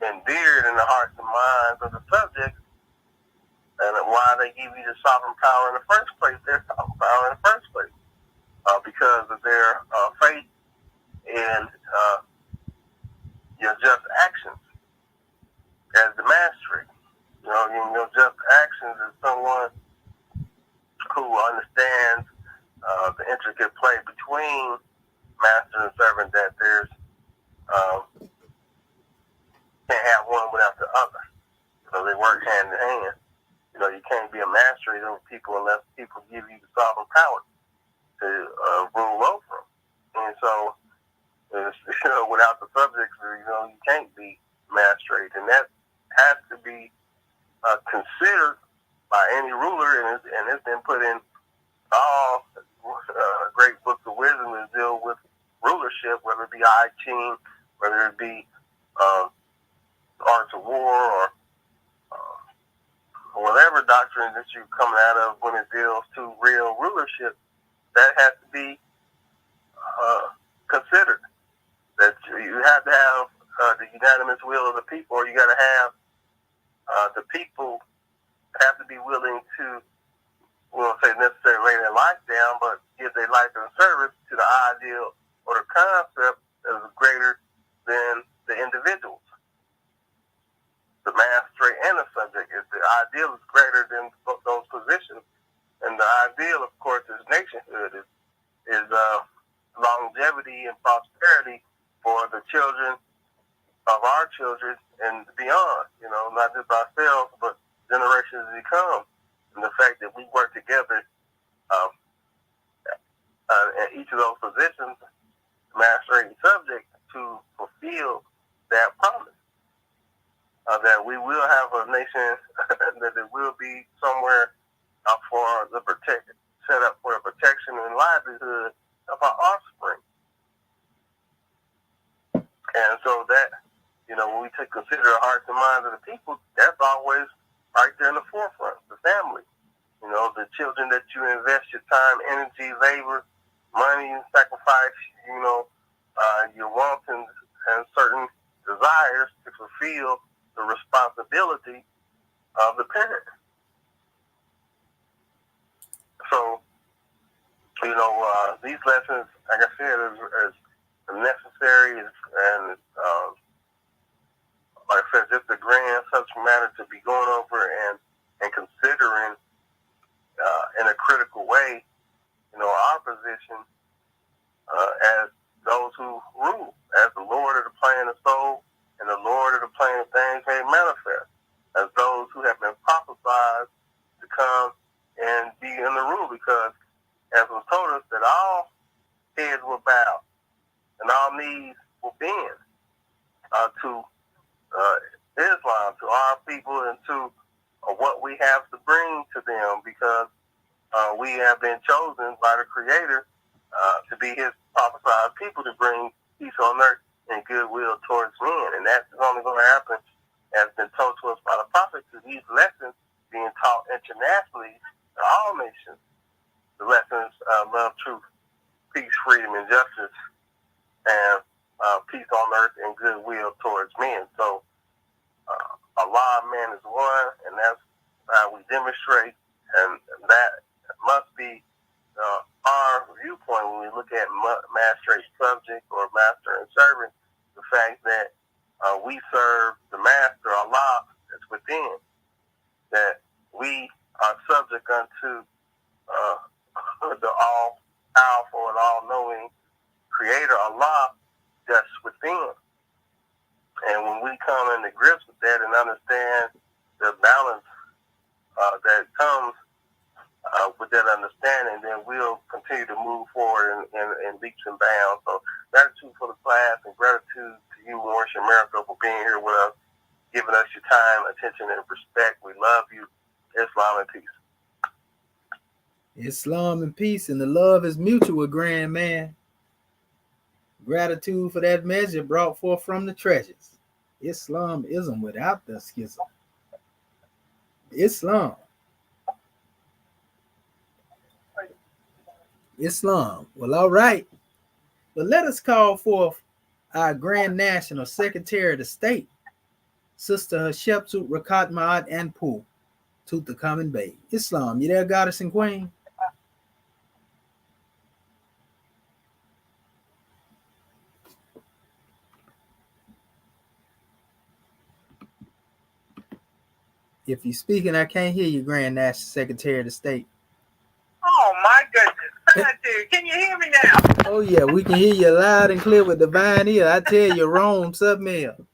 endeared in the hearts and minds of the subject, and why they give you the sovereign power in the first place. Their sovereign power in the first place, because of their faith in your just actions as the magistrate. Your just actions is someone who understands the intricate play between master and servant, that there's can't have one without the other. They work hand in hand. You can't be a magistrate over people unless people give you the sovereign power to rule over them. And so, without the subjects, you can't be magistrate, and that has to be considered by any ruler, and it's been put in all great books of wisdom that deal with rulership, whether it be I Ching, whether it be Arts of War, or whatever doctrine that you're coming out of when it deals to real rulership, that has to be considered. That you have to have the unanimous will of the people, or you got to have the people have to be willing to, we won't say necessarily lay their life down, but give their life in service to the ideal or the concept that is greater than the individuals. The magistrate and the subject, is the ideal is greater than those positions, and the ideal, of course, is nationhood, is longevity and prosperity children of our children and beyond, not just ourselves, but generations to come. And the fact that we work together in each of those positions, magistrate and subject, to fulfill that promise. That we will have a nation, that it will be somewhere for the set up for the protection and livelihood of our offspring. And so that, when we consider the hearts and minds of the people, that's always right there in the forefront, the family. The children that you invest your time, energy, labor, money, sacrifice, your wants and certain desires to fulfill the responsibility of the parent. So, these lessons, like I said, is necessary and like I said, just a grand subject matter to be going over and considering in a critical way, our position as those who rule, as the Lord of the plane of soul and the Lord of the plane of things made manifest, as those who have been prophesied to come and be in the rule, because as was told us that all heads will bow and all knees will bend to Islam, to our people, and to what we have to bring to them, because we have been chosen by the Creator to be His prophesied people, to bring peace on earth and goodwill towards men. And that's only going to happen, as been told to us by the prophets, through these lessons being taught internationally to all nations. The lessons of love, truth, peace, freedom, and justice, and peace on earth and goodwill towards men. So Allah, man is one, and that's how we demonstrate, and that must be our viewpoint when we look at magistrate, subject, or master and servant. The fact that we serve the master, Allah, that's within, that we are subject unto the all-powerful and all-knowing Creator, Allah, that's within. And when we come into grips with that and understand the balance that comes with that understanding, then we'll continue to move forward in leaps and bounds. So gratitude for the class, and gratitude to you, Morris America, for being here with us, giving us your time, attention, and respect. We love you. Islam and peace. Islam and peace, and the love is mutual, grand man. Gratitude for that measure brought forth from the treasures. Islamism without the schism. Islam. Well, all right. But let us call forth our Grand National Secretary of the State, Sister Hatshepsut Rakat Ma'at Anpu, Tutankhamun Bey. Islam, you there, Goddess and Queen? If you're speaking, I can't hear you, Grand National Secretary of the State. Oh, my goodness. Can you hear me now? Oh, yeah, we can hear you loud and clear with divine ear. I tell you, Rome, submail.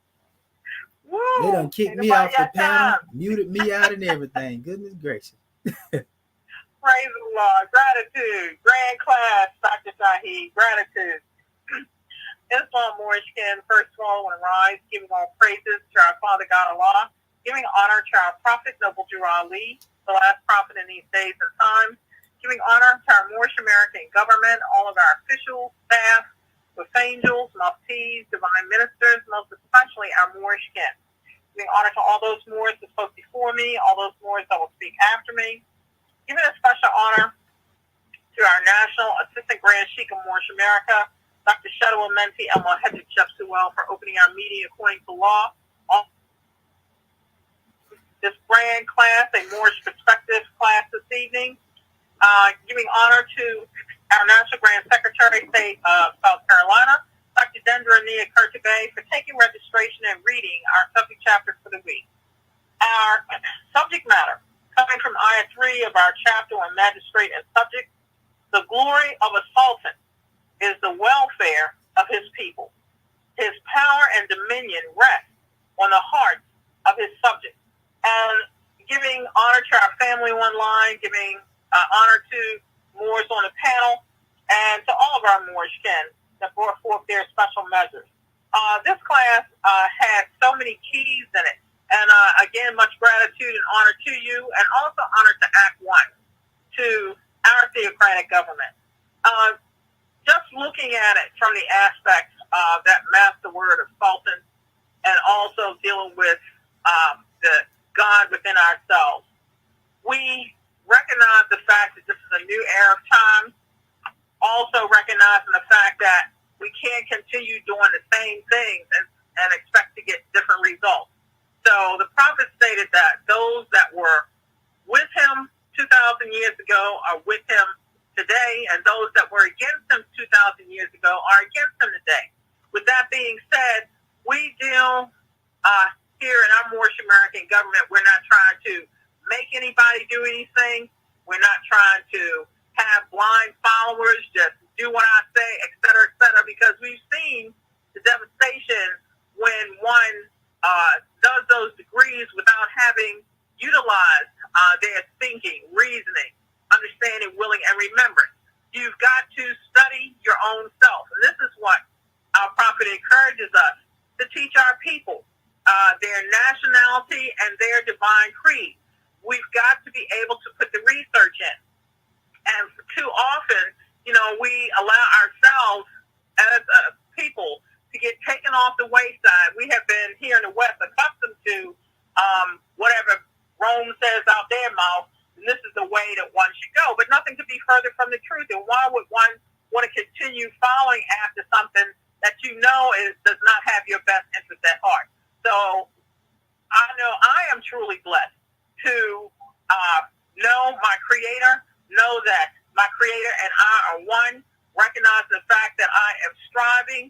They done kicked me off the panel, muted me out and everything. Goodness gracious. Praise the Lord. Gratitude. Grand class, Dr. Shaheed. Gratitude. Islam Morishkin, first of all, I want to rise, giving all praises to our Father God Allah, giving honor to our Prophet, Noble Drew Ali, the last prophet in these days and times, giving honor to our Moorish American government, all of our officials, staff, with angels, muftis, divine ministers, most especially our Moorish kin. Giving honor to all those Moors that spoke before me, all those Moors that will speak after me. Giving a special honor to our National Assistant Grand Sheikh of Moorish America, Dr. Shadwa Menti El Mohedjik Jepsuel, for opening our meeting according to law. This grand class, a Moorish perspective class this evening. Giving honor to our National Grand Secretary, State of South Carolina, Dr. Dendra Nia Kurtubay, for taking registration and reading our subject chapter for the week. Our subject matter, coming from Ayah 3 of our chapter on Magistrate and Subject, the glory of a sultan is the welfare of his people. his power and dominion rest on the hearts of his subjects. And giving honor to our family online, giving honor to Moors on the panel, and to all of our Moorish kin that brought forth their special measures. This class had so many keys in it. And again, much gratitude and honor to you, and also honor to Act 1, to our theocratic government. Just looking at it from the aspect of that master word of Sultan, and also dealing with the God within ourselves, we recognize the fact that this is a new era of time, also recognizing the fact that we can't continue doing the same things and expect to get different results. So the prophet stated that those that were with him 2,000 years ago are with him today, and those that were against him 2,000 years ago are against him today. With that being said, we deal here in our Moorish American government, we're not trying to make anybody do anything. We're not trying to have blind followers, just do what I say, et cetera, because we've seen the devastation when one does those degrees without having utilized their thinking, reasoning, understanding, willing, and remembering. You've got to study your own self. And this is what our prophet encourages us to teach our people, their nationality and their divine creed. We've got to be able to put the research in. And too often, we allow ourselves as a people to get taken off the wayside. We have been here in the West accustomed to whatever Rome says out their mouth, and this is the way that one should go. But nothing could be further from the truth. And why would one want to continue following after something that does not have your best interest at heart? So I know I am truly blessed to know my Creator, know that my Creator and I are one, recognize the fact that I am striving,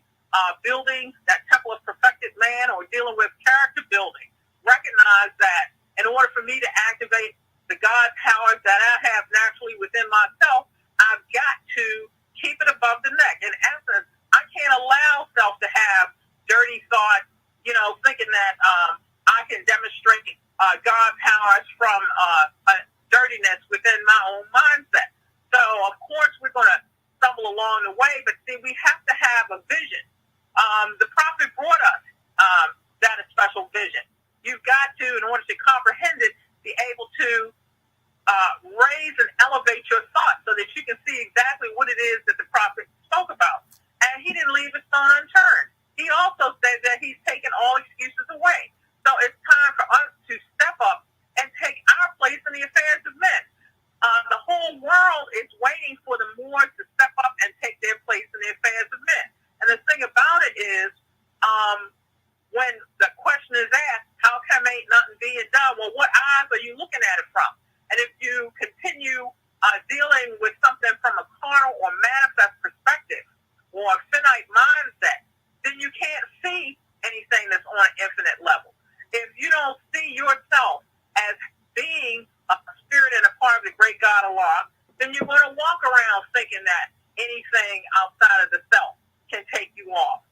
building that temple of perfected man, or dealing with character building. Recognize that in order for me to activate the God powers that I have naturally within myself, I've got to keep it above the neck. In essence, I can't allow self to have dirty thoughts, thinking that I can demonstrate God powers from dirtiness within my own mindset. So, of course, we're going to stumble along the way, but see, we have to have a vision. The prophet brought us that special vision. You've got to, in order to comprehend it, be able to raise and elevate your thoughts so that you can see exactly what it is that the prophet spoke about. And he didn't leave a stone unturned. He also said that he's taken all excuses away. So it's time for us to step up and take our place in the affairs of men. The whole world is waiting for the Moors to step up and take their place in the affairs of men. And the thing about it is, when the question is asked, how come ain't nothing being done? Well, what eyes are you looking at it from? And if you continue dealing with something from a carnal or manifest perspective or a finite mindset, then you can't see anything that's on an infinite level. If you don't see yourself as being a spirit and a part of the great God Allah, then you're going to walk around thinking that anything outside of the self can take you off.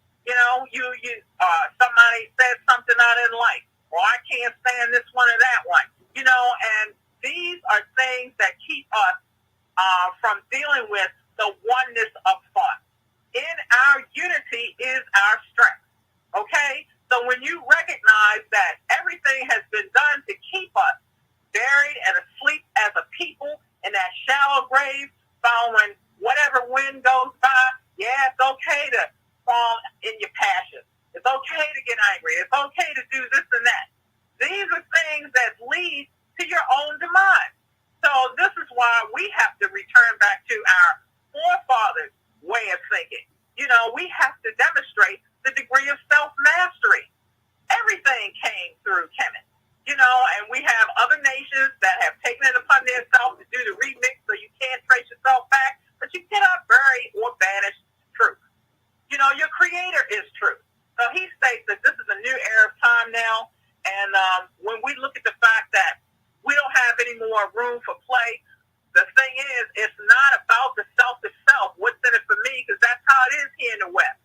Somebody said something I didn't like, or I can't stand this one or that one, and these are things that keep us from dealing with the oneness of thought. In our unity is our strength, okay? So when you recognize that everything has been done to keep us buried and asleep as a people in that shallow grave, following whatever wind goes by, yeah, it's okay to fall in your passion. It's okay to get angry. It's okay to do this and that. These are things that lead to your own demise. So this is why we have to return back to our forefathers' way of thinking. We have to demonstrate the degree of self-mastery. Everything came through Kemet, and we have other nations that have taken it upon themselves to do the remix so you can't trace yourself back, but you cannot bury or banish truth. Your Creator is truth. So he states that this is a new era of time now, and when we look at the fact that we don't have any more room for play, the thing is, it's not about the self itself. What's in it for me? Because that's how it is here in the West.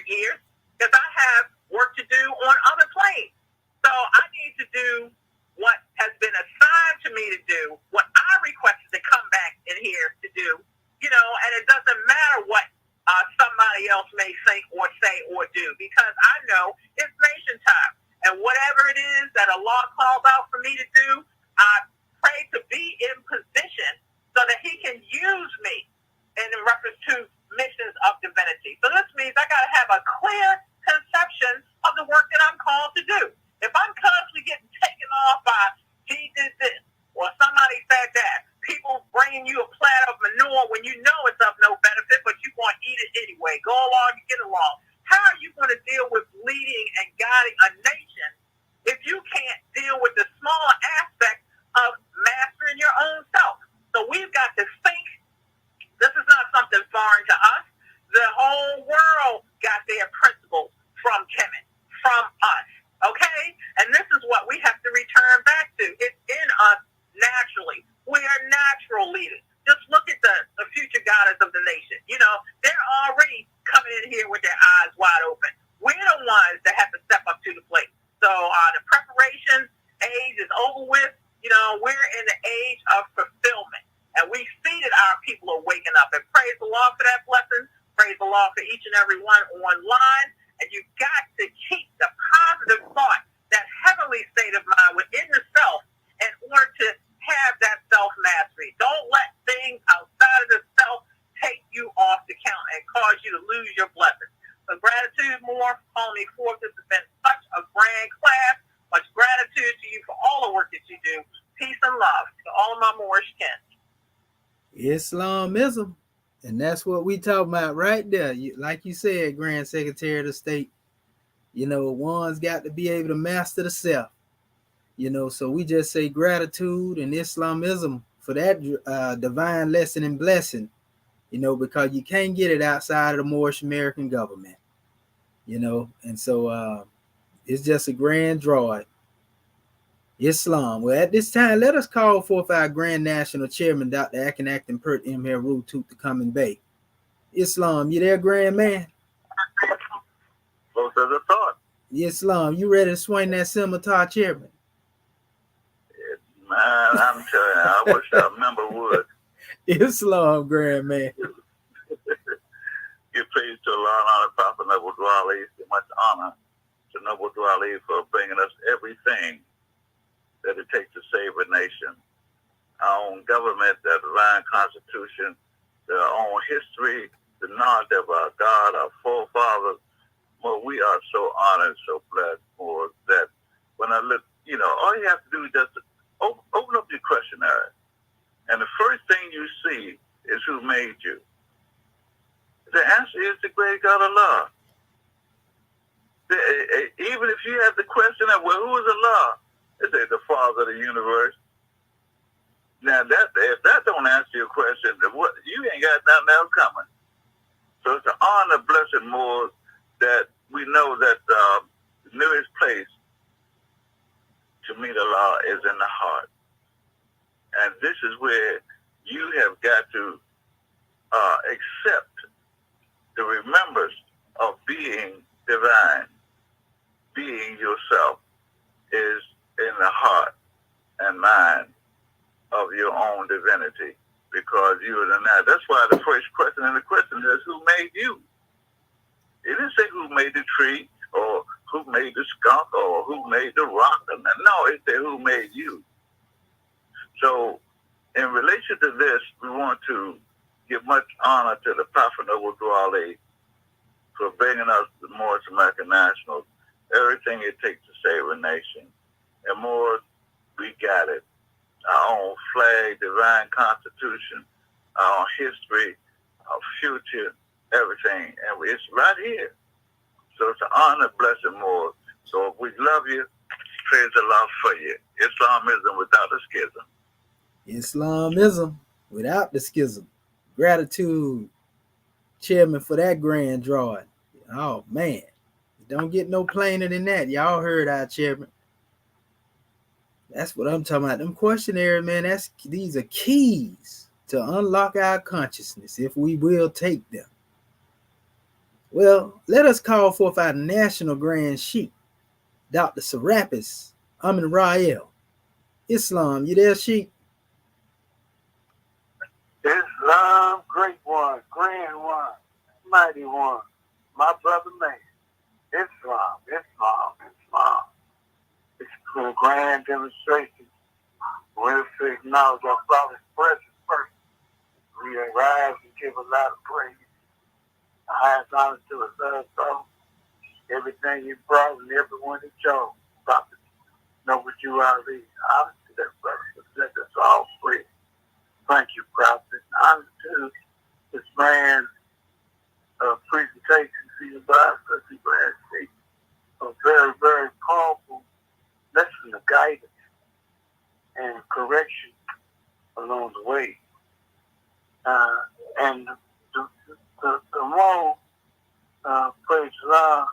years because I have work to do on other planes. So I need to do what has been assigned to me to do, what I requested to come back in here to do, and it doesn't matter what somebody else may think or say or do, because I know it's nation time. And whatever it is that Allah calls out for me to do, I pray to be in position so that he can use me in reference to missions of divinity. So this means I got to have a clear conception of the work that I'm called to do. If I'm constantly getting taken off by he did this or somebody said that, people bringing you a platter of manure when you know it's of no benefit, but you want to eat it anyway. Go along and get along. How are you going to deal with leading and guiding a nation if you can't deal with the smaller aspect of mastering your own self? So we've got to think. This is not something foreign to us. The whole world got their principles from Kemet, from us. Okay? And this is what we have to return back to. It's in us naturally. We are natural leaders. Just look at the future goddess of the nation. They're already coming in here with their eyes wide open. We're the ones that have to step up to the plate. So the preparation age is over with. We're in the age of fulfillment. And we see that our people are waking up. And praise the Lord for that blessing. Praise the Lord for each and every one online. And you've got to keep the positive thought, that heavenly state of mind within yourself in order to have that self-mastery. Don't let things outside of the self take you off the count and cause you to lose your blessings. So gratitude more for calling me forth. This has been such a grand class. Much gratitude to you for all the work that you do. Peace and love to all of my Moorish kin. Islamism. And that's what we talking about right there. Like you said, Grand Secretary of the State, one's got to be able to master the self. So we just say gratitude and Islamism for that divine lesson and blessing, because you can't get it outside of the Moorish American government, and so it's just a grand draw. Islam. Well, at this time, let us call forth our Grand National Chairman, Dr. Akin Pert M. Rutut, to come and bake. Islam, you there, Grand Man? Close as a thought. Islam, you ready to swing that scimitar, Chairman? Man, I'm telling you, I wish I remember would. Islam, Grand Man. Give praise to Allah and honor Prophet Noble Dwali. Much honor to Noble Dwali for bringing us everything that it takes to save a nation. Our own government, the divine constitution, our own history, the knowledge of our God, our forefathers. Well, we are so honored, so blessed for that. When I look, all you have to do is just open up your questionnaire. And the first thing you see is who made you. The answer is the great God Allah. Even if you have the question of, well, who is Allah? They say the Father of the universe. Now, if that don't answer your question, you ain't got nothing else coming. So it's an honor, blessed more that we know that the nearest place to meet Allah is in the heart. And this is where you have got to accept the remembrance of being divine, being yourself is in the heart and mind of your own divinity, because you are the now. That's why the first question in the question is, who made you? It didn't say who made the tree or who made the skunk or who made the rock. No, it said who made you. So in relation to this, we want to give much honor to the Prophet Noble Dwali for bringing us the Moorish American Nationals, everything it takes to save a nation. And more, we got it. Our own flag, divine constitution, our own history, our future, everything. And it's right here. So it's an honor, blessing more. So we love you. Praise Allah for you. Islamism without a schism. Islamism without the schism. Gratitude, Chairman, for that grand drawing. Oh, man. Don't get no plainer than that. Y'all heard our Chairman. That's what I'm talking about. Them questionnaires, man, these are keys to unlock our consciousness if we will take them. Well, let us call forth our national grand sheik, Dr. Serapis Amin Rael. Islam, you there, Sheik? Islam, great one, grand one, mighty one, my brother man. Islam, Islam, Islam. It's a grand demonstration. We're to acknowledge our Father's presence first. We arise and give a lot of praise. The highest honor to His love, so everything He brought and everyone He chose. Prophet, know what you are leading. Honor to that brother. Let us all free. Thank you, Prophet. Honor to this grand presentation. See by such a grand state. A very, very powerful lesson of guidance and correction along the way. And the moral, praise Allah,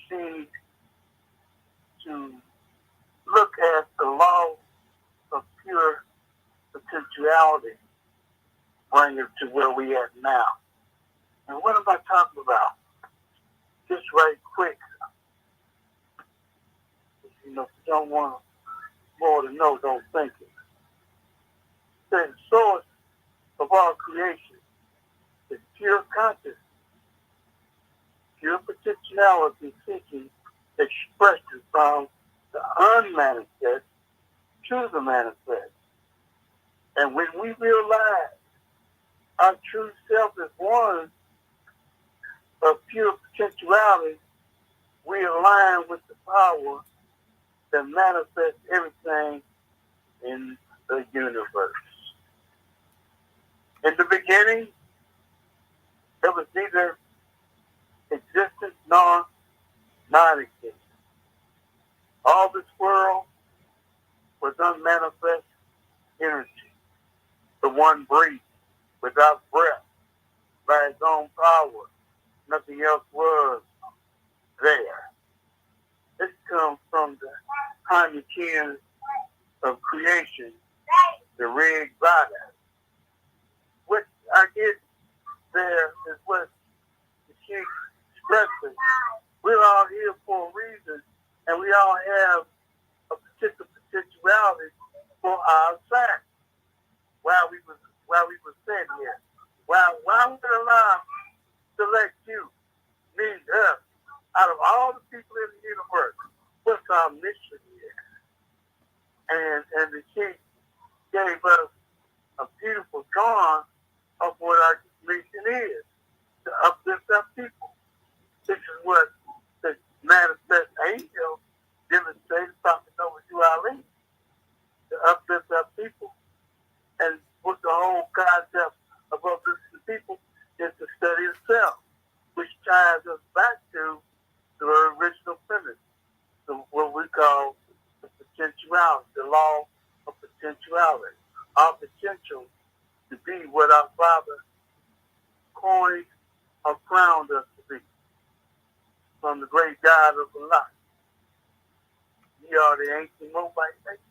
seems to look at the law of pure potentiality, bring it to where we at now. And what am I talking about? Just right quick. You know, if you don't want more to know, don't think it. The source of all creation is pure consciousness, pure potentiality seeking expression from the unmanifest to the manifest. And when we realize our true self is one of pure potentiality, we align with the power that manifests everything in the universe. In the beginning, there was neither existence nor non-existence. All this world was unmanifest energy. The one breathed without breath, by its own power. Nothing else was there. This comes from the Hanukkah of creation, the rig body. What I get there is what the chief expresses. We're all here for a reason, and we all have a particular potentiality for our assignment. While we were sent here, why would Allah select you, me, us, out of all the people in the universe? What's our mission here? And the chief gave us a beautiful drawing of what our mission is, to uplift our people. This is what the manifest angel demonstrated, Prophet Noah Ali, to uplift our people. And what the whole concept of uplifting people is to study itself, which ties us back to the original premise, what we call the potentiality, the law of potentiality. Our potential to be what our Father coined or crowned us to be from the great God of Allah. We are the ancient Moabite nation,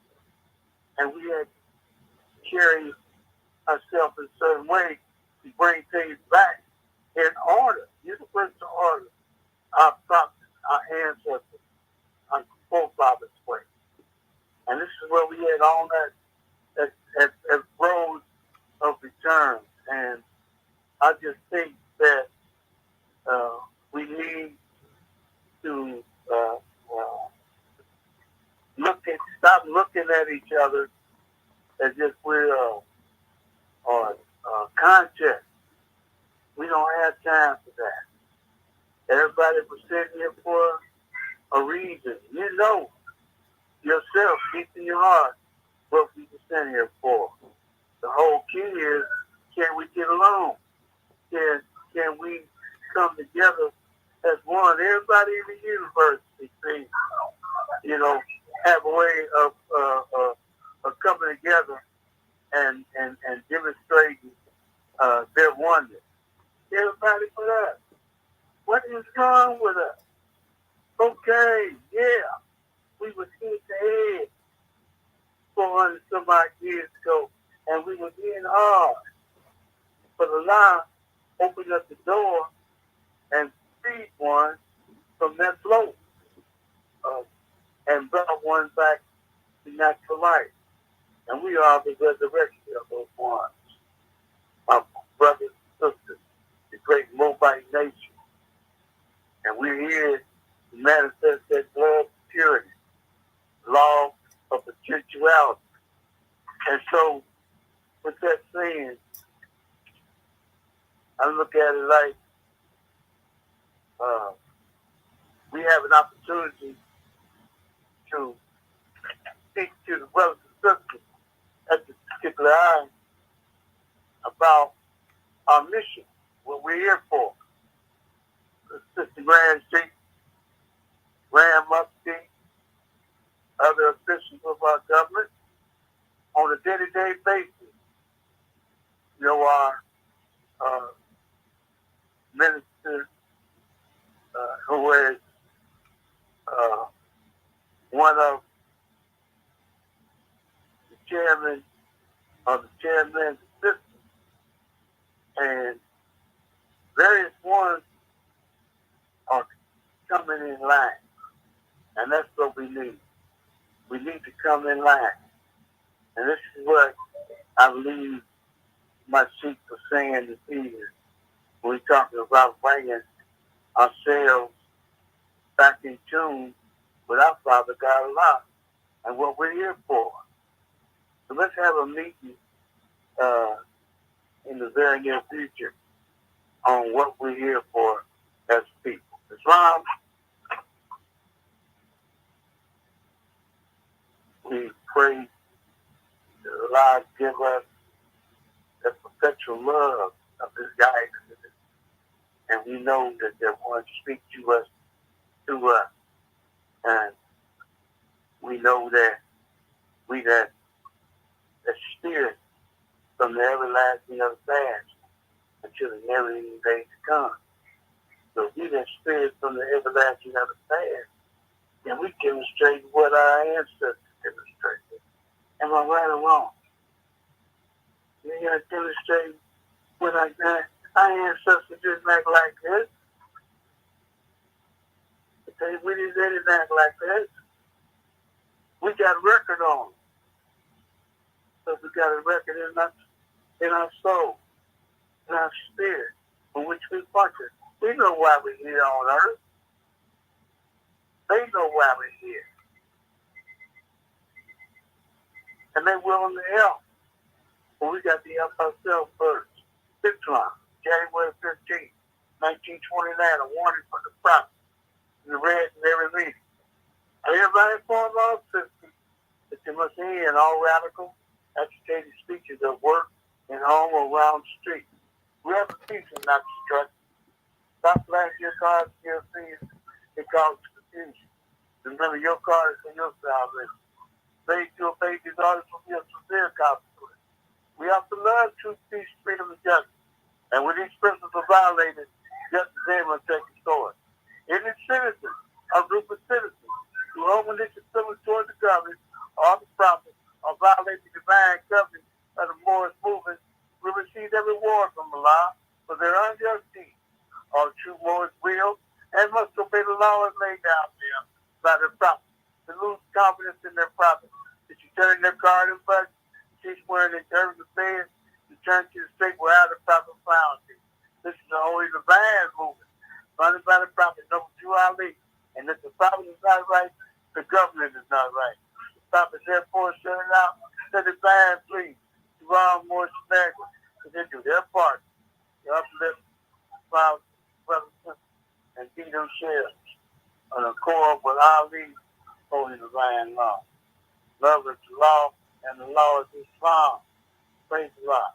and we had to carry ourselves in a certain way to bring things back in order, universal order, our prophets, our ancestors, our forefathers' way. And this is where we had all that as roads of return. And I just think that we need to stop looking at each other as if we're on contest. We don't have time for that. Everybody was sitting here for a reason. You know yourself, deep in your heart, what we were sitting here for. The whole key is, can we get along? Can we come together as one? Everybody in the universe, have a way of coming together and demonstrating their oneness. Everybody but us. What is wrong with us? Okay, yeah, we was hit the head 400 some odd years ago, and we were in hard. But Allah opened up the door and freed one from that flow and brought one back to natural life. And we are the resurrection of those ones. Our brothers and sisters, the great Mobile nation. And we're here to manifest that blood purity, law of potentiality. And so, with that saying, I look at it like we have an opportunity to speak to the brothers and sisters at this particular time about our mission, what we're here for. Sister Grand Street, Grand Mufti, other officials of our government, on a day-to-day basis. You know, our minister, who is one of the chairman of the chairman's assistants, and various ones are coming in line. And that's what we need. We need to come in line. And this is what I believe my chief was saying this evening. We're talking about bringing ourselves back in tune with our Father God Allah and what we're here for. So let's have a meeting in the very near future on what we're here for as people. Islam, we pray that Allah give us the perpetual love of this guidance. And we know that they're going to speak to us, and we know that we that spirit from the everlasting of the past until the never-ending days to come. So we that spirit from the everlasting of the past, and we demonstrate what our ancestors demonstrated. Am I right or wrong? We got to demonstrate what our ancestors didn't act like this. We didn't act like this. We got a record on it. So we got a record in our soul, in our spirit, in which we function. We know why we're here on earth. They know why we're here. And they're willing to help. But we got to help ourselves first. Islam, January 15th, 1929, a warning from the prophet. The red in every meeting. Everybody inform our system that they must end all radical, agitated speeches at work, and home or around the street. We have a peace and not destruction. Stop flashing your cards to your feet. It causes confusion. Remember, your card is for your salvation. Faith to obey these orders will be a severe consequence. We have to learn truth, peace, freedom, and justice. And when these principles are violated, justice is able to take its sword. Any citizen, a group of citizens, who own malicious feelings toward the government or the prophet or violate the divine covenant of the Moorish movement will receive their reward from Allah for their unjust deeds. All true Moors will and must obey the law as laid down for them by the prophet. To lose confidence in their prophet, to turn their card and budget, cease wearing their turban of bed, to turn to the state where the prophet found it. This is the holy divine movement, funded by the prophet, number 2 Ali. And if the prophet is not right, the government is not right. The prophet therefore shut it out, let the divine flee to all more America, so they do their part to uplift brothers and be themselves on accord with Ali's holy divine law. Love is the law, and the law is Islam. Praise Allah.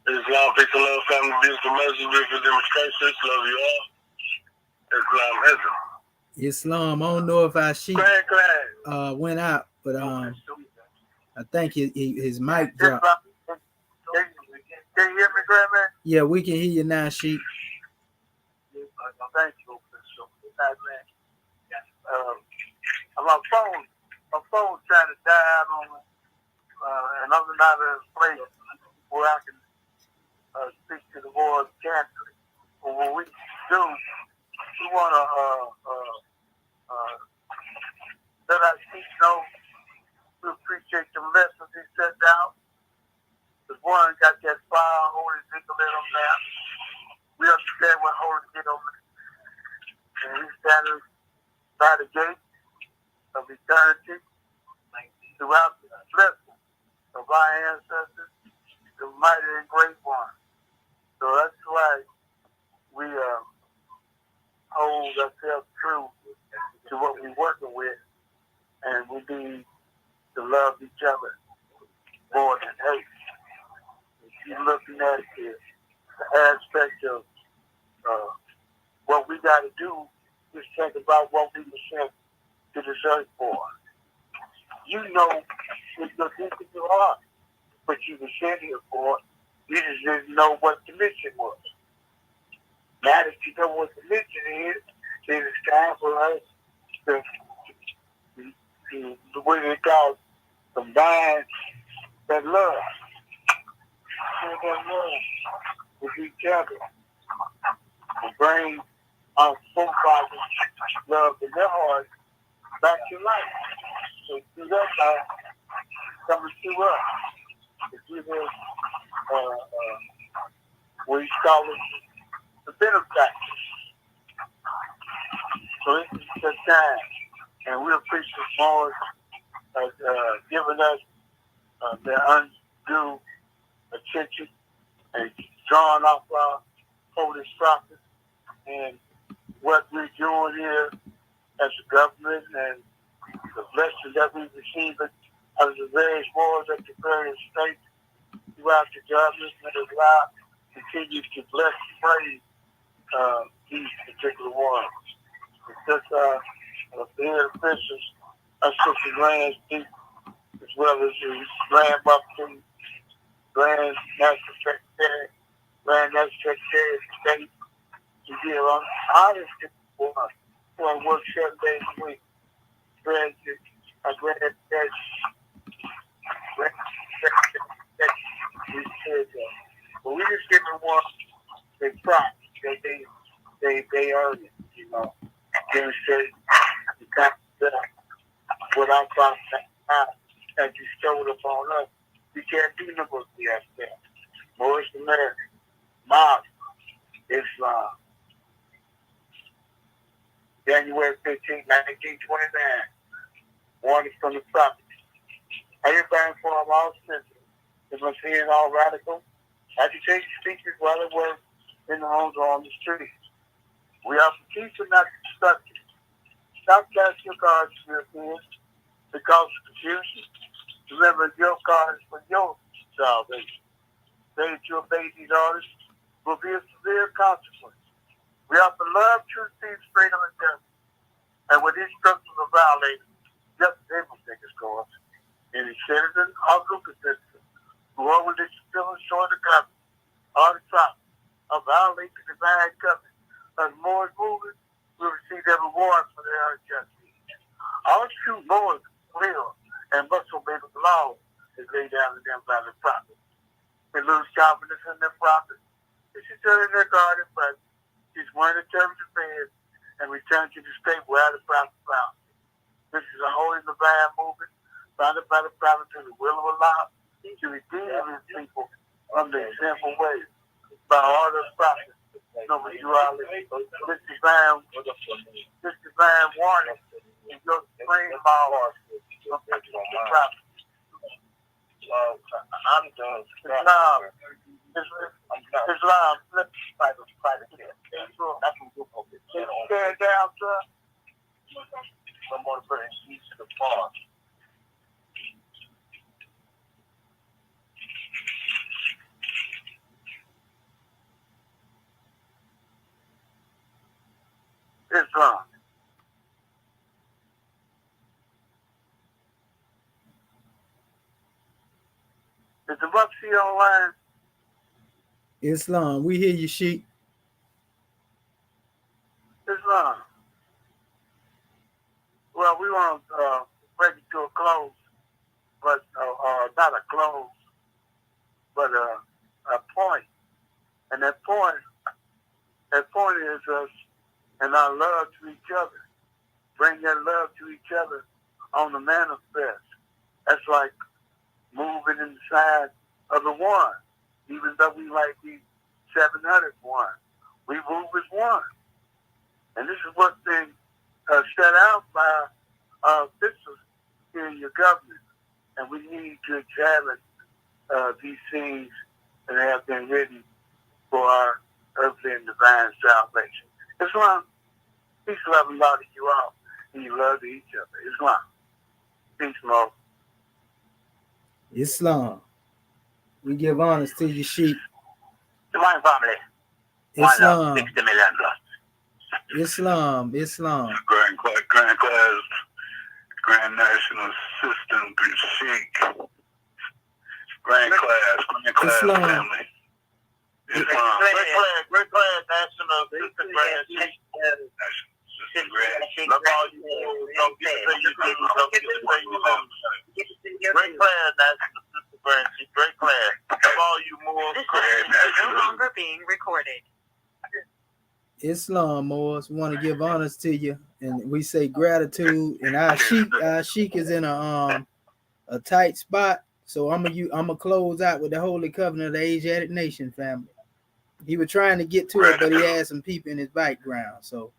Islam, peace and love, family, beautiful message, beautiful demonstrations. Love you all. Islam Ism. Islam. I don't know if our sheep Glad. went out, but I think his mic dropped. Can you hear me, Grandman? Yeah, we can hear you now, sheep. Thank you. My phone's trying to die out on me, and I'm not in a place where I can speak to the boys gently. But what we do, we want to let our sheep know we appreciate the lessons he set down. The one got that fire, holy nickel in him now. We understand what holy nickel is. And he's standing by the gate of eternity throughout the blessing of our ancestors, the mighty and great one. So that's why we hold ourselves true to what we're working with, and we need to love each other more than hate. If you're looking at the aspect of what we got to do, just think about what we were sent to this earth for. You know it's the deep of your heart, but you were sent here for. You just didn't know what the mission was. Now that you know what the mission is, then it's time for us to what they call combine that love. Share that love with each other. And bring our forefathers' love in their hearts back to life. So through that time, coming to us, to give us what we call it the benefactors. So this is the time, and we appreciate more giving us their undue attention and drawing off our holy prophets and what we're doing here as a government and the blessings that we receive out of the various wars at the various states throughout the government and allow continue to bless and praise these particular ones. It's just the head officials, our sister Grand Chief, as well as the Grand Buffalo, Grand National Secretary, Grand National Secretary of State, to give honest to one who I work 7 days a week. Grand Secretary, we said that. But we just give them one they props. They earn it, you know. Demonstrate the kind of stuff what I'm talking about that you showed up on us. We can't do no more the stuff. Most American, Muslim, Islam. January 15, 1929. Warning from the prophets. Everybody from all senses is must hear all radical agitation speeches while they work in the homes or on the streets. We are for peace and not destruction. Stop casting your cards to your kids because of confusion. Remember, your cards for your salvation. Say that you obey these orders will be a severe consequence. We are for love, truth, peace, freedom, and justice. And when these structures are violated, justice will take its course. Any citizen or group of citizens who overly still short of government or the top of violating the divine covenant as more is moving, will receive their reward for their unjustice. All true laws will and must obey the law is laid down to them by the prophets. They lose confidence in their prophets. They should turn in their guard and presence. She's one of the terms of bed and return to the state where the prophet found. This is a holy divine movement founded by the prophet to the will of Allah to redeem his people from their sinful ways. By all the prophets, no, you are this divine warning is your supreme power from the prophet. I'm done. Islam, let's fight it. Stand down, sir. I'm going to bring peace to the farm. Islam. Is the Bucksy online? Islam, we hear you, Sheik. Islam. Well, we want to bring it to a close, but not a close, but a point. And that point is us and our love to each other. Bring that love to each other on the manifest. That's like moving inside of the one. Even though we might be 701, we move as one. And this is what's been set out by officials here in your government. And we need to examine these things that have been written for our earthly and divine salvation. Islam, peace, love, and law to you all. And you love to each other. Islam. Peace, Mo. Islam. We give honors to you, Sheik. To my family. Islam. 60 million plus. Islam. Grand class, Grand National System, Sheik. Grand class Islam. family. Islam. Great class, National System, Grand Sheik. Love all you. Don't get to say you do. Don't get to say you do. Great class, National System, Grand Sheik. Great class. Love all you more. This is no longer being recorded. Islam, Moors, we want to give honors to you, and we say gratitude. And our sheik is in a tight spot, so I'm gonna close out with the Holy Covenant of the Asiatic Nation family. He was trying to get to it, but he had some people in his background. So,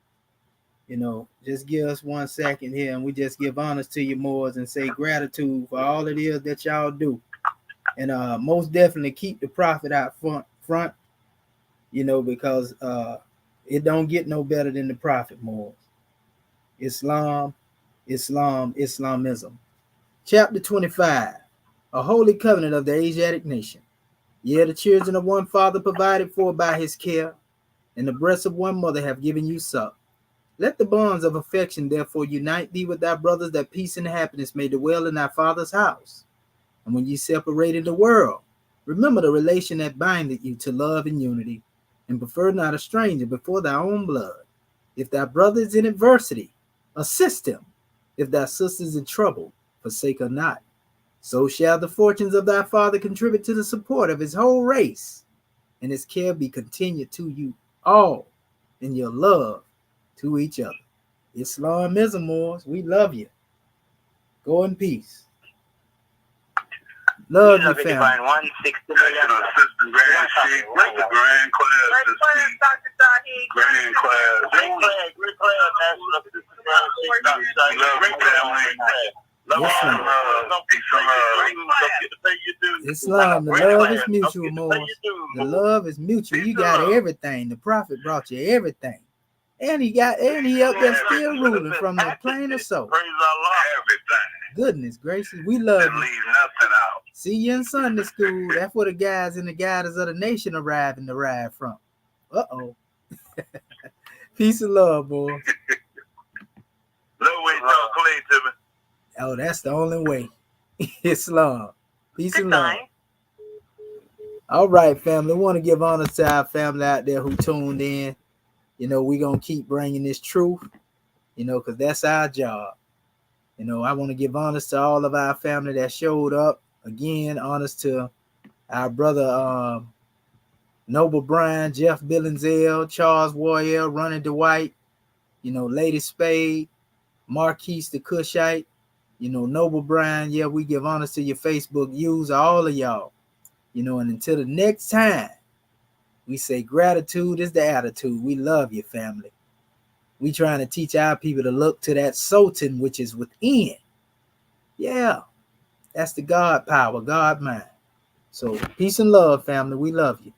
just give us 1 second here, and we just give honors to you, Moors, and say gratitude for all it is that y'all do, and most definitely keep the prophet out front, because it don't get no better than the prophet, Moors. Islam, Islamism. Chapter 25, a holy covenant of the Asiatic nation. Yea, the children of one father provided for by his care, and the breasts of one mother have given you suck. Let the bonds of affection therefore unite thee with thy brothers, that peace and happiness may dwell in thy father's house. And when ye separate in the world, remember the relation that bindeth you to love and unity, and prefer not a stranger before thy own blood. If thy brother is in adversity, assist him. If thy sister is in trouble, forsake her not. So shall the fortunes of thy father contribute to the support of his whole race, and his care be continued to you all in your love to each other. Islamism, Moors, we love you. Go in peace. Love your family. National System, Grand Sheik, with the Grand Class. Grand Class. Great class, National System, Grand Sheik. Love your family. Islam, the love is mutual, Moors. The love is mutual. You got everything. The prophet brought you everything. And he up there still ruling from the plane of soul. Praise Allah. Everything. Goodness gracious, we love you. Leave nothing out. See you in Sunday school. That's where the guys and the guiders of the nation arrive from. Uh-oh. Peace and love, boy. No way, talk clean to me. Oh, that's the only way. Islam. Peace and love. All right, family. I want to give honor to our family out there who tuned in. We're going to keep bringing this truth, because that's our job. I want to give honors to all of our family that showed up. Again, honors to our brother Noble Bryan, Jeff Billingsley, Charles Warrior, Ronnie Dwight, Lady Spade, Marquise the Cushite, Noble Bryan. Yeah, we give honors to your Facebook user, all of y'all. And until the next time, we say gratitude is the attitude. We love you, family. We trying to teach our people to look to that Sultan which is within. Yeah, that's the God power, God mind. So peace and love, family. We love you.